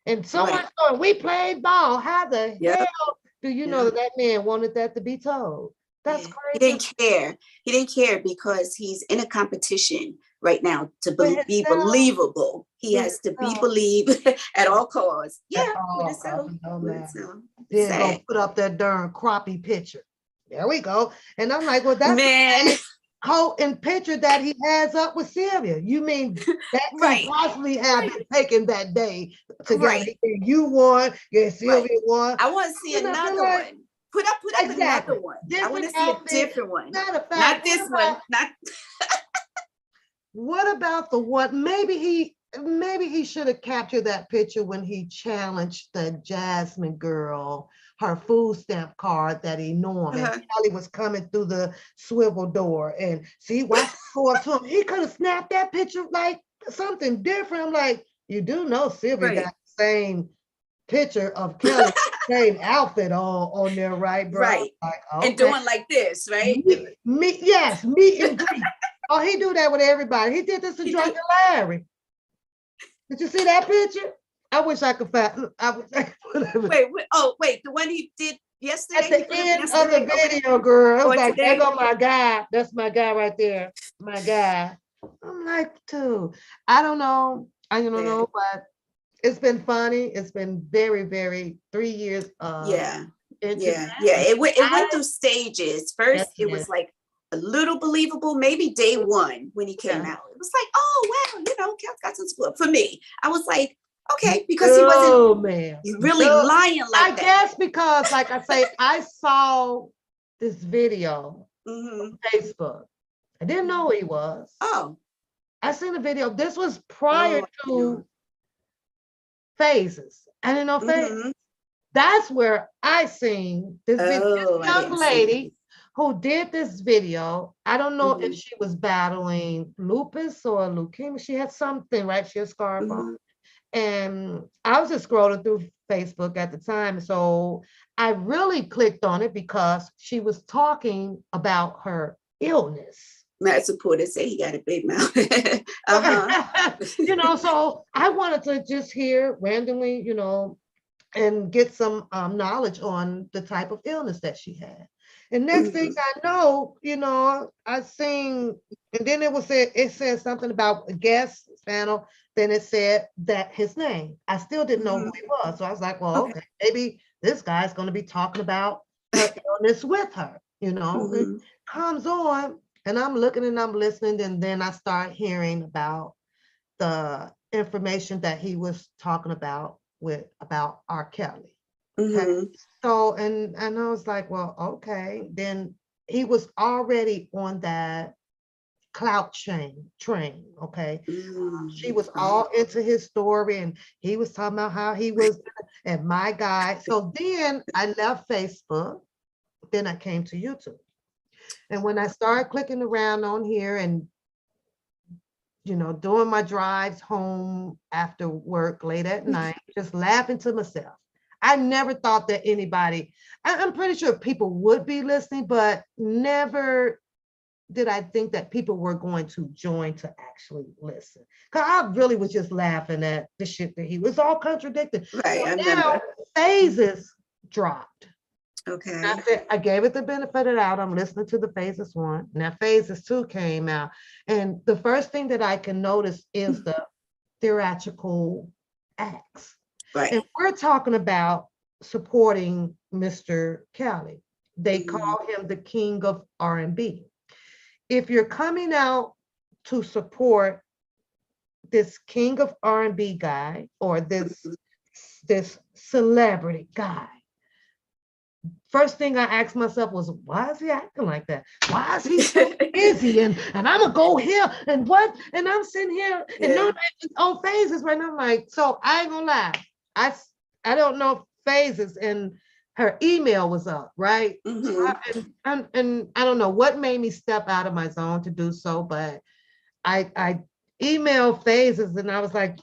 and so much so we played ball. How the hell do you know that man wanted that to be told? That's crazy. He didn't care. He didn't care because he's in a competition right now to be believable. He has to be believed at all costs. Yeah, with himself. Then go put up that darn crappie picture. There we go. And I'm like, well, that's the coat and picture that he has up with Sylvia. You mean that could possibly have been taken that day together? You won, Sylvia won. I want to see another one. Put up another one. I want to see a different one. Not this one. What about the one? Maybe he should have captured that picture when he challenged the Jasmine girl, her food stamp card that he knew him. And Kelly was coming through the swivel door, and see, watch go up to him. He could have snapped that picture like something different. I'm like, you do know Sylvia got the same picture of Kelly, same outfit on there, right, bro? Right. Like, and doing like this, right? Meet and greet. Oh, he do that with everybody. He did this to Drunken Larry. Did you see that picture? I wish I could find. Wait, the one he did yesterday. At the end of the video, girl. I was like, there go my guy. That's my guy right there. My guy. I'm like, dude, I don't know, but it's been funny. It's been very, very 3 years. It went through stages. First, it was like a little believable, maybe day one when he came out. It was like, oh wow, Kel's got some support for me. I was like, okay, because he wasn't really lying like that. I guess because, like I say, I saw this video on Facebook. I didn't know who he was. Oh, I seen the video. This was prior to Phases. I didn't know Phases. That's where I seen this young lady who did this video. I don't know if she was battling lupus or leukemia. She had something, right? She had a scarf on. And I was just scrolling through Facebook at the time. So I really clicked on it because she was talking about her illness. My supporter said he got a big mouth. So I wanted to just hear randomly, and get some knowledge on the type of illness that she had. And next thing I know, I seen, and then it said something about a guest panel. Then it said that his name. I still didn't know who he was. So I was like, well, okay, maybe this guy's going to be talking about her illness with her, It comes on, and I'm looking and I'm listening, and then I start hearing about the information that he was talking about R. Kelly. Okay. So, and I was like, well, okay. Then he was already on that clout train, okay. She was all into his story, and he was talking about how he was and my guy. So then I left Facebook, then I came to YouTube. And when I started clicking around on here and doing my drives home after work late at night, just laughing to myself. I never thought that anybody, I'm pretty sure people would be listening, but never did I think that people were going to join to actually listen. Because I really was just laughing at the shit that he was all contradicting. Right, so I now remember. phases dropped. Okay. I said, I gave it the benefit of the doubt. I'm listening to the phases 1. Now phases 2 came out. And the first thing that I can notice is the theatrical acts. Right. And we're talking about supporting Mr. Kelly. They call him the king of R&B. If you're coming out to support this king of R&B guy or this celebrity guy, first thing I asked myself was, why is he acting like that? Why is he so busy? And I'm gonna go here and what? And I'm sitting here and no on phases right now. I'm like, so I ain't gonna lie. I don't know if phases and her email was up, right? So and I don't know what made me step out of my zone to do so, but I emailed phases and I was like,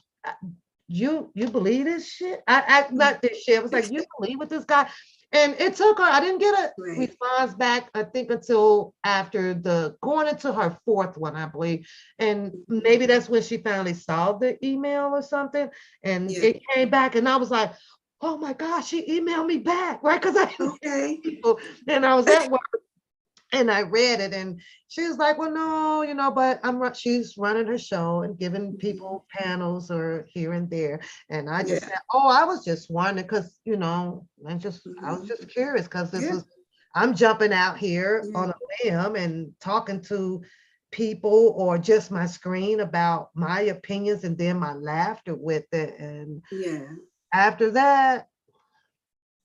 you believe this shit? I not this shit. I was like, you believe with this guy? And it took her, I didn't get a response back, I think, until after going into her 4th one, I believe. And maybe that's when she finally saw the email or something. And it came back and I was like, oh my gosh, she emailed me back, right? Because I people, and I was at work and I read it and she was like, well, no, but she's running her show and giving people panels or here and there. And I just said, oh, I was just wondering because, I was just curious because I'm jumping out here on a limb and talking to people or just my screen about my opinions and then my laughter with it. And after that,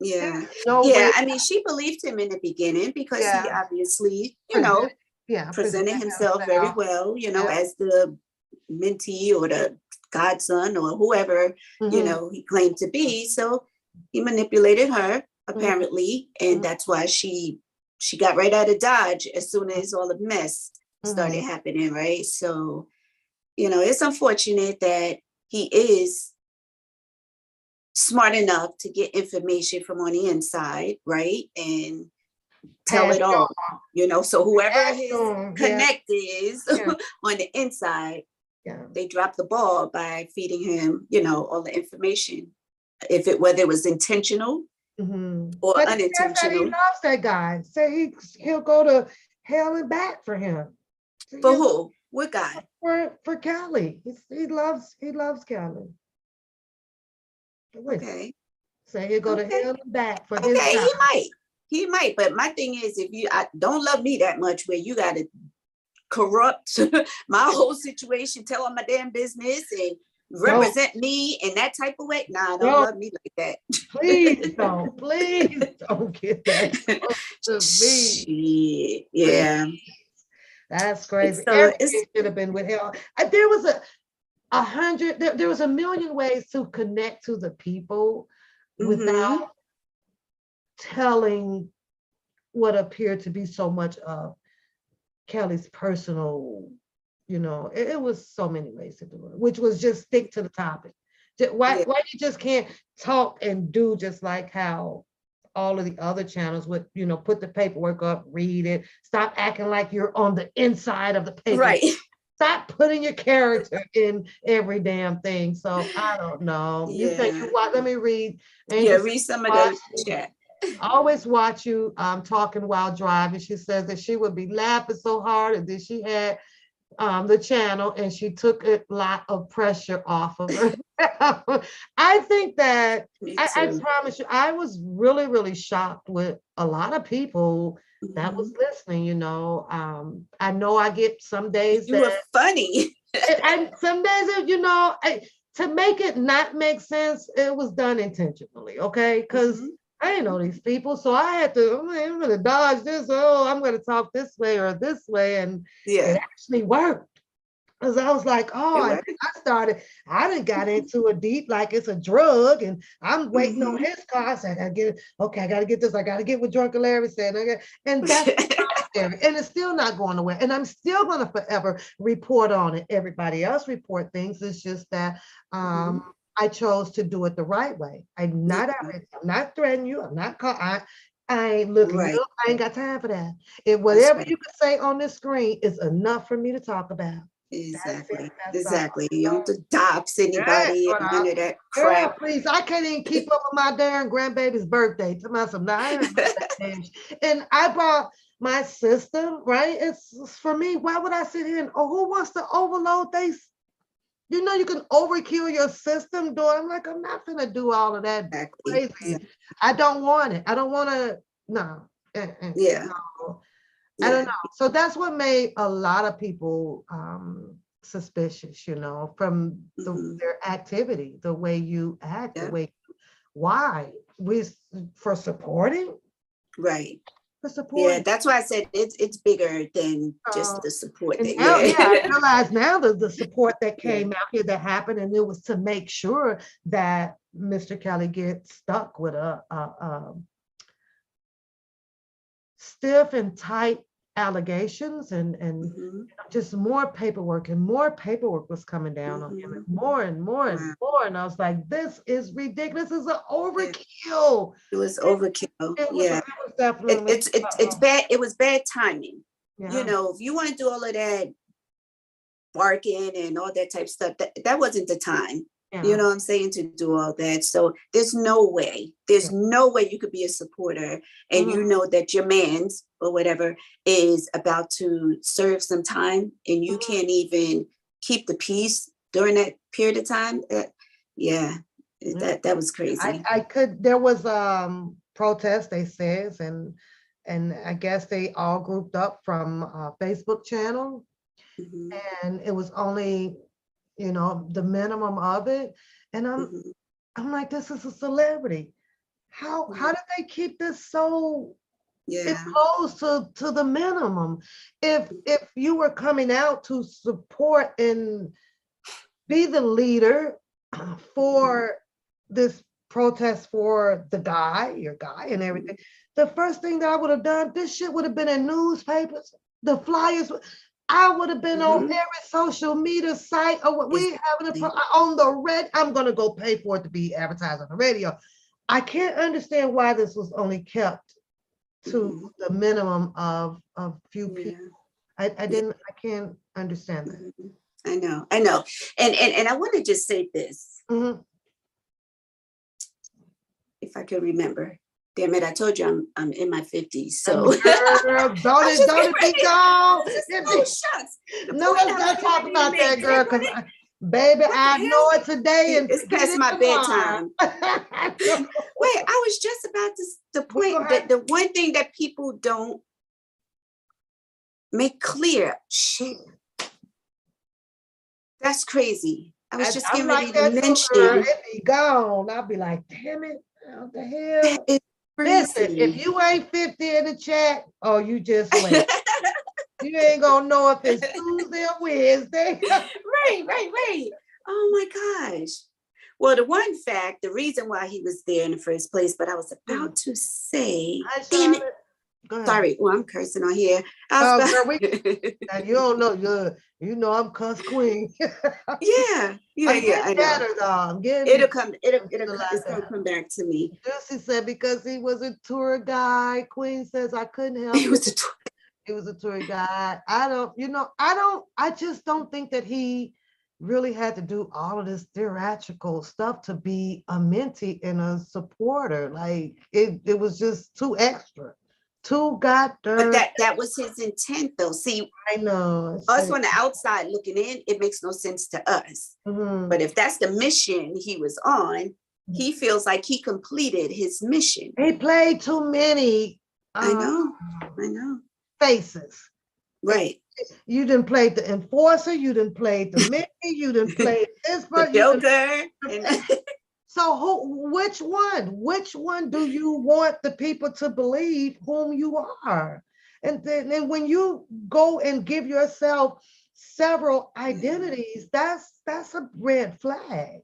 I mean, she believed him in the beginning because he obviously, presented himself very well, as the mentee or the godson or whoever, he claimed to be. So he manipulated her apparently, and that's why she got right out of Dodge as soon as all the mess started happening, right? So, it's unfortunate that he is smart enough to get information from on the inside, right? And tell it all, so whoever his connect is on the inside, they dropped the ball by feeding him, all the information, whether it was intentional or unintentional. He loves that guy. Say he'll go to hell and back for him. For who? What guy? For Kelly. He loves Kelly. Okay. So he'll go to hell and back for his guy. He might. But my thing is, if I don't love me that much where you got to corrupt my whole situation, tell all my damn business and represent me in that type of way. Nah, don't love me like that. Please don't get that to me. Yeah. That's crazy. So Everything should have been withheld. There was there was a million ways to connect to the people without telling what appeared to be so much of Kelly's personal, it was so many ways to do it, which was just stick to the topic. Why you just can't talk and do just like how all of the other channels would, put the paperwork up, read it, stop acting like you're on the inside of the paper. Right. Stop putting your character in every damn thing. So I don't know. You say you watch, let me read. Read some of the chat. I always watch you talking while driving. She says that she would be laughing so hard and then she had the channel and she took a lot of pressure off of her. I think that I promise you, I was really, really shocked with a lot of people that was listening. I know I get some days you were funny. and some days, to make it not make sense, it was done intentionally, okay? Because I didn't know these people, so I had to. I'm going to dodge this. Oh, I'm going to talk this way or this way, and it actually worked. Because I was like, I done got into it deep like it's a drug, and I'm waiting on his car. I said, I got to get this. I got to get what Drunken Larry said. And that's and it's still not going away. And I'm still going to forever report on it. Everybody else report things. It's just that I chose to do it the right way. I'm not threatening you. I'm not I ain't looking Right. you up. I ain't got time for that. If That's whatever right. you can say on this screen is enough for me to talk about. Exactly. That's all. Exactly. You don't have to dox Yeah, anybody but and none of that girl, crap. please, I can't even keep up with my darn grandbaby's birthday. To myself, now I ain't that damn shit. And I brought my system, right? It's for me. Why would I sit here and who wants to overload they? You know, you can overkill your system doing. I'm like, I'm not gonna do all of that Exactly. crazy. Exactly. I don't want it. I don't want to. No. Yeah. No. Yeah. I don't know. So that's what made a lot of people suspicious, you know, from their activity, the way you act, Yeah. the way. Why? For supporting? Right. For supporting. Yeah, that's why I said it's bigger than just the support. And That, now, yeah. I realize now the support that came Yeah. out here that happened, and it was to make sure that Mr. Kelly gets stuck with a stiff and tight allegations and just more paperwork, and more paperwork was coming down on him, and more and more and more. And I was like, this is ridiculous. This is an overkill. It was overkill. It was definitely it's bad. It was bad timing. Yeah. You know, if you want to do all of that barking and all that type of stuff, that wasn't the time. Yeah. You know what I'm saying, to do all that. So there's no way you could be a supporter and you know that your man's or whatever is about to serve some time and you can't even keep the peace during that period of time. That was crazy. There was protest, they says, and I guess they all grouped up from a Facebook channel, and it was only, you know, the minimum of it. And I'm like, this is a celebrity. How did they keep this so imposed to the minimum? If you were coming out to support and be the leader for this protest for your guy and everything, the first thing that I would have done, this shit would have been in newspapers, the flyers. I would have been on every social media site. Or we having on the red. I'm gonna go pay for it to be advertised on the radio. I can't understand why this was only kept to the minimum of few people. I can't understand that. I know. And I want to just say this. If I can remember. Damn it, I told you I'm in my 50s. So girl, don't it be gone. Oh, shucks. No, let's not talk about that, girl, because baby, I know it today and it's past my bedtime. Wait, I was just about to point that the one thing that people don't make clear. Shit. That's crazy. I was just getting ready to mention. It be gone. I'll be like, damn it, what the hell? Listen, if you ain't 50 in the chat, you just wait. You ain't gonna know if it's Tuesday or Wednesday. Right. Oh my gosh. Well, the reason why he was there in the first place, but I was about to say, damn it. Sorry, well, I'm cursing on here. Girl, you don't know, you know I'm cuss queen. Yeah. I know. It's gonna come back to me. Lucy said because he was a tour guide. Queen says I couldn't help. He was a tour guide. I just don't think that he really had to do all of this theatrical stuff to be a mentee and a supporter. Like it was just too extra. But that was his intent, though. See, I know us on the outside looking in, it makes no sense to us. But if that's the mission he was on, he feels like he completed his mission. He played too many. I know. Faces. Right. You didn't play the enforcer. You didn't play the Mickey. You didn't play this person. The Joker. So which one do you want the people to believe whom you are? And then when you go and give yourself several identities, that's a red flag.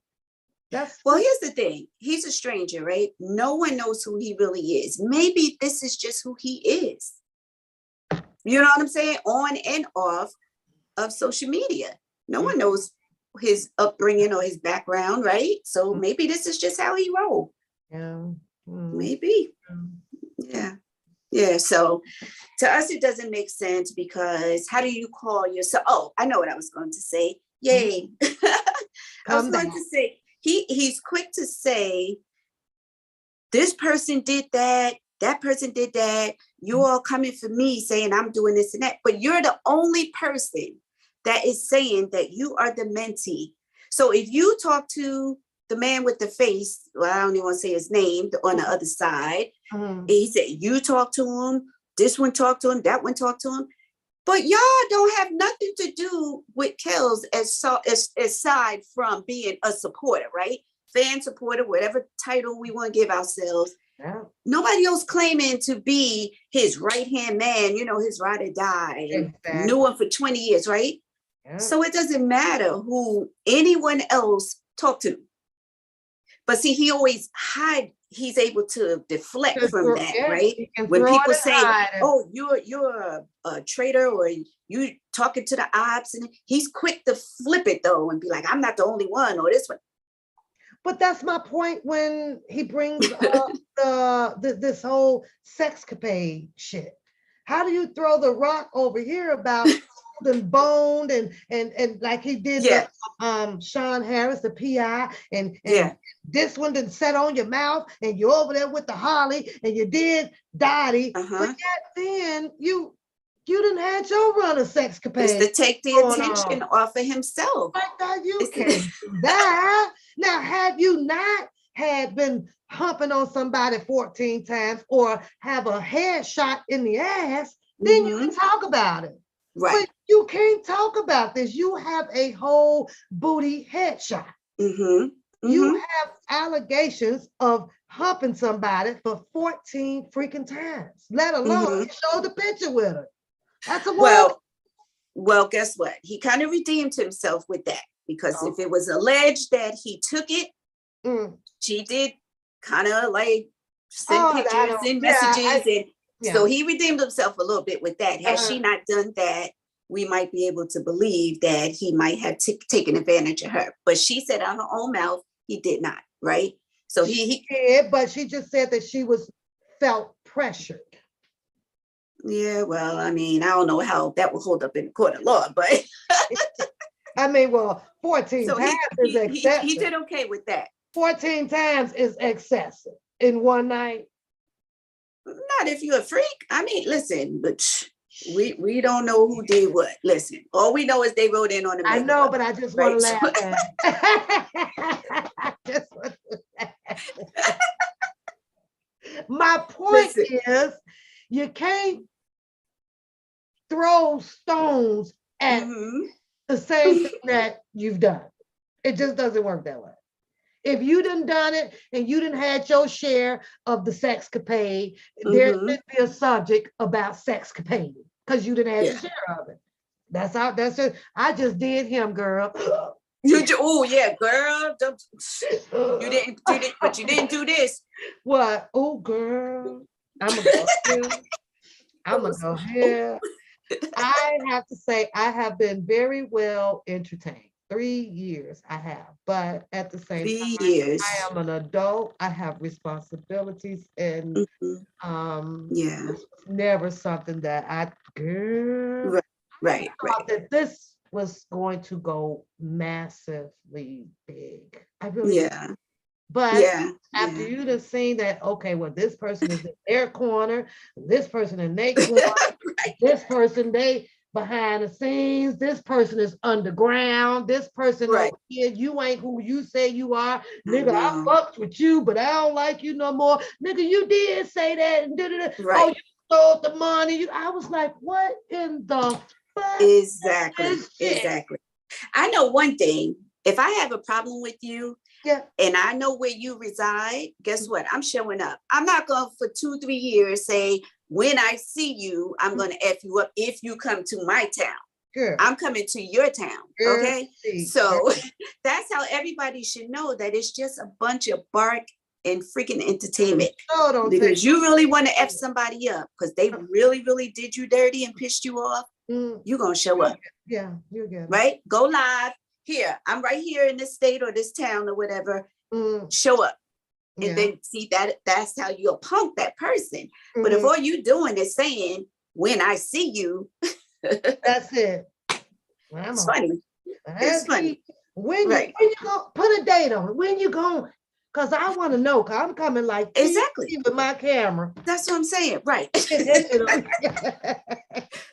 Well, here's the thing. He's a stranger, right? No one knows who he really is. Maybe this is just who he is. You know what I'm saying? On and off of social media. No one knows his upbringing or his background, right? So maybe this is just how he rolled. Yeah. Maybe. Yeah. Yeah. So to us, it doesn't make sense because how do you call yourself? Oh, I know what I was going to say. Yay. I was going to say, he's quick to say, this person did that. That person did that. You all coming for me saying I'm doing this and that. But you're the only person that is saying that you are the mentee. So if you talk to the man with the face, well, I don't even want to say his name, on the other side, he said, you talk to him, this one talked to him, that one talked to him. But y'all don't have nothing to do with Kells aside from being a supporter, right? Fan supporter, whatever title we want to give ourselves. Yeah. Nobody else claiming to be his right-hand man, his ride or die, and knew him for 20 years, right? Yeah. So it doesn't matter who anyone else talked to. But see, he always he's able to deflect from that, right? When people say, oh, you're a traitor, or you talking to the ops, and he's quick to flip it though and be like, I'm not the only one, or this one. But that's my point when he brings up this whole sexcapade shit. How do you throw the rock over here about and boned and like he did Sean Harris, the PI, and this one didn't set on your mouth, and you're over there with the Holly, and you did Dottie, but yet then you didn't have your run of sexcapade. It's to take the attention off of himself. Like that, you can't do that. Now, have you not had been humping on somebody 14 times or have a headshot in the ass, then you can talk about it. Right. But you can't talk about this. You have a whole booty headshot. You have allegations of humping somebody for 14 freaking times, let alone show the picture with her. That's a well, guess what? He kind of redeemed himself with that, because if it was alleged that he took it, she did kind of like send pictures and messages, so he redeemed himself a little bit with that. Had she not done that, we might be able to believe that he might have taken advantage of her. But she said out her own mouth, he did not, right? So he did, but she just said that she felt pressured. Yeah, well, I mean, I don't know how that will hold up in the court of law, but I mean, 14 times is excessive. He did okay with that. 14 times is excessive in one night. Not if you're a freak. I mean, listen, but we don't know who did what. Listen, all we know is they wrote in on the I know, but I just want to laugh at it. My point is, you can't throw stones at the same thing that you've done. It just doesn't work that way. If you done it and you didn't had your share of the sexcapade, there should be a subject about sexcapade because you didn't have your share of it. That's it. I just did him, girl. Oh yeah, girl. You didn't do it, but you didn't do this. What? Oh, girl. I'm gonna go here. I have to say, I have been very well entertained. 3 years I have, but at the same time, I am an adult. I have responsibilities, and it's never something that I thought that this was going to go massively big. I really did. But after you'd have seen that, okay, well, this person is in their corner, this person in their corner, this person, they behind the scenes, this person is underground, this person over here, you ain't who you say you are. Nigga, I fucked with you, but I don't like you no more. Nigga, you did say that and oh, you stole the money. I was like, what in the fuck? Exactly. I know one thing. If I have a problem with you, and I know where you reside, guess what? I'm showing up. I'm not going for 2-3 years say, when I see you, I'm going to F you up if you come to my town. I'm coming to your town. Okay. So that's how everybody should know that it's just a bunch of bark and freaking entertainment. Because you really want to F somebody up because they really, really did you dirty and pissed you off. You're going to show up. Yeah, you're good. Right? Go live. Here, I'm right here in this state or this town or whatever. Show up. And then see that's how you'll punk that person. But Mm-hmm. if all you doing is saying, when I see you, that's it. It's funny. It's funny. When right. you go, put a date on it. When you going? Because I want to know. Because I'm coming like exactly with my camera. That's what I'm saying. Right.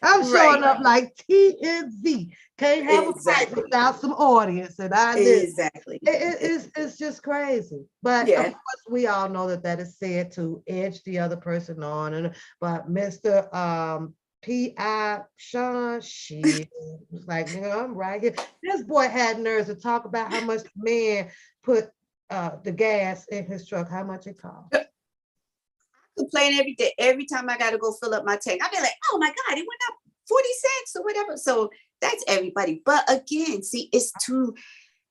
I'm showing up like TNZ. Can't have a fight without some audience. And I live. Exactly. It's just crazy. But of course, we all know that is said to edge the other person on. But Mr. P.I. Sean, she was like, I'm right here. This boy had nerves to talk about how much the man put the gas in his truck, how much it cost. I complain every day. Every time I got to go fill up my tank, I'll be like, oh my God, it went up 40 cents or whatever. So that's everybody. But again, see, it's to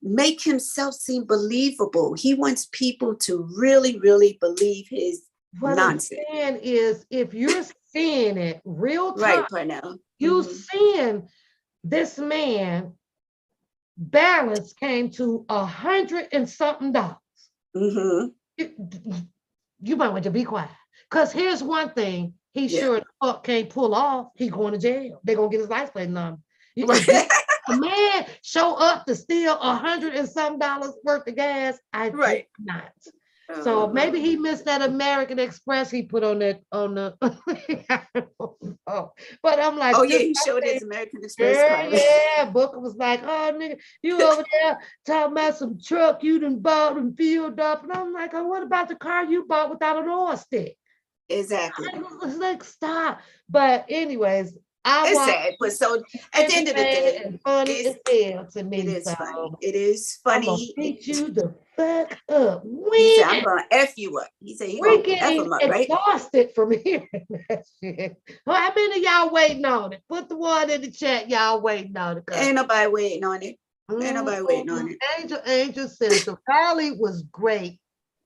make himself seem believable. He wants people to really, really believe his nonsense. What I'm saying is, if you're seeing it real time, you seeing this man balance came to $100 and something. You might want to be quiet. Because here's one thing he sure the fuck can't pull off. He going to jail. They're going to get his license plate number. A man show up to steal $100 and something worth of gas. I think not. So maybe he missed that American Express he put on the but I'm like, oh yeah, he showed his American Express card. Yeah, Booker was like, oh nigga, you over there talking about some truck you done bought and filled up. And I'm like, oh, what about the car you bought without an oil stick? Exactly. I was like, stop. But anyways, it's sad, but so at the end of the day, and funny it's to me. It is funny. It is funny. I'm gonna beat you the fuck up. He said, I'm gonna F you up. He said, we're getting exhausted from hearing that shit. Well, how many of y'all waiting on it? Put the one in the chat. Y'all waiting on it. Ain't nobody waiting on it. Ain't nobody waiting on it. Angel says the rally was great.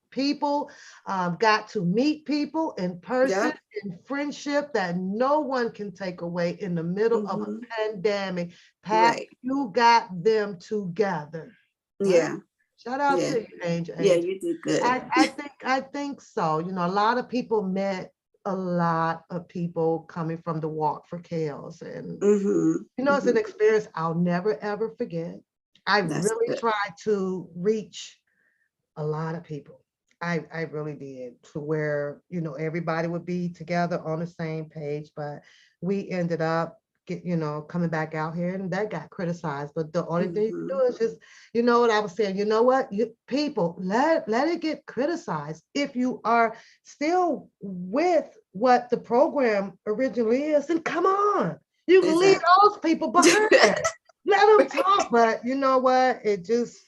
People got to meet people in person in friendship that no one can take away in the middle of a pandemic. Pat, you got them together. Yeah. Shout out to you, Angel. Yeah, you did good. I think so. You know, a lot of people met a lot of people coming from the Walk for Chaos. And you know, it's an experience I'll never ever forget. I really tried to reach a lot of people. I really did, to where, you know, everybody would be together on the same page, but we ended up coming back out here, and that got criticized. But the only thing you can do is just, you know what I was saying, you know what, people, let it get criticized. If you are still with what the program originally is, then come on, you can leave those people behind. Let them talk. But you know what, it just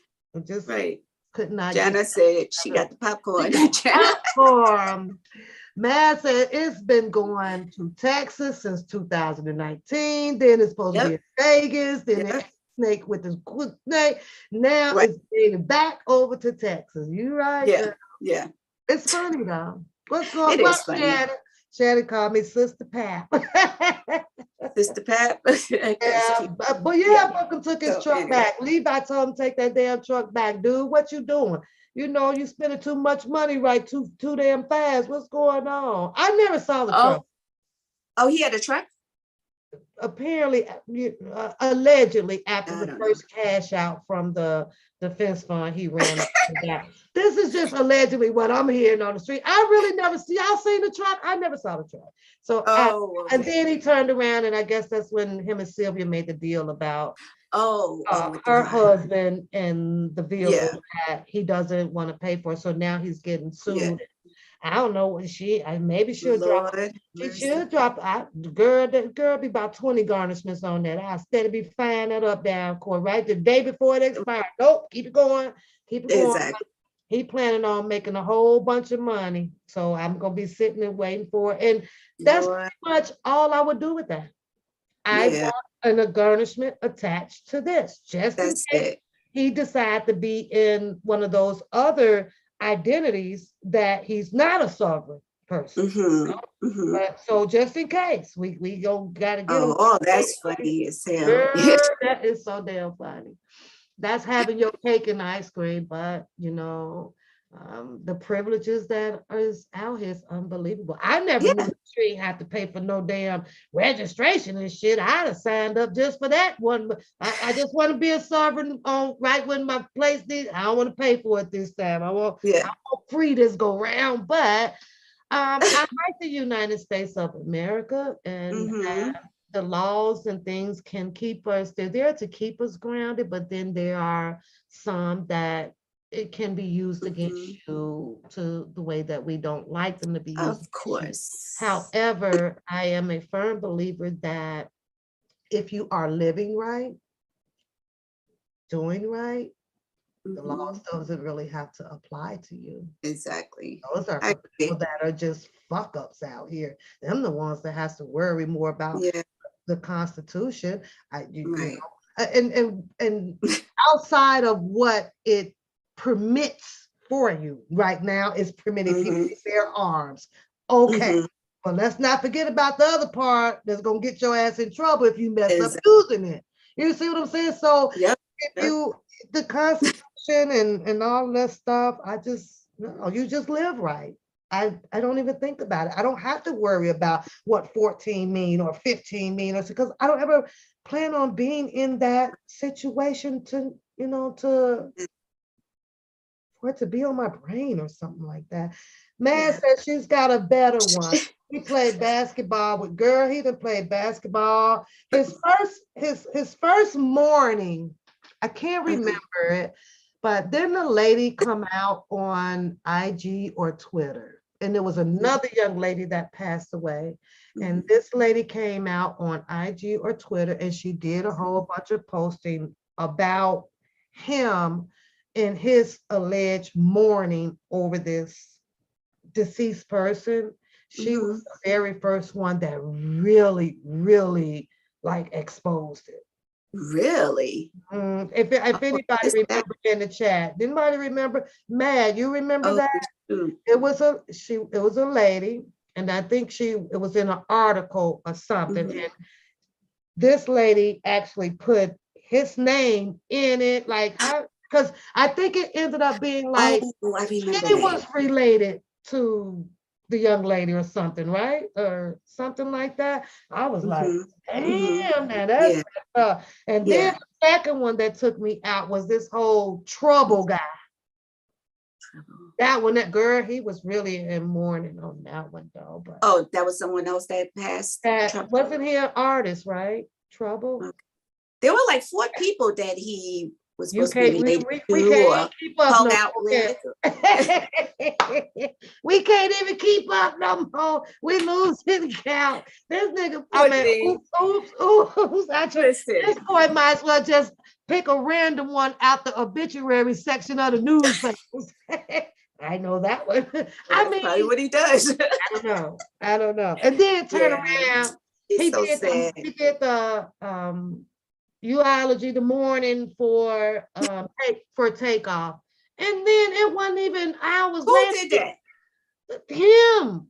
could not. Jana said she got the popcorn. Popcorn. Man said it's been going to Texas since 2019. Then it's supposed to be in Vegas. Then it's snake with the good snake. Now it's getting back over to Texas. You right? Yeah. It's funny though. What's going on, Shannon? Shannon called me Sister Pap. Sister Pap. But Booker took his truck back. Levi told him to take that damn truck back. Dude, what you doing? You know, you spending too much money too damn fast. What's going on? I never saw the truck. Oh, he had a truck? Apparently, allegedly, after the first cash out from the defense fund, he ran that. This is just allegedly what I'm hearing on the street. I really never see. Y'all seen the truck? I never saw the truck. So, and then he turned around, and I guess that's when him and Sylvia made the deal about her husband and the vehicle that he doesn't want to pay for. So now he's getting sued. I don't know what maybe she'll drop. She should drop. The girl be about 20 garnishments on that. I steady be firing that up down court right the day before it expired. Nope, keep it going. Exactly. He planning on making a whole bunch of money. So I'm gonna be sitting and waiting for it. And that's pretty much all I would do with that. I want a garnishment attached to this, just in case he decide to be in one of those other identities that he's not a sovereign person. But so just in case, we gotta get him. Oh, that's funny as hell. That is so damn funny. That's having your cake and ice cream, but you know, The privileges that is out here is unbelievable. I never Yeah. knew the tree had to pay for no damn registration and shit. I'd have signed up just for that one. I just want to be a sovereign on right when my place needs. I don't want to pay for it this time. I want free this go round. But I like the United States of America, and the laws and things can keep us. They're there to keep us grounded, but then there are some that it can be used against you to the way that we don't like them to be used. Of course. However, I am a firm believer that if you are living right, doing right, the laws doesn't really have to apply to you. Exactly. Those are for people that are just fuck ups out here. Them the ones that has to worry more about the Constitution. You know, and outside of what it permits for you right now is permitted people to bear arms. Okay. But let's not forget about the other part that's gonna get your ass in trouble if you mess up using it. You see what I'm saying? So if you the Constitution and all that stuff, you just live right. I don't even think about it. I don't have to worry about what 14 mean or 15 mean, or because I don't ever plan on being in that situation to, you know, for it to be on my brain or something like that. Man said she's got a better one. He played basketball with girl. He done played basketball. His first morning, I can't remember it, but then the lady come out on IG or Twitter, and there was another young lady that passed away. And this lady came out on IG or Twitter, and she did a whole bunch of posting about him in his alleged mourning over this deceased person. She was the very first one that really, really like exposed it. Really? If anybody remember in the chat, anybody remember? Mad, you remember that? It was a lady, and I think it was in an article or something. And this lady actually put his name in it, like because I think it ended up being like he was related to the young lady or something, right? Or something like that. I was like, damn, now that's and then the second one that took me out was this whole trouble guy. That one, that girl, he was really in mourning on that one though. But that was someone else that passed. That wasn't he an artist, right? Trouble. Okay. There were like 4 people that he was supposed to be related we can't keep up hung no out with. We can't even keep up no more. We losing count. This nigga, this boy might as well just pick a random one out the obituary section of the newspapers. I know that one. I mean, probably what he does. I don't know. And then turn around. He did the eulogy, the mourning for Takeoff, and then it wasn't even hours later. Who did that? Him.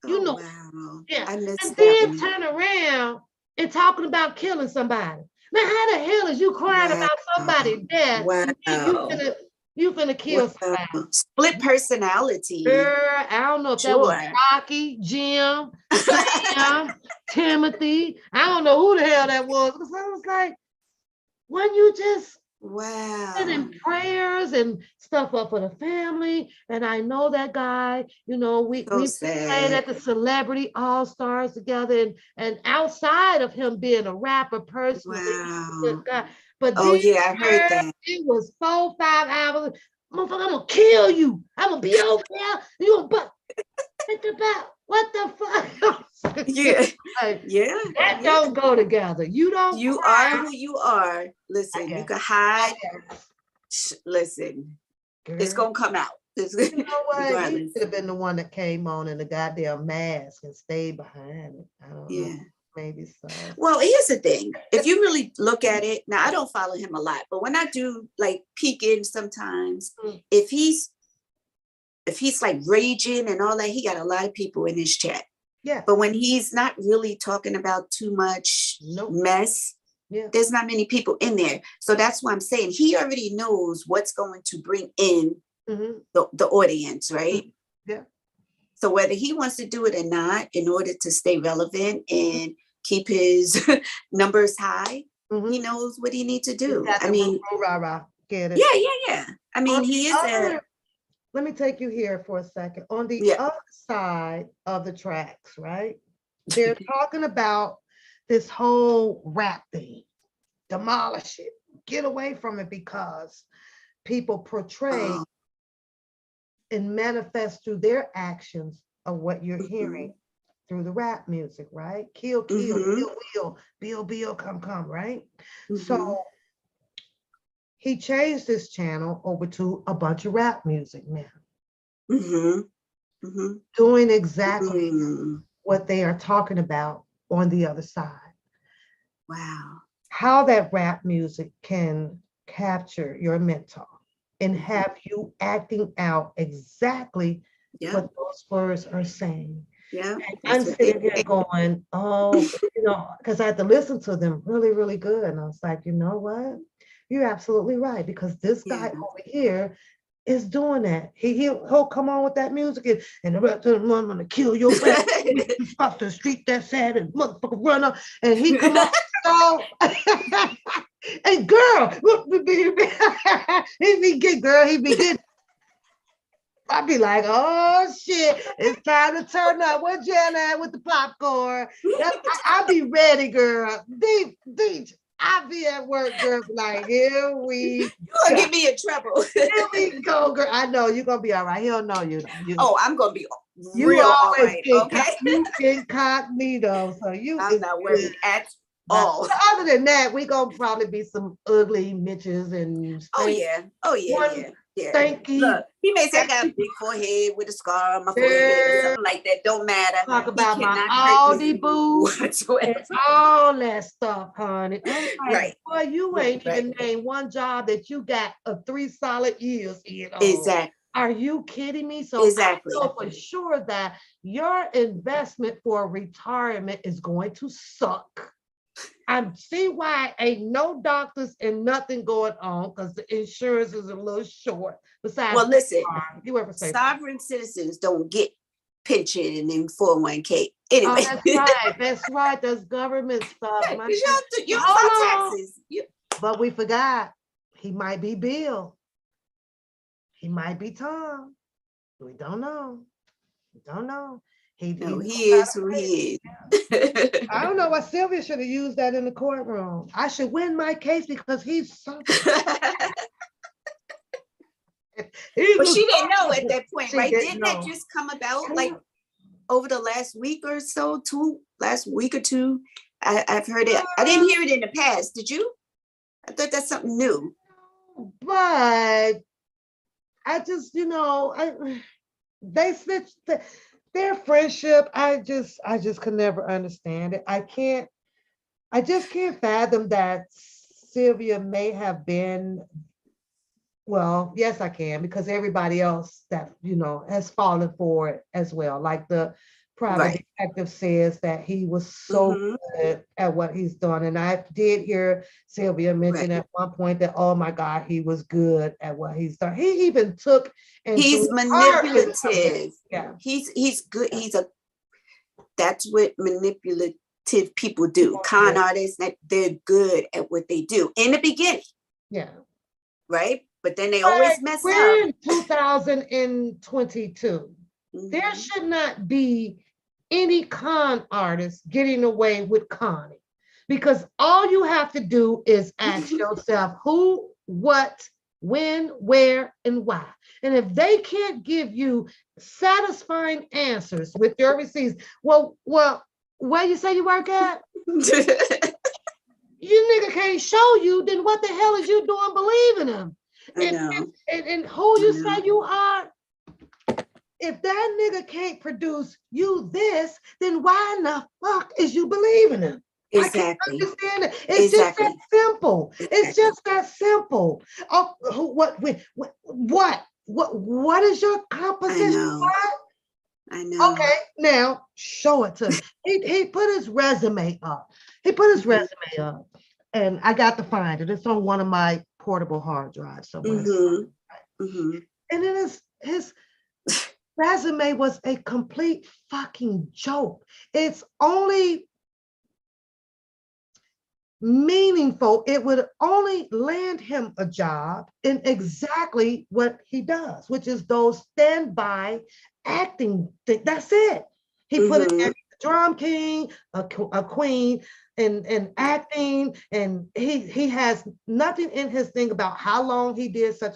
You know. Wow. Yeah. I missed and that then one. Turn around and talking about killing somebody. Now, how the hell is you crying about somebody's death? Wow. You finna kill somebody. Split personality. Girl, I don't know if that was Rocky, Jim, Sam, Timothy. I don't know who the hell that was. Because I was like, when you just put in prayers and stuff up for the family. And I know that guy, you know, we played at the Celebrity All-Stars together, and outside of him being a rapper personally, good guy. But I heard that. It was 4-5 hours. Motherfucker, I'm gonna kill you. I'm gonna be over there. You gonna what the fuck? That don't go together. You are who you are. Listen, you can hide. Listen, girl, it's gonna come out. You know what? He should have been the one that came on in the goddamn mask and stayed behind it. I don't know. Maybe so. Well, here's the thing. If you really look at it, now I don't follow him a lot, but when I do like peek in sometimes, if he's like raging and all that, he got a lot of people in his chat. Yeah. But when he's not really talking about too much mess, there's not many people in there. So that's why I'm saying he already knows what's going to bring in the audience, right? Yeah. So whether he wants to do it or not, in order to stay relevant and keep his numbers high, he knows what he needs to do. I mean, get it? Yeah. I mean, he is let me take you here for a second. On the other side of the tracks, right? They're talking about this whole rap thing. Demolish it. Get away from it because people portray and manifest through their actions of what you're hearing through the rap music, right? Kill, Bill, come, right? So he changed his channel over to a bunch of rap music now. Doing exactly what they are talking about on the other side. Wow. How that rap music can capture your mental and have you acting out exactly what those words are saying. Yeah. I'm sitting here going, because I had to listen to them really, really good. And I was like, you know what? You're absolutely right. Because this guy over here is doing that. He'll come on with that music and the rest of them, I'm gonna kill your family. Off the street that sad and motherfucker run up. And he come on, so hey girl, he be good. I'd be like, oh shit, it's time to turn up. Where Jen at with the popcorn? I'll be ready, girl. Deej, I'll be at work, girl. Like, here we go. You'll get me in trouble. Here we go, girl. I know you're gonna be all right. He'll know you. I'm gonna be real all right. Okay. You incognito, so I'm not worried at all. Other than that, we gonna probably be some ugly Mitches and Thank you. Look, he may say I got a big forehead with a scar on my forehead or something like that. Don't matter. Talk about my Aldi boots and all that stuff, honey. Right. Boy, you ain't even named one job that you got 3 solid years in. Exactly. Are you kidding me? So I know for sure that your investment for retirement is going to suck. I see why ain't no doctors and nothing going on because the insurance is a little short. Besides, well, listen, sovereign citizens don't get pension and 401k. Anyway, that's right. That's government stuff. You file taxes. But we forgot he might be Bill. He might be Tom. We don't know. He is who he is. I don't know why Sylvia should have used that in the courtroom. I should win my case because he's something. But she didn't know at that point, right? Didn't that just come about like over the last week or so, last week or two? I've heard it. I didn't hear it in the past. Did you? I thought that's something new. But I just, they switched their friendship. I just could never understand it. I just can't fathom that Sylvia may have been, well, yes, I can, because everybody else that, has fallen for it as well. Like the private detective says that he was so good at what he's done. And I did hear Sylvia mention at one point that, oh my God, he was good at what he's done. He even took and he's manipulative. Yeah. He's good. That's what manipulative people do. Con artists, they're good at what they do in the beginning. Yeah. Right? But then they always mess we're up. In 2022. There should not be any con artist getting away with conning, because all you have to do is ask yourself who, what, when, where, and why. And if they can't give you satisfying answers with your receipts, well, where you say you work at? You nigga can't show you, then what the hell is you doing believing him? And who you say you are? If that nigga can't produce you this, then why in the fuck is you believing him? Exactly. I can't understand it. It's just that simple. It's just that simple. Oh, what is your composition? I know. Okay, now show it to me. He put his resume up. And I got to find it. It's on one of my portable hard drives somewhere. And then his resume was a complete fucking joke. It's only meaningful, it would only land him a job in exactly what he does, which is those standby acting thing. That's it. He put it in drum king, a queen, and acting, and he has nothing in his thing about how long he did such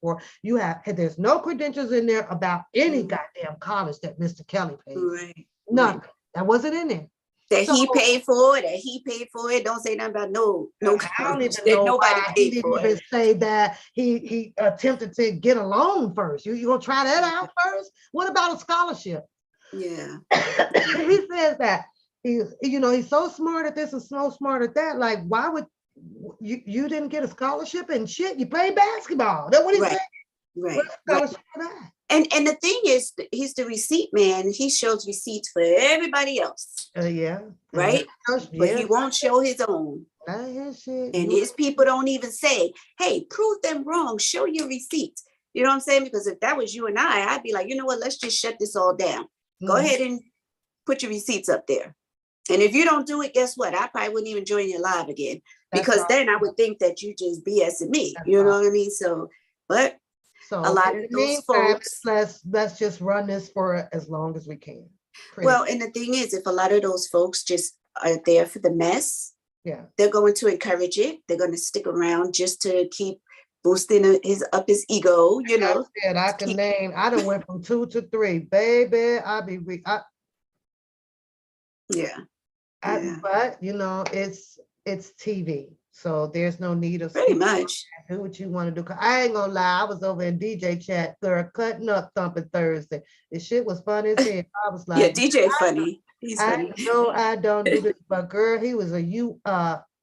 for. There's no credentials in there about any goddamn college that Mr. Kelly paid. Right. Nothing. That wasn't in there. That he paid for it. Don't say nothing about no I don't even know nobody why paid he for didn't even it. say that he attempted to get a loan first. You gonna try that out first? What about a scholarship? Yeah. He says that he's so smart at this and so smart at that. Like, why would you didn't get a scholarship and shit? You play basketball. That's what he said. Right. What scholarship for that? And the thing is, he's the receipt man. He shows receipts for everybody else. Yeah. Right? But he won't show his own. And his people don't even say, hey, prove them wrong. Show your receipts. You know what I'm saying? Because if that was you and I'd be like, you know what? Let's just shut this all down. Go ahead and put your receipts up there. And if you don't do it, guess what? I probably wouldn't even join your live again. Because then I would think that you just BSing me. You know what I mean? So, but a lot of those folks, let's just run this for as long as we can. Well, and the thing is, if a lot of those folks just are there for the mess, they're going to encourage it. They're going to stick around just to keep boosting his ego, you know. I can name. I done went from 2 to 3, baby. But it's TV, so there's no need of pretty much do what you want to do. I ain't gonna lie, I was over in DJ chat, girl, cutting up Thumping Thursday. This shit was funny as hell. I was like, DJ funny. He's funny. No, I don't do this, but girl, he was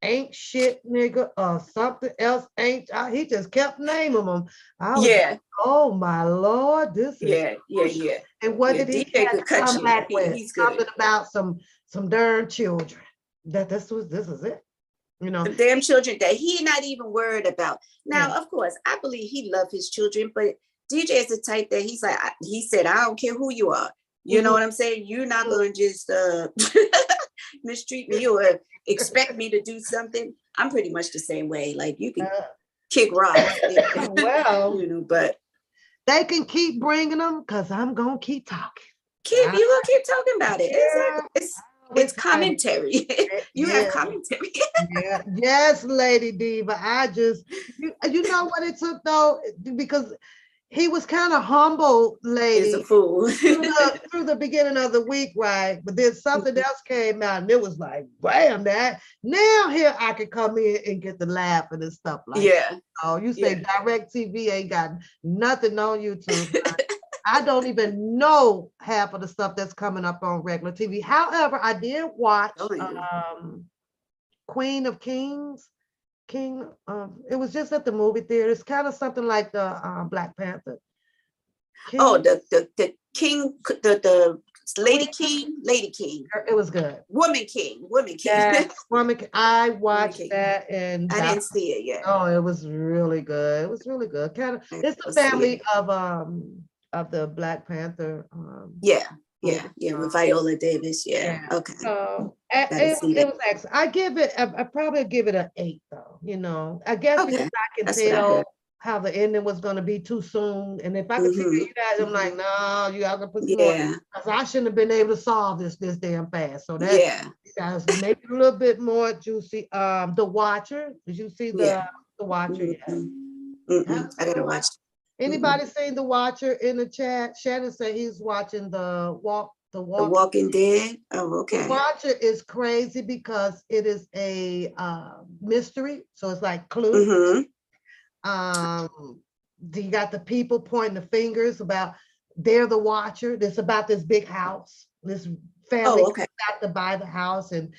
ain't shit nigga or something else ain't. He just kept naming them. I was like, oh my Lord, this is yeah. And what did he come back with? He's something about some darn children. This is it. The damn children that he not even worried about. Now, of course, I believe he loved his children, but DJ is the type that he's like, he said, I don't care who you are. You know what I'm saying? You're not going to just mistreat me or expect me to do something. I'm pretty much the same way. Like, you can kick rocks. Well, but they can keep bringing them because I'm going to keep talking. You're going to keep talking about it. Exactly. It's commentary. You have commentary. Yes, Lady Diva. I just, you know what it took though? Because he was kind of humble, lady. He's a fool. through the beginning of the week, right? But then something else came out and it was like, bam, that. Now here I can come in and get the laughing and stuff like that. Oh, you say Direct TV ain't got nothing on YouTube. I don't even know half of the stuff that's coming up on regular TV. However, I did watch Queen of Kings. It was just at the movie theater. It's kind of something like the Black Panther. The king, the Lady King. It was good. Woman King. Yes, Woman King. I watched that and I didn't see it yet. Oh, it was really good. Kind of. It's the family of the Black Panther. With Viola Davis. Okay. So it was excellent. I probably give it an 8 though. I guess because I can tell how the ending was going to be too soon. And if I could figure it out, I'm like, no, you got to put some more. Because I shouldn't have been able to solve this damn fast. So that guys make it a little bit more juicy. The Watcher. Did you see the Watcher? I gotta watch. Anybody seen The Watcher in the chat? Shannon said he's watching The Walking Dead. Oh, okay. The Watcher is crazy because it is a mystery. So it's like Clue. You got the people pointing the fingers about they're the Watcher. It's about this big house. This family got to buy the house and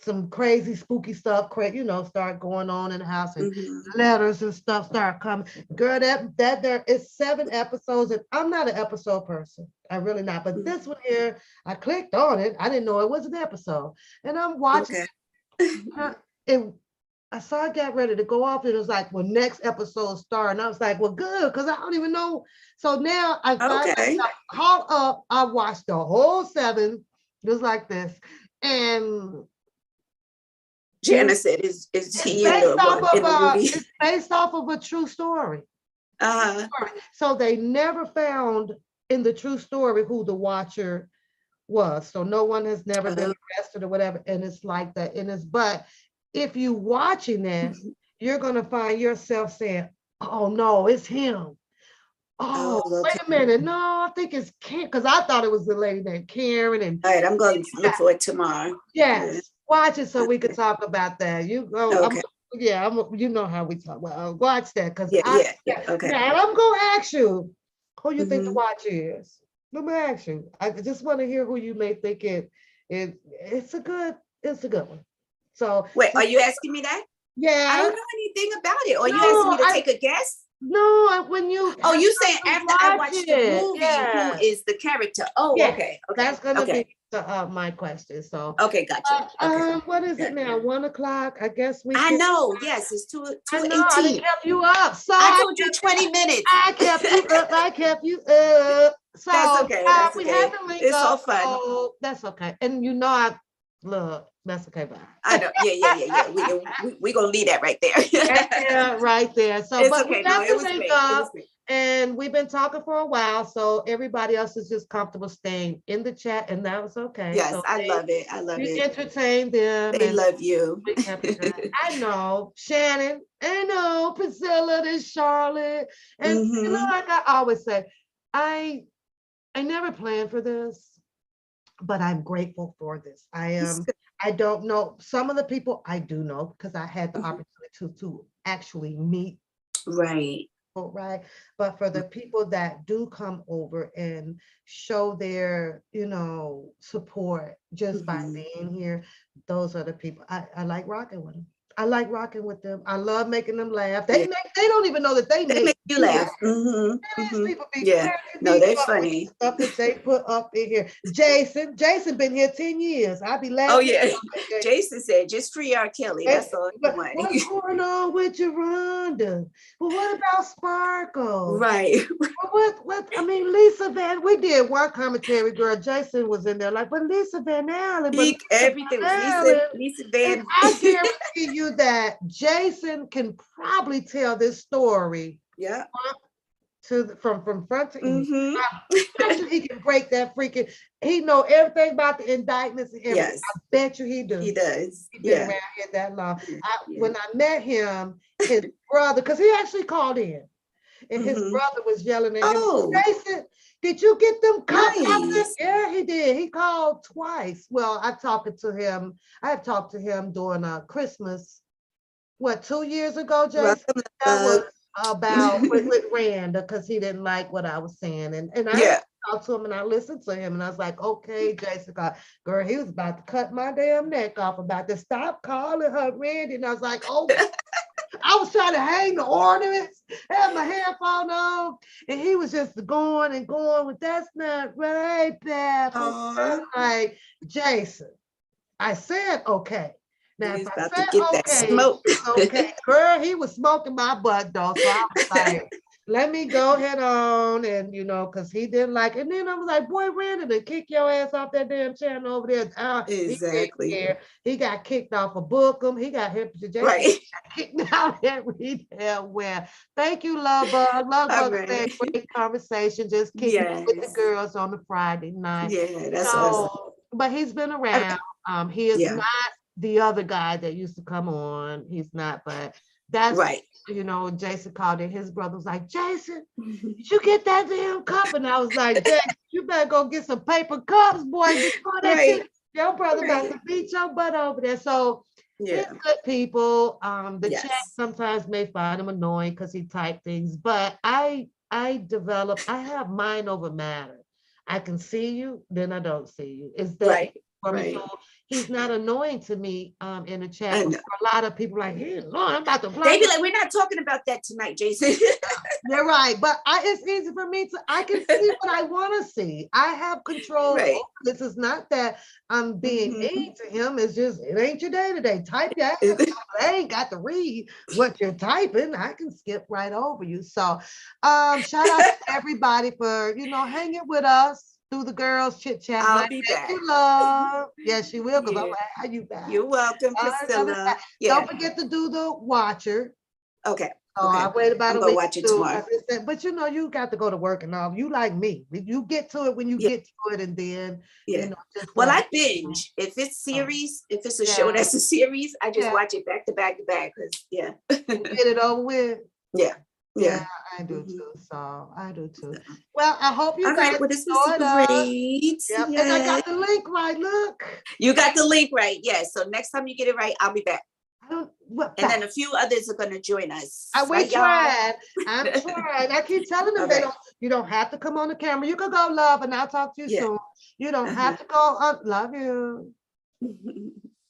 some crazy spooky stuff start going on in the house and letters and stuff start coming. Girl, that there is 7 episodes and I'm not an episode person. I'm really not. But this one here, I clicked on it. I didn't know it was an episode. And I'm watching it. I saw it got ready to go off. And it was like, well, next episode start. And I was like, well, good, because I don't even know. So now I finally got caught up. I watched the whole 7, just like this. And Janice said, is he in the movie? It's based off of a true story. So they never found in the true story who the Watcher was. So no one has never been arrested or whatever. And it's like that. And it's, but if you watching this, you're gonna find yourself saying, oh no, it's him. Oh, wait a minute. No, I think it's Karen, because I thought it was the lady named Karen. And all right, I'm going to look for it tomorrow. Yes, watch it so we can talk about that. You go. Okay. You know how we talk. Well, watch that, because okay. Now I'm gonna ask you who you think the Watcher is. Let me ask you. I just want to hear who you may think it's a good one. So wait, are you asking me that? Yeah, I don't know anything about it. Or you asking me to take a guess? No, when you. Oh, you saying after I watched the movie, who is the character? Oh, okay. That's gonna be my question. So okay, gotcha. What is it now? 1 o'clock. I guess we. I know. Yes, it's 2:18. I kept you up. So I told you 20 minutes. I kept you up. So that's okay. We have to link it's up. All fun. So that's okay. And you know I look. That's okay. Bye. I know. Yeah. We gonna leave that right there. Right there. So, it's but okay. we have it to was link great. up. And we've been talking for a while, so everybody else is just comfortable staying in the chat, and that was okay. Yes, so I love it. I love it. Entertain them. They love you. I know Shannon. I know Priscilla and Charlotte, and you know, like I always say, I never planned for this, but I'm grateful for this. I don't know some of the people I do know because I had the opportunity to actually meet. Right. But for the people that do come over and show their, support just by being here, those are the people I like rocking with them. I like rocking with them. I love making them laugh. They don't even know that they make you laugh. People be no, they're funny. Stuff that they put up in here. Jason been here 10 years. I be laughing. Oh yeah. Jason said, just free R. Kelly. That's all he wanted. What's going on with Geronda? Well, what about Sparkle? Right. What I mean, Lisa Van, we did one commentary, girl. Jason was in there like, but Lisa Van Allen. Everything was Lisa Van. And I guarantee you that Jason can probably tell this story. Yeah. From front to end. He can break that freaking. He know everything about the indictments and everything. Yes. I bet you he do. He does. He's been around here that long. When I met him, his brother, because he actually called in, and his brother was yelling at him. Jason, did you get them cups out there? Yeah, he did. He called twice. Well, I have talked to him during Christmas. What, 2 years ago, Jason? That was about with Rand, because he didn't like what I was saying. And I talked to him and I listened to him and I was like, okay, Jason, girl, he was about to cut my damn neck off about to stop calling her Randy. And I was like, oh, I was trying to hang the ornaments, have my headphone on, and he was just going and going with that's not right, Pep. Like, Jason, I said okay. Now, if I said okay, girl, he was smoking my butt though. So I was like, let me go head on, and because he didn't like it. And then I was like, boy, Randy, to kick your ass off that damn channel over there. Exactly. He got kicked off of Bookham. He got hit to jail. Right. Kicked out every damn where. Thank you, Love Bug. Love Bug said great conversation. Just kicking with the girls on the Friday night. Yeah, that's awesome. But he's been around. He is not the other guy that used to come on. He's not, but that's right. Jason called in. His brother was like, Jason, did you get that damn cup? And I was like, Jason, you better go get some paper cups, boy. Your brother about to beat your butt over there. So he's good people. The chat sometimes may find him annoying because he typed things, but I have mind over matter. I can see you, then I don't see you. It's that. Right. So he's not annoying to me in the chat. For a lot of people like, hey, Lord, I'm about to block. They be like, we're not talking about that tonight, Jason. You're right, but it's easy for me to, I can see what I want to see. I have control. Right. This is not that I'm being mean to him. It's just, it ain't your day today. Type your ass. I ain't got to read what you're typing. I can skip right over you. So shout out to everybody for, hanging with us through the girls chit chat. I'll be back. You love. Yes, she will. Because I'm like, how you back? You're welcome, Priscilla. Don't forget to do the watcher. Okay. Oh, I wait about a week. Watch it tomorrow. But you got to go to work and all. You like me. You get to it when you get to it, and then well, I binge. If it's series, if it's a show that's a series, I just watch it back to back to back. Cause get it over with. Yeah, I do too. So I do too. Well, I hope you guys. Well, this was great. Yep. And I got the link right. Look. You got the link right. Yes. So next time you get it right, I'll be back. And then a few others are going to join us. We tried. I'm trying. I keep telling them you don't have to come on the camera. You can go, love, and I'll talk to you soon. You don't have to go. Love you.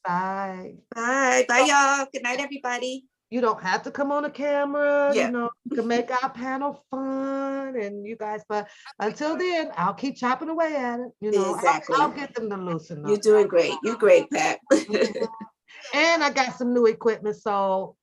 Bye. Bye, y'all. Good night, everybody. You don't have to come on the camera. You can make our panel fun, and you guys. But until then, I'll keep chopping away at it. Exactly. I'll get them to loosen up. You're doing great. You're great, Pat. And I got some new equipment, so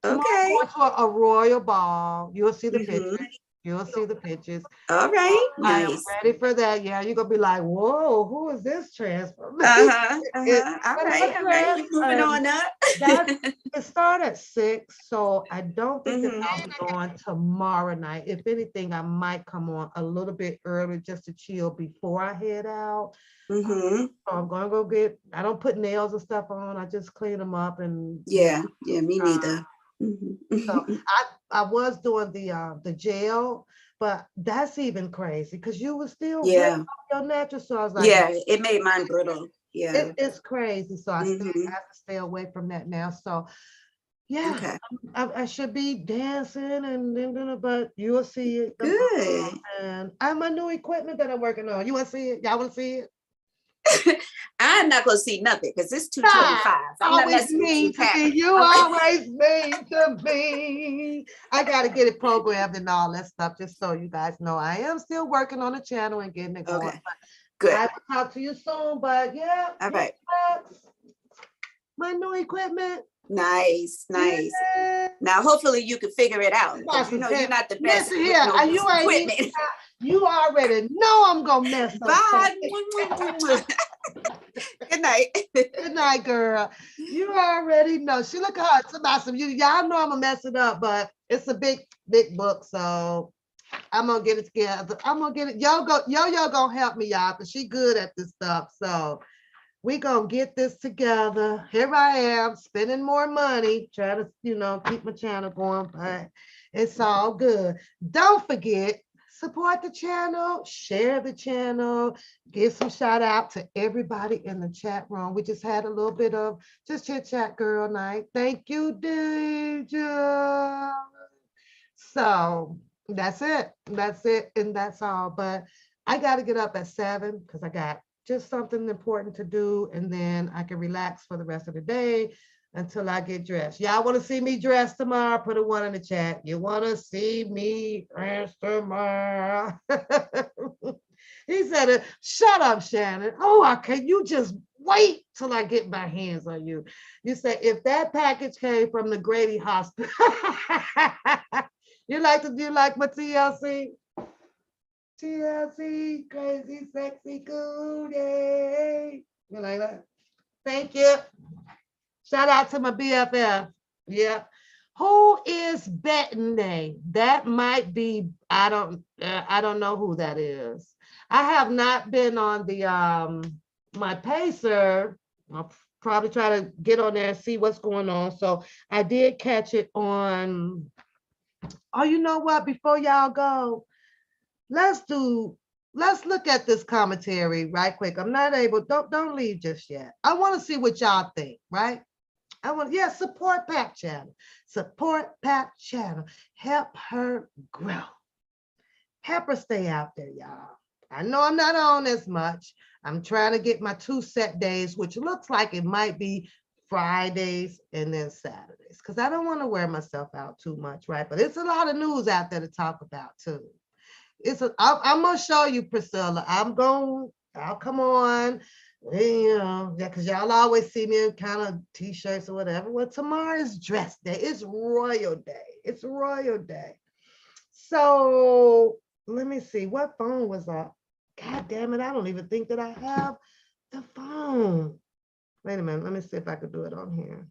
I'm going to a royal ball. You'll see the pictures. You'll see the pictures. All right, nice. I'm ready for that. Yeah, you're gonna be like, whoa, who is this transfer? All right. We're moving on up. It started at 6, so I don't think that I'll be going tomorrow night. If anything, I might come on a little bit early just to chill before I head out. So I'm gonna go I don't put nails and stuff on. I just clean them up and me neither. So I was doing the gel, but that's even crazy because you were still your natural. So I was like, it made mine brittle. It's crazy. So I have to stay away from that now. So I should be dancing and but you'll see it. Good. And I'm a new equipment that I'm working on. You want to see it? Y'all want to see it? I'm not gonna see nothing because it's 225. Always mean to me. You always mean to me. I gotta get it programmed and all that stuff, just so you guys know. I am still working on the channel and getting it going. Good. I will talk to you soon, but all right. My new equipment. Nice. Now, hopefully, you can figure it out. You're not the best. Listen here, you already know I'm gonna mess up. Bye. Good night. Good night, girl. You already know. She look at her. It's awesome. Y'all know I'm gonna mess it up, but it's a big book, so I'm gonna get it together. I'm gonna get it. Yo gonna help me, y'all, because she good at this stuff. So we gonna get this together. Here I am spending more money, trying to, keep my channel going, but it's all good. Don't forget, support the channel, share the channel, give some shout out to everybody in the chat room. We just had a little bit of just chit chat girl night. Thank you, DJ. So that's it. And that's all. But I got to get up at 7 because I got just something important to do. And then I can relax for the rest of the day until I get dressed. Y'all want to see me dressed tomorrow? Put a 1 in the chat. You want to see me dressed tomorrow? He said it. Shut up, Shannon. Oh, okay. You just wait till I get my hands on you. You say, if that package came from the Grady Hospital. You like my TLC? TLC, crazy, sexy, cool, yay. You like that? Thank you. Shout out to my BFF. Yeah. Who is Bettany? That might be, I don't know who that is. I have not been on the my Pacer. I'll probably try to get on there and see what's going on. So I did catch it on. Oh, you know what? Before y'all go, let's look at this commentary right quick. I'm not able, don't leave just yet. I want to see what y'all think, right? Support Pat channel. Support Pat channel. Help her grow. Help her stay out there, y'all. I know I'm not on as much. I'm trying to get my 2 set days, which looks like it might be Fridays and then Saturdays, because I don't want to wear myself out too much, right? But it's a lot of news out there to talk about too. I'm gonna show you, Priscilla. I'll come on, you know, yeah, because y'all always see me in kind of t-shirts or whatever. Well, tomorrow is dress day. It's royal day. It's royal day. So let me see, what phone was I? God damn it, I don't even think that I have the phone. Wait a minute, let me see if I could do it on here.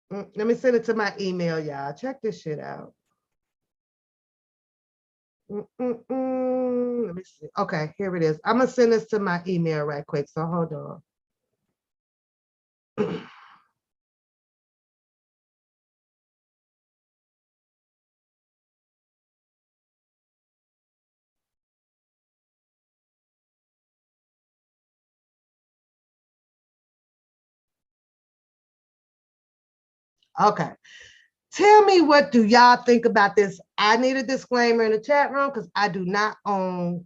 Let me send it to my email, y'all. Check this shit out. Let me see. Okay, here it is. I'm gonna send this to my email right quick, so hold on. Okay. Tell me, what do y'all think about this? I need a disclaimer in the chat room because I do not own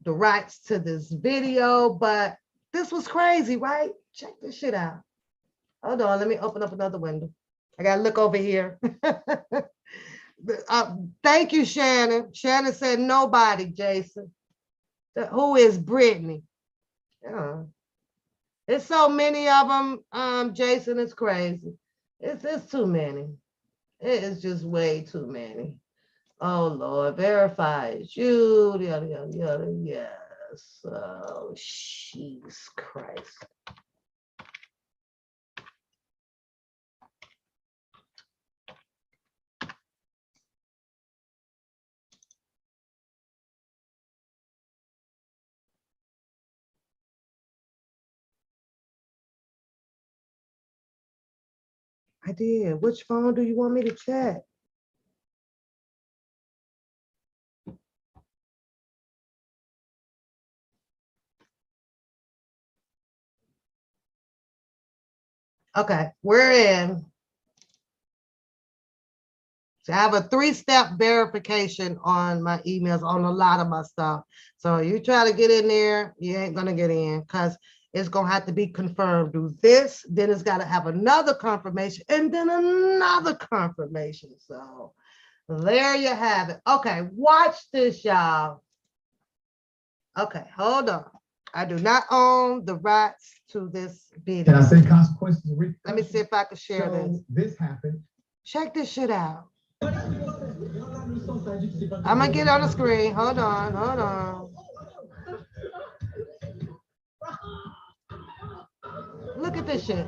the rights to this video, but this was crazy, right? Check this shit out. Hold on, let me open up another window. I gotta look over here. Thank you, Shannon. Shannon said nobody, Jason. Who is Brittany? There's so many of them, Jason, it's crazy. It's too many. It is just way too many. Oh Lord, verify it's you. Yada, yada, yada. Yes. Oh, Jesus Christ. I did. Which phone do you want me to check? Okay, we're in. So I have a 3-step verification on my emails on a lot of my stuff. So you try to get in there, you ain't gonna get in because it's gonna have to be confirmed. Do this, then it's gotta have another confirmation and then another confirmation. So there you have it. Okay, watch this, y'all. Okay, hold on. I do not own the rights to this video. Can I say consequences? Let me see if I can share this. This happened. Check this shit out. I'm gonna get on the screen. Hold on, hold on. Look at this shit.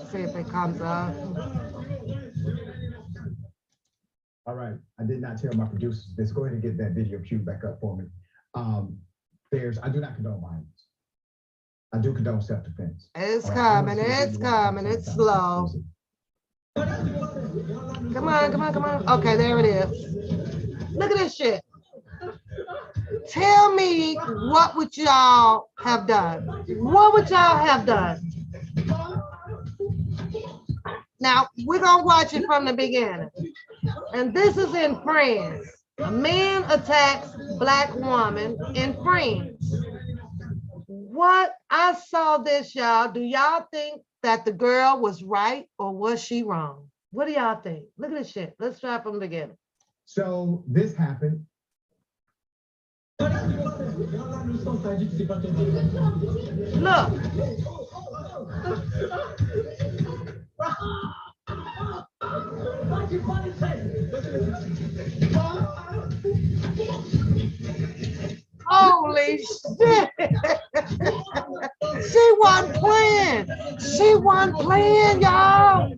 See if it comes up. All right, I did not tell my producers this. Go ahead and get that video queue back up for me. I do not condone violence. I do condone self-defense. It's coming, it's coming, it's slow. Come on, come on, come on. Okay, there it is. Look at this shit. Tell me, what would y'all have done? What would y'all have done? Now, we're gonna watch it from the beginning. And this is in France. A man attacks Black woman in France. What? I saw this, y'all. Do y'all think that the girl was right or was she wrong? What do y'all think? Look at this shit. Let's try from the beginning. So this happened. Look. Holy shit. She wasn't playing. She wasn't playing, y'all.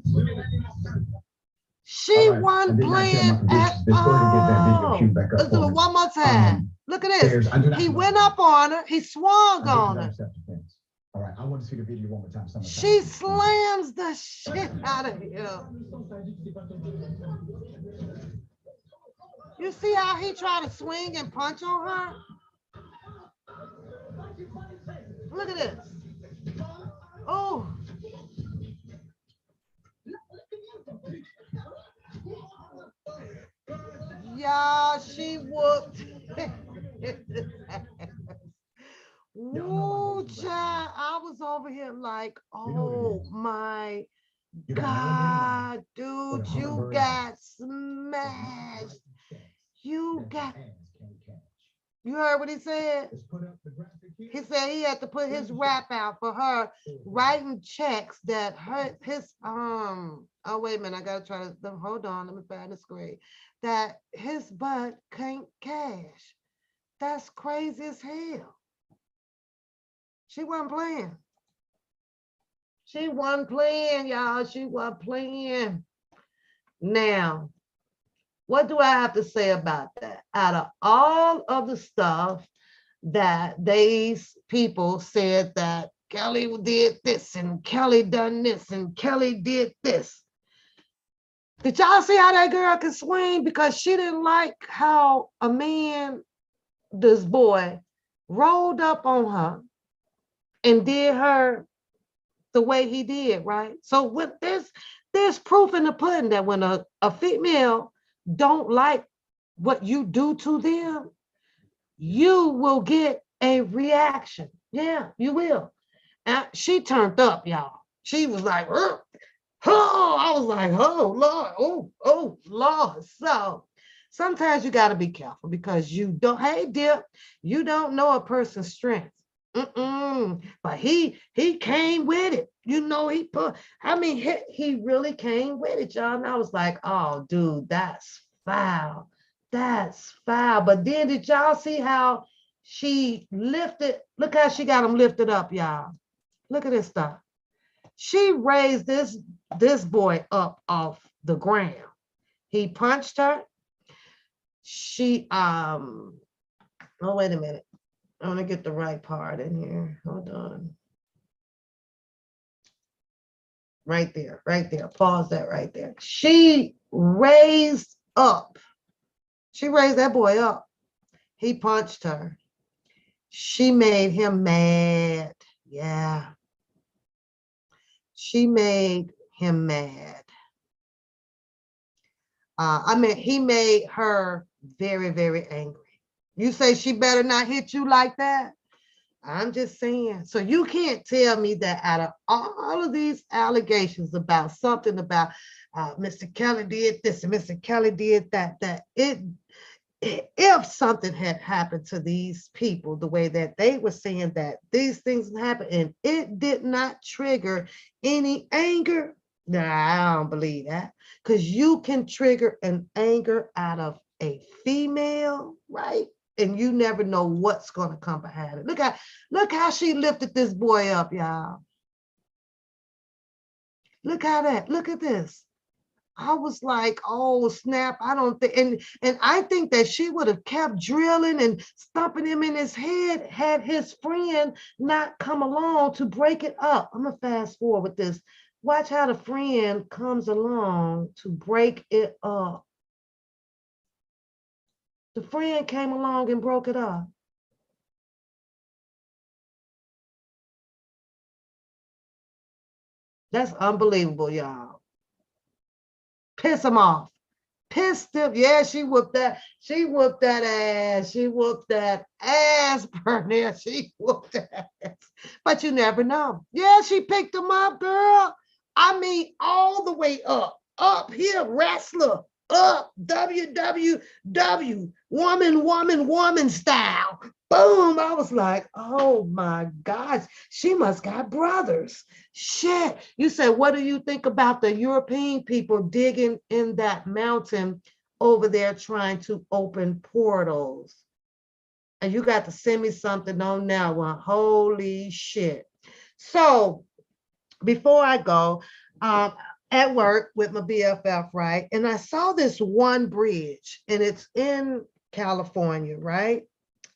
She wasn't playing at all. Let's do it one more time. Look at this. He went up on her. He swung on her. All right, I want to see the video one more time. She slams the shit out of him. You see how he tried to swing and punch on her? Look at this. Oh, y'all, she whooped. Ooh, child, I was over here like, oh my God, dude, you got smashed. You got, you heard what he said? He said he had to put his rap out for her writing checks that oh wait a minute, I gotta try to, hold on, let me find the screen. That his butt can't cash. That's crazy as hell. She wasn't playing. She wasn't playing, y'all. She wasn't playing. Now, what do I have to say about that? Out of all of the stuff that these people said that Kelly did this and Kelly done this and Kelly did this. Did y'all see how that girl could swing? Because she didn't like how a man, this boy, rolled up on her and did her the way he did, right? So with this, there's proof in the pudding that when a female don't like what you do to them, you will get a reaction. Yeah, you will. And she turned up, y'all. She was like, oh, I was like, oh, Lord, oh, Lord. So sometimes you got to be careful because you don't, hey, dear, you don't know a person's strength. But he came with it. You know, he really came with it, y'all. And I was like, oh, dude, that's foul. That's foul. But then did y'all see how she lifted? Look how she got him lifted up, y'all. Look at this stuff. She raised this boy up off the ground. He punched her. She, oh, wait a minute. I want to get the right part in here. Hold on. Right there. Pause that right there. She raised up. She raised that boy up. He punched her. She made him mad. Yeah. She made him mad. He made her very, very angry. You say she better not hit you like that? I'm just saying. So you can't tell me that out of all of these allegations about something about Mr. Kelly did this and Mr. Kelly did that, if something had happened to these people the way that they were saying that these things happened and it did not trigger any anger, nah, I don't believe that. Because you can trigger an anger out of a female, right? And you never know what's going to come behind it. Look how she lifted this boy up, y'all. Look at this. I was like, oh, snap. I don't think, and I think that she would have kept drilling and stomping him in his head had his friend not come along to break it up. I'm going to fast forward with this. Watch how the friend comes along to break it up. The friend came along and broke it up. That's unbelievable, y'all. Piss him off. Pissed him. Yeah, she whooped that. She whooped that ass. She whooped that ass, Bernard. She whooped that ass. But you never know. Yeah, she picked him up, girl. I mean, all the way up. Up here, wrestler. Up, WWW, woman style. Boom. I was like, oh my gosh, she must got brothers. Shit. You said, what do you think about the European people digging in that mountain over there trying to open portals? And you got to send me something on that one. Holy shit. So before I go, at work with my BFF, right? And I saw this one bridge and it's in California, right?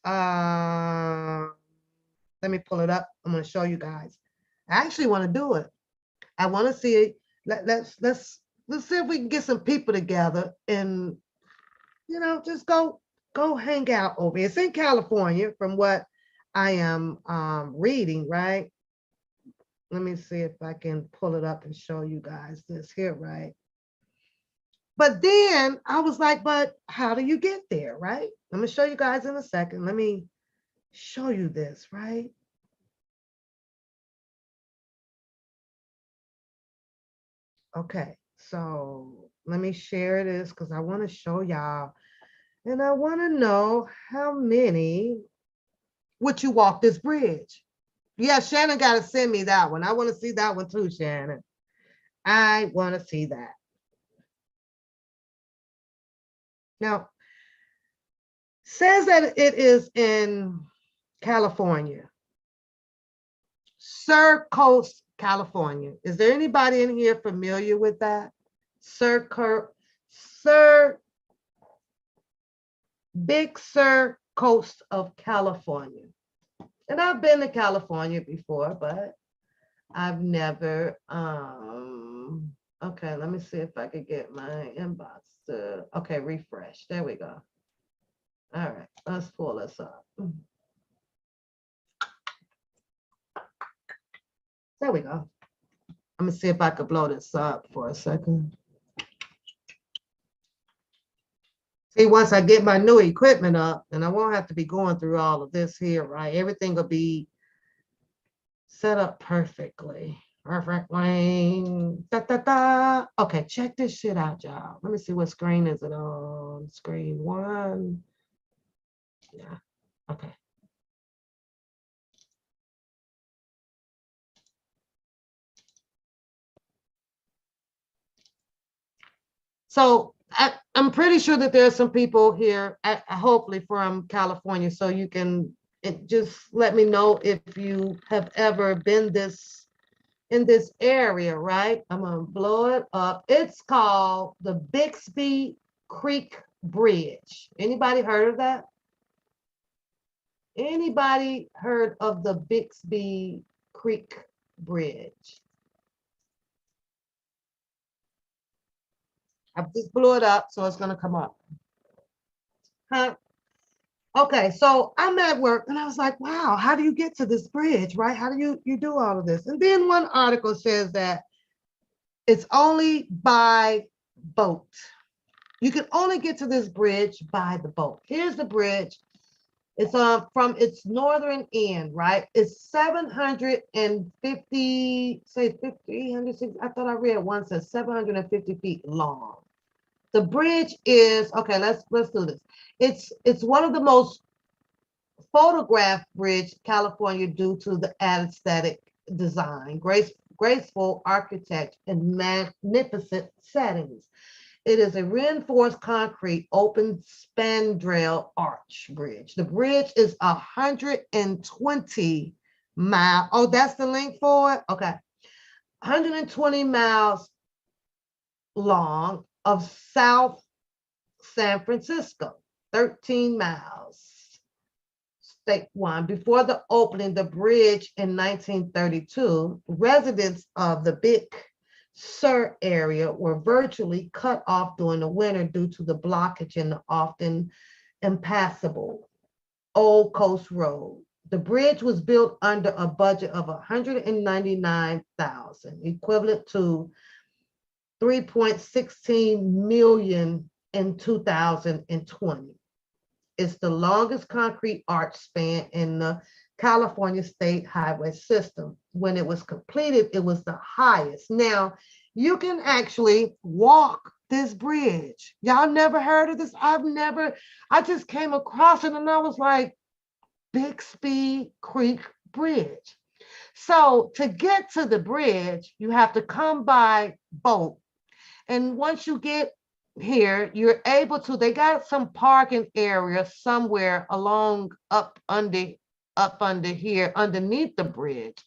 Let me pull it up. I'm going to show you guys. I actually want to do it. I want to see it. Let's see if we can get some people together and, you know, just go hang out over here. It's in California from what I am reading, right? Let me see if I can pull it up and show you guys this here, right? But then I was like, but how do you get there, right? I'm gonna show you guys in a second. Let me show you this, right? Okay, so let me share this because I want to show y'all. And I want to know how many would you walk this bridge? Yeah, Shannon got to send me that one. I want to see that one too, Shannon. I want to see that. Now, says that it is in California. Sur Coast, California. Is there anybody in here familiar with that? Big Sur Coast of California. And I've been to California before, but I've never, okay, let me see if I could get my inbox to, okay, refresh. There we go. All right, let's pull this up. There we go. I'm gonna see if I could blow this up for a second. See, once I get my new equipment up, then I won't have to be going through all of this here, right? Everything will be set up perfectly. Perfectly. Da, da, da. Okay, check this shit out, y'all. Let me see what screen is it on. Screen 1. Yeah, okay. So I'm pretty sure that there's some people here, hopefully from California, so you can just let me know if you have ever been in this area, right? I'm gonna blow it up. It's called the Bixby Creek Bridge. Anybody heard of that? Anybody heard of the Bixby Creek Bridge? I just blew it up, so it's gonna come up. Huh? Okay, so I'm at work and I was like, wow, how do you get to this bridge, right? How do you do all of this? And then one article says that it's only by boat. You can only get to this bridge by the boat. Here's the bridge. It's from its northern end, right? It's 750, say 50, I thought I read one says 750 feet long. The bridge is, okay, let's do this. It's one of the most photographed bridge California due to the aesthetic design, graceful architecture, and magnificent settings. It is a reinforced concrete open spandrel arch bridge. The bridge is 120 miles. Oh, that's the link for it? Okay. 120 miles long of South San Francisco, 13 miles. State one. Before the opening, the bridge in 1932, residents of the Big Sur area were virtually cut off during the winter due to the blockage in the often impassable Old Coast Road. The bridge was built under a budget of $199,000, equivalent to $3.16 million in 2020. It's the longest concrete arch span in the California state highway system. When it was completed, it was the highest. Now, you can actually walk this bridge. Y'all never heard of this? I just came across it and I was like, Bixby Creek Bridge. So to get to the bridge, you have to come by boat. And once you get here, you're able to, they got some parking area somewhere along up under here underneath the bridge,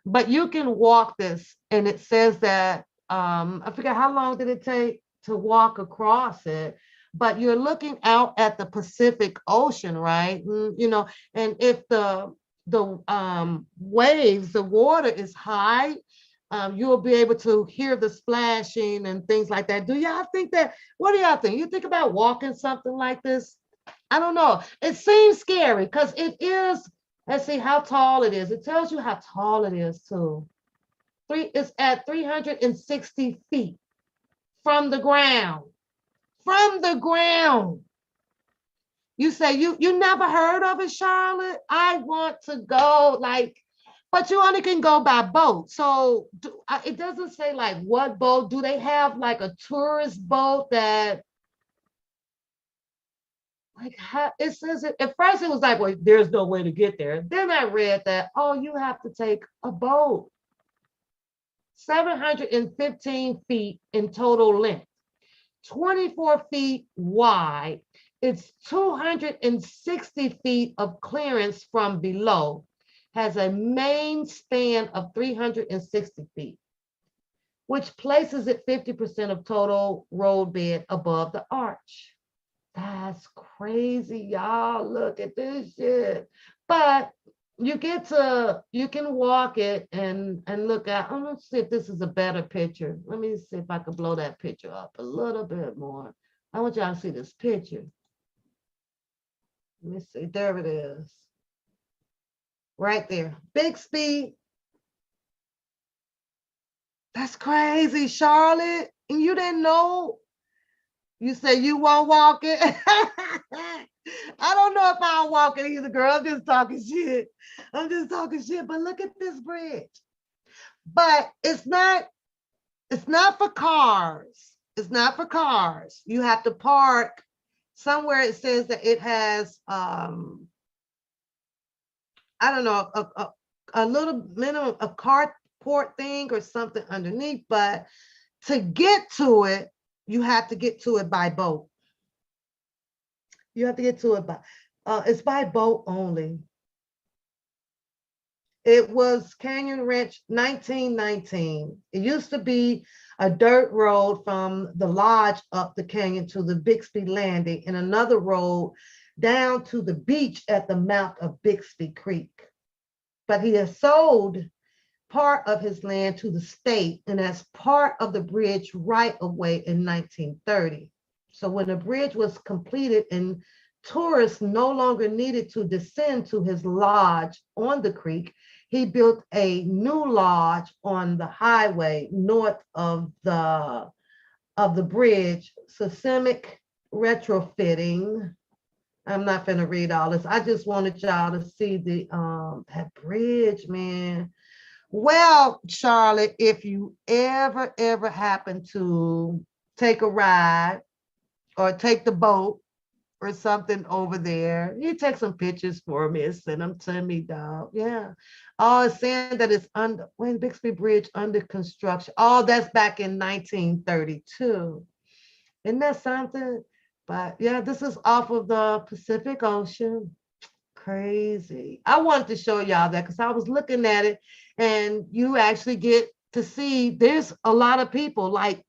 but you can walk this. And it says that I forget how long did it take to walk across it, but you're looking out at the Pacific Ocean, right? You know, and if the waves, the water is high, you'll be able to hear the splashing and things like that. Do y'all think that, what do y'all think? You think about walking something like this? I don't know. It seems scary because it is, let's see how tall it is. It tells you how tall it is too. It's at 360 feet from the ground. from the ground. You say you never heard of it, Charlotte? I want to go, like, but you only can go by boat. So it doesn't say like what boat. Do they have like a tourist boat that, like, it says it at first it was like, well, there's no way to get there. Then I read that, oh, you have to take a boat. 715 feet in total length, 24 feet wide. It's 260 feet of clearance from below, has a main span of 360 feet, which places it 50% of total roadbed above the arch. That's crazy, y'all. Look at this shit. But you can walk it and look at, let's see if this is a better picture. Let me see if I can blow that picture up a little bit more. I want y'all to see this picture. Let me see, there it is. Right there, Bixby. That's crazy, Charlotte. And you didn't know? You say you won't walk it? I don't know if I'll walk it either, girl. I'm just talking shit. But look at this bridge. But it's not for cars. It's not for cars. You have to park somewhere. It says that it has I don't know, a little minimum, a carport thing or something underneath, but to get to it, you have to get to it by boat. You have to get to it by, it's by boat only. It was Canyon Ranch 1919. It used to be a dirt road from the lodge up the canyon to the Bixby Landing and another road down to the beach at the mouth of Bixby Creek. But he has sold part of his land to the state and as part of the bridge right of way in 1930. So when the bridge was completed and tourists no longer needed to descend to his lodge on the creek, he built a new lodge on the highway north of the bridge, systemic retrofitting. I'm not gonna read all this. I just wanted y'all to see the that bridge, man. Well, Charlotte, if you ever happen to take a ride or take the boat or something over there, you take some pictures for me and send them to me, dog. Yeah. Oh, it's saying that it's when Bixby Bridge under construction. Oh, that's back in 1932. Isn't that something? But yeah, this is off of the Pacific Ocean. Crazy. I wanted to show y'all that because I was looking at it and you actually get to see there's a lot of people like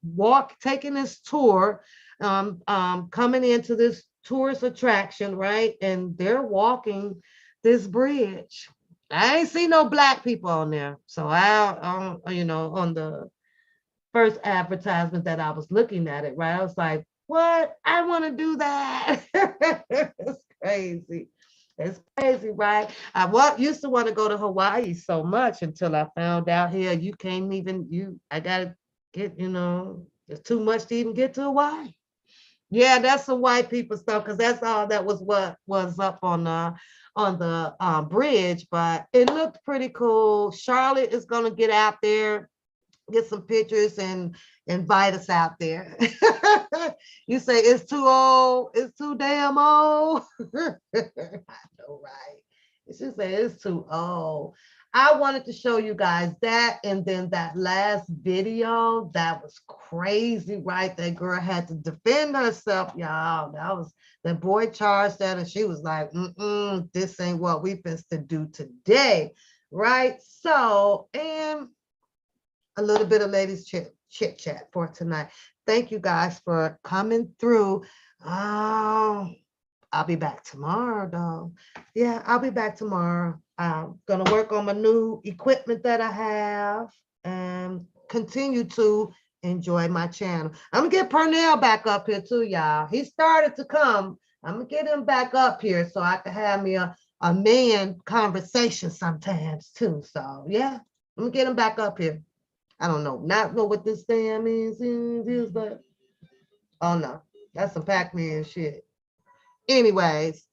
taking this tour, coming into this tourist attraction, right? And they're walking this bridge. I ain't see no Black people on there. So on the first advertisement that I was looking at it, right? I was like, what? I want to do that. It's crazy. It's crazy, right? I used to want to go to Hawaii so much until I found out here you can't even, I gotta get, it's too much to even get to Hawaii. Yeah, that's some white people stuff because that's all that was what was up on the bridge, but it looked pretty cool. Charlotte is gonna get out there, get some pictures and invite us out there. You say it's too old, it's too damn old. I know, right? It should say it's too old. I wanted to show you guys that, and then that last video, that was crazy, right? That girl had to defend herself, y'all. The boy charged that, and she was like, this ain't what we supposed to do today, right? So, and a little bit of ladies chit chat for tonight. Thank you guys for coming through. I'll be back tomorrow, though. Yeah, I'll be back tomorrow. I'm gonna work on my new equipment that I have and continue to enjoy my channel. I'm gonna get Pernell back up here too, y'all. He started to come. I'm gonna get him back up here so I can have me a man conversation sometimes too. So yeah, I'm gonna get him back up here. I don't know, not know what this damn is, but oh no. That's some Pac-Man shit. Anyways,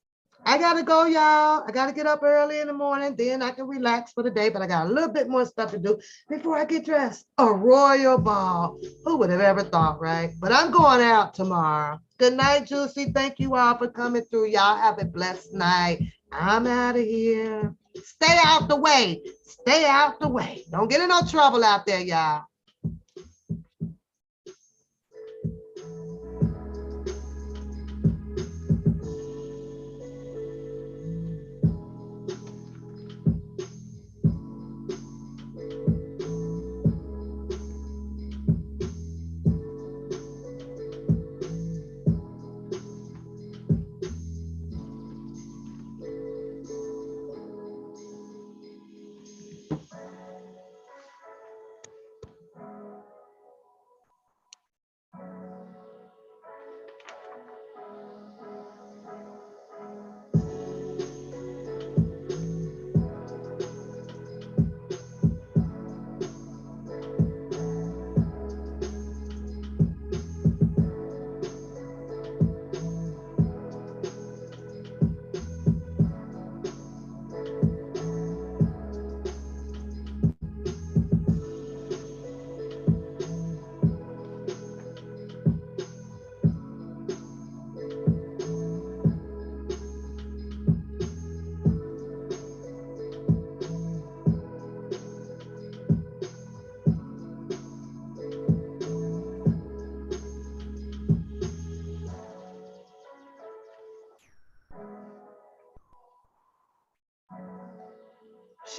I gotta go, y'all. I gotta get up early in the morning, then I can relax for the day, but I got a little bit more stuff to do before I get dressed. A royal ball. Who would have ever thought, right? But I'm going out tomorrow. Good night, Juicy. Thank you all for coming through. Y'all have a blessed night. I'm out of here. Stay out the way. Stay out the way. Don't get in no trouble out there, y'all.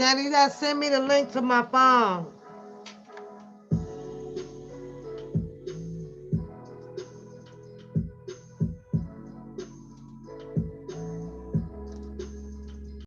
Shannon, you gotta send me the link to my phone.